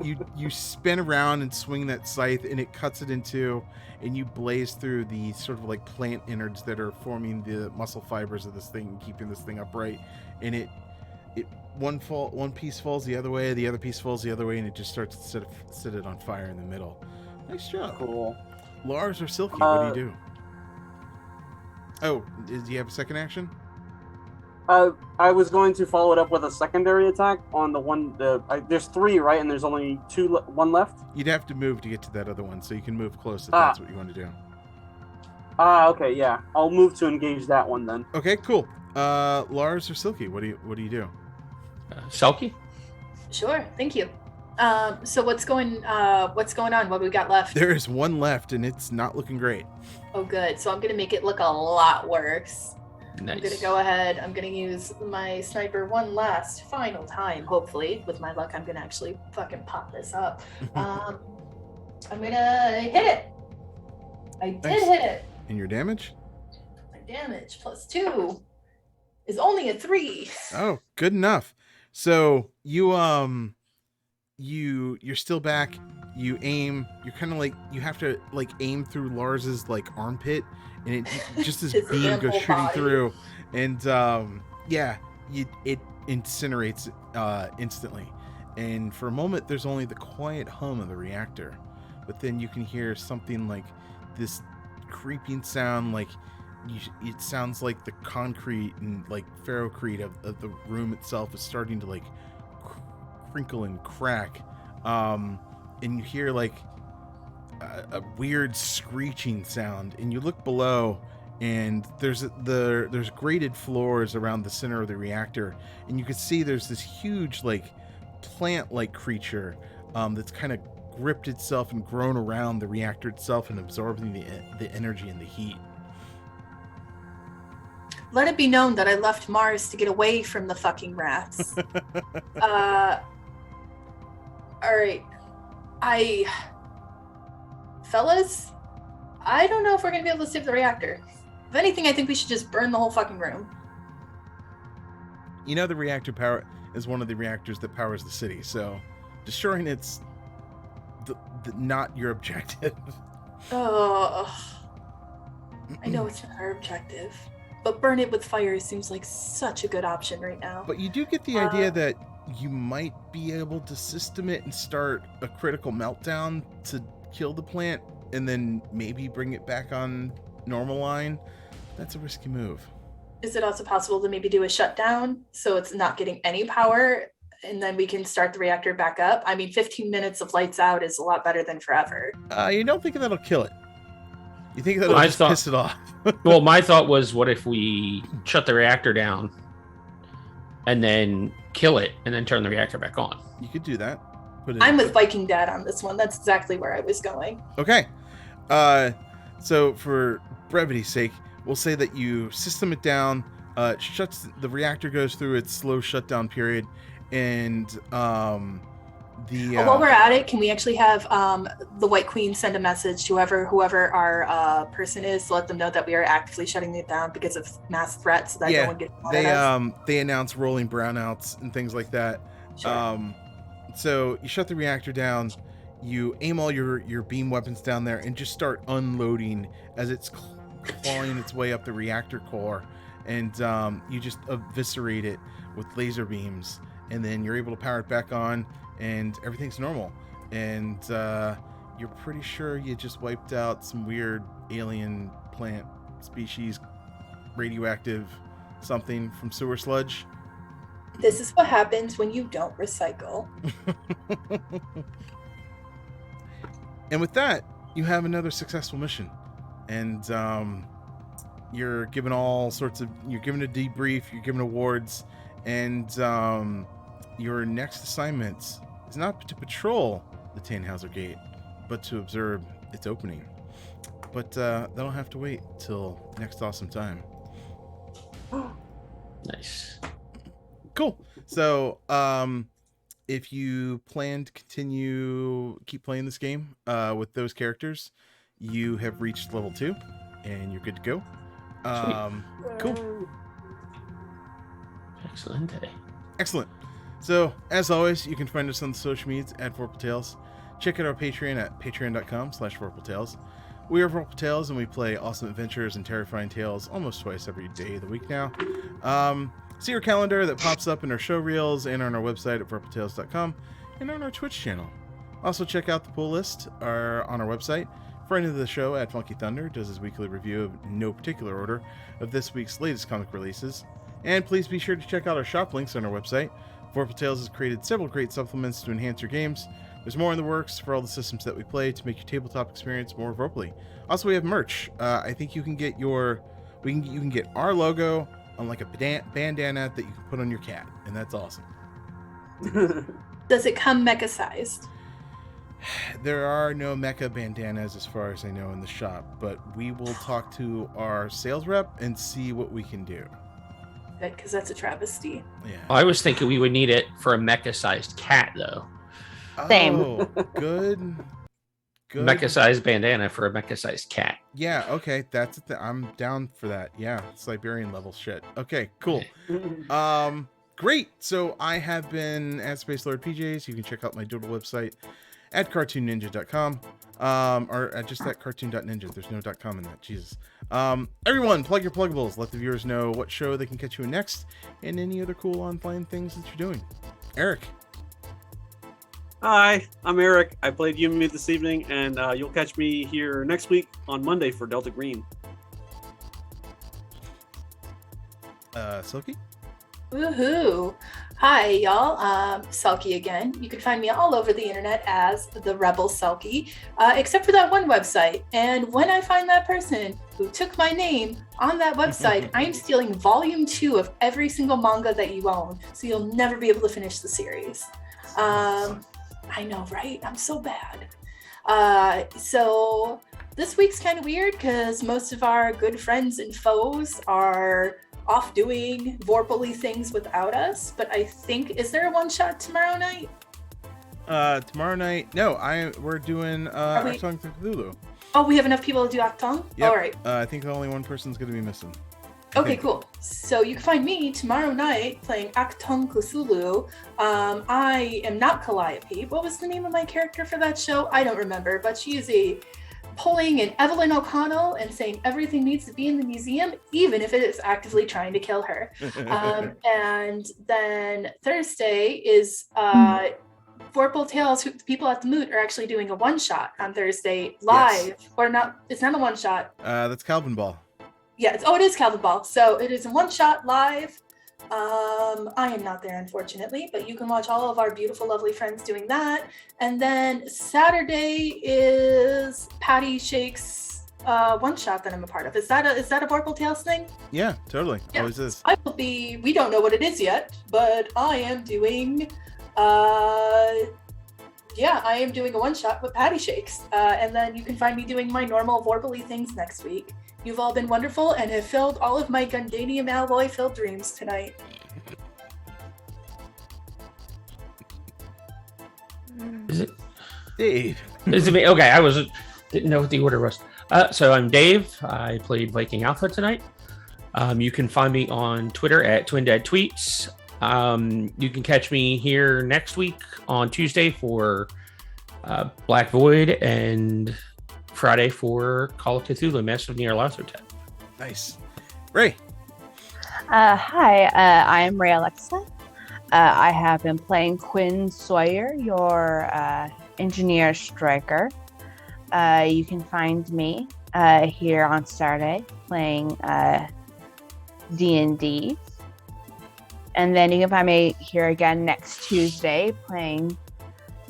you spin around and swing that scythe, and it cuts it in two, and you blaze through the sort of like plant innards that are forming the muscle fibers of this thing and keeping this thing upright. And it one piece falls the other way, the other piece falls the other way, and it just starts to set it on fire in the middle. Nice job. Cool. Lars or Silky, what do you do? Oh, do you have a second action? I was going to follow it up with a secondary attack on the one. There's 3, right? And there's only one left. You'd have to move to get to that other one, so you can move close if that's what you want to do. Okay, yeah. I'll move to engage that one then. Okay, cool. Lars or Silky, what do you do? Selkie? Sure, thank you. So what's going on? What we got left? There is one left, and it's not looking great. Oh, good. So I'm gonna make it look a lot worse. Nice. I'm gonna go ahead. I'm gonna use my sniper one last final time. Hopefully, with my luck, I'm gonna actually fucking pop this up. I'm gonna hit it. I did hit it. And your damage? My damage +2 is only a 3. Oh, good enough. So you're still back. You aim. You're kind of like you have to like aim through Lars's like armpit, and it just this His beam ample goes shooting body. through, and it incinerates instantly. And for a moment, there's only the quiet hum of the reactor, but then you can hear something like this creeping sound, like it sounds like the concrete and like ferrocrete of the room itself is starting to like crinkle and crack, and you hear like a weird screeching sound, and you look below, and there's grated floors around the center of the reactor, and you can see there's this huge like plant-like creature that's kind of gripped itself and grown around the reactor itself and absorbing the energy and the heat. Let it be known that I left Mars to get away from the fucking rats. All right. Fellas, I don't know if we're gonna be able to save the reactor. If anything, I think we should just burn the whole fucking room. You know, the reactor power is one of the reactors that powers the city, so destroying it's not your objective. Oh, I know it's not our objective, but burn it with fire seems like such a good option right now. But you do get the idea that you might be able to system it and start a critical meltdown to kill the plant and then maybe bring it back on normal line. That's a risky move. Is it also possible to maybe do a shutdown so it's not getting any power and then we can start the reactor back up? I mean, 15 minutes of lights out is a lot better than forever. You don't think that'll kill it? You think that'll just piss it off? Well, my thought was, what if we shut the reactor down and then kill it and then turn the reactor back on? You could do that. I'm with Viking Dad on this one. That's exactly where I was going. Okay. So for brevity's sake, we'll say that you system it down, the reactor goes through its slow shutdown period, and while we're at it, can we actually have the White Queen send a message to whoever our person is to let them know that we are actively shutting it down because of mass threats, so that no one gets mad at us? They announce rolling brownouts and things like that. Sure. So you shut the reactor down, you aim all your beam weapons down there, and just start unloading as it's clawing its way up the reactor core, and you just eviscerate it with laser beams, and then you're able to power it back on, and everything's normal. And you're pretty sure you just wiped out some weird alien plant species, radioactive something from sewer sludge. This is what happens when you don't recycle. And with that, you have another successful mission. And you're given you're given a debrief, you're given awards, and your next assignment is not to patrol the Tannhauser Gate, but to observe its opening. But that'll have to wait till next awesome time. Nice. Cool. So, if you plan to keep playing this game with those characters, you have reached level 2, and you're good to go. Cool. Excellent. So, as always, you can find us on the social medias at Vorpal Tales. Check out our Patreon at patreon.com/Vorpal Tales. We are Vorpal Tales, and we play awesome adventures and terrifying tales almost twice every day of the week now. See our calendar that pops up in our show reels and on our website at vorpaltales.com and on our Twitch channel. Also, check out the pull list on our website. Friend of the show at Funky Thunder does his weekly review of no particular order of this week's latest comic releases. And please be sure to check out our shop links on our website. Vorpal Tales has created several great supplements to enhance your games. There's more in the works for all the systems that we play to make your tabletop experience more Vorpally. Also, we have merch. I think you can get you can get our logo on like a bandana that you can put on your cat, and that's awesome. Does it come mecha sized? There are no Mecha bandanas as far as I know in the shop, but we will talk to our sales rep and see what we can do. Because that's a travesty. Yeah. I was thinking we would need it for a mecha-sized cat, though. Same. Oh, good. Mecha-sized bandana for a mecha-sized cat. Yeah, okay, that's I'm down for that. Yeah, Siberian level shit. Okay, cool. Great. So I have been at SpaceLordPJs. You can check out my doodle website at cartoonninja.com. Or just at cartoon.ninja. There's no .com in that. Jesus. Everyone, plug your pluggables. Let the viewers know what show they can catch you in next and any other cool online things that you're doing. Eric. Hi, I'm Eric. I played Yumi this evening, and you'll catch me here next week on Monday for Delta Green. Silky? Woohoo! Hi, y'all. Selkie again. You can find me all over the internet as the Rebel Selkie, except for that one website. And when I find that person who took my name on that website, I'm stealing volume 2 of every single manga that you own, so you'll never be able to finish the series. I know, right? I'm so bad. So this week's kind of weird because most of our good friends and foes are off doing Vorpally things without us, but I think, is there a one-shot tomorrow night? Tomorrow night? No, we're doing Actong Cthulhu. Oh, we have enough people to do Actong? Yep. All right. I think only one person's going to be missing. Okay, cool. So you can find me tomorrow night playing Actong Cthulhu. I am not Calliope. What was the name of my character for that show? I don't remember, but she is pulling an Evelyn O'Connell and saying everything needs to be in the museum, even if it is actively trying to kill her. And then Thursday is Vorpal Tales. The people at the Moot are actually doing a one-shot on Thursday live. Yes. Or not, it's not a one-shot. That's Calvin Ball. Yeah, it is Calvin Ball. So it is a one-shot live. I am not there, unfortunately, but you can watch all of our beautiful, lovely friends doing that. And then Saturday is Patty Shake's one-shot that I'm a part of. Is that a Vorpal Tales thing? Yeah, totally. Yeah. Always is. We don't know what it is yet, but I am doing I am doing a one-shot with Patty Shakes. And then you can find me doing my normal Vorpally things next week. You've all been wonderful and have filled all of my Gundanium alloy-filled dreams tonight. Is it Dave? Is it me? Okay, didn't know what the order was. So I'm Dave. I played Viking Alpha tonight. You can find me on Twitter at TwinDadTweets. You can catch me here next week on Tuesday for Black Void and Friday for Call of Cthulhu, Master of Nyarlathotep. Nice. Ray. Hi, I am Ray Alexa. I have been playing Quinn Sawyer, your engineer striker. You can find me here on Saturday playing D&D. And then you can find me here again next Tuesday playing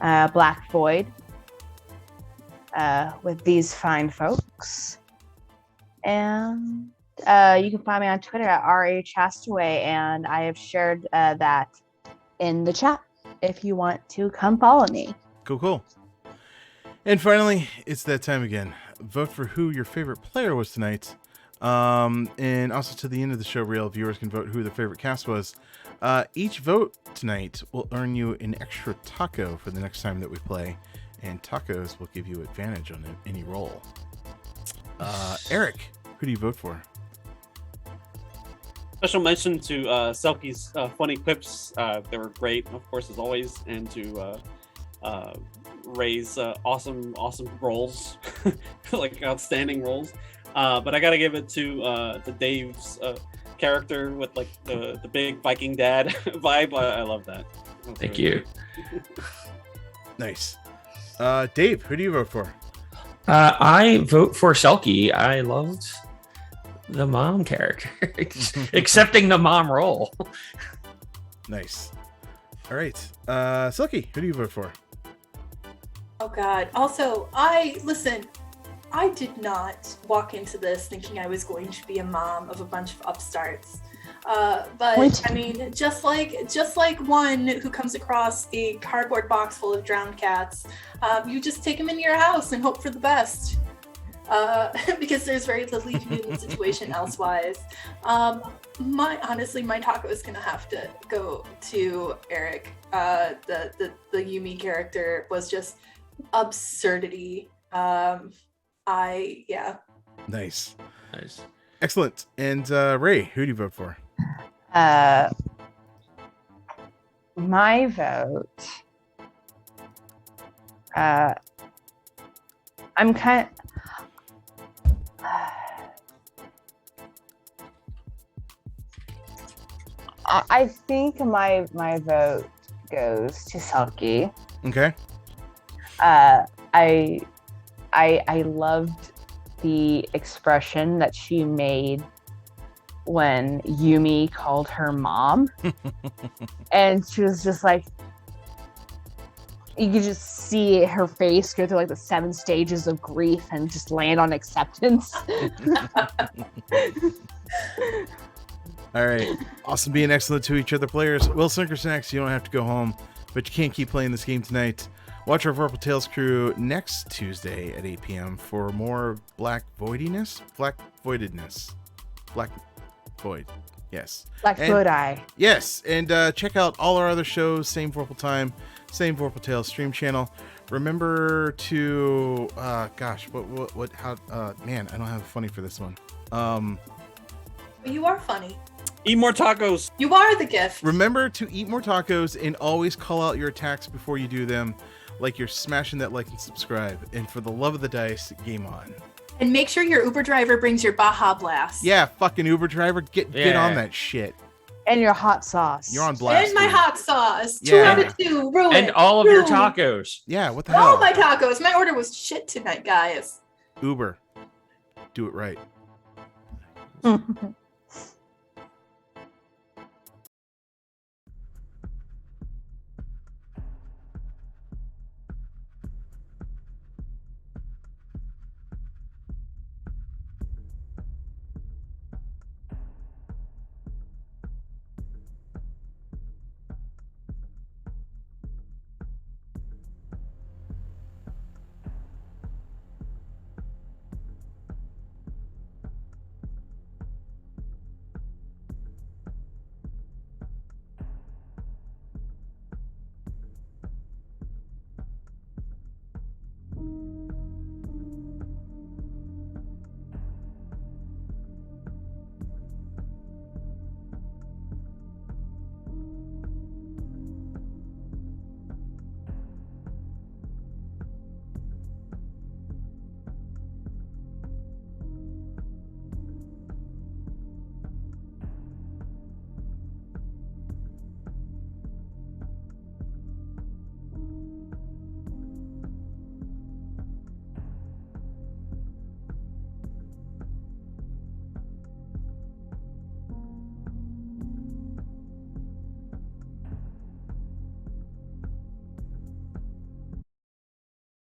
Black Void with these fine folks. And you can find me on Twitter at RAChastaway, and I have shared that in the chat if you want to come follow me. Cool. And finally, it's that time again. Vote for who your favorite player was tonight. And also to the end of the show, real viewers can vote who their favorite cast was. Each vote tonight will earn you an extra taco for the next time that we play, and tacos will give you advantage on any roll. Eric, who do you vote for? Special mention to Selkie's funny quips. They were great, of course, as always, and to Ray's awesome rolls, like outstanding rolls. But I gotta give it to Dave's character with like the big Viking dad vibe. I love that. Thank you. Nice. Dave, who do you vote for? I vote for Selkie. I loved the mom character, accepting the mom role. Nice. All right. Silky, who do you vote for? Oh God. Also, listen, I did not walk into this thinking I was going to be a mom of a bunch of upstarts. But I mean, just like one who comes across a cardboard box full of drowned cats, you just take them into your house and hope for the best. Because there's very little you can do in the situation elsewise. My taco is gonna have to go to Eric. The Yumi character was just absurdity. Nice. Nice. Excellent. And Ray, who do you vote for? My vote. I'm kind. I think my vote goes to Selkie. Okay. I loved the expression that she made when Yumi called her mom. And she was just like, you could just see her face go through like the 7 stages of grief and just land on acceptance. All right. Awesome being excellent to each other players. Will Snickersnacks, you don't have to go home, but you can't keep playing this game tonight. Watch our Vorpal Tales crew next Tuesday at 8 p.m. for more Black Voidedness. Yes. Like Void Eye. Yes. And check out all our other shows. Same Vorpal time, same Vorpal Tales stream channel. Remember to, man, I don't have a funny for this one. You are funny. Eat more tacos. You are the gift. Remember to eat more tacos and always call out your attacks before you do them, like you're smashing that like and subscribe. And for the love of the dice, game on. And make sure your Uber driver brings your Baja Blast. Yeah, fucking Uber driver, get on that shit. And your hot sauce. You're on blast. And my dude. hot sauce. Yeah. 2 out of 2. Ruin. And all of your tacos. Yeah, what the hell? All my tacos. My order was shit tonight, guys. Uber, do it right.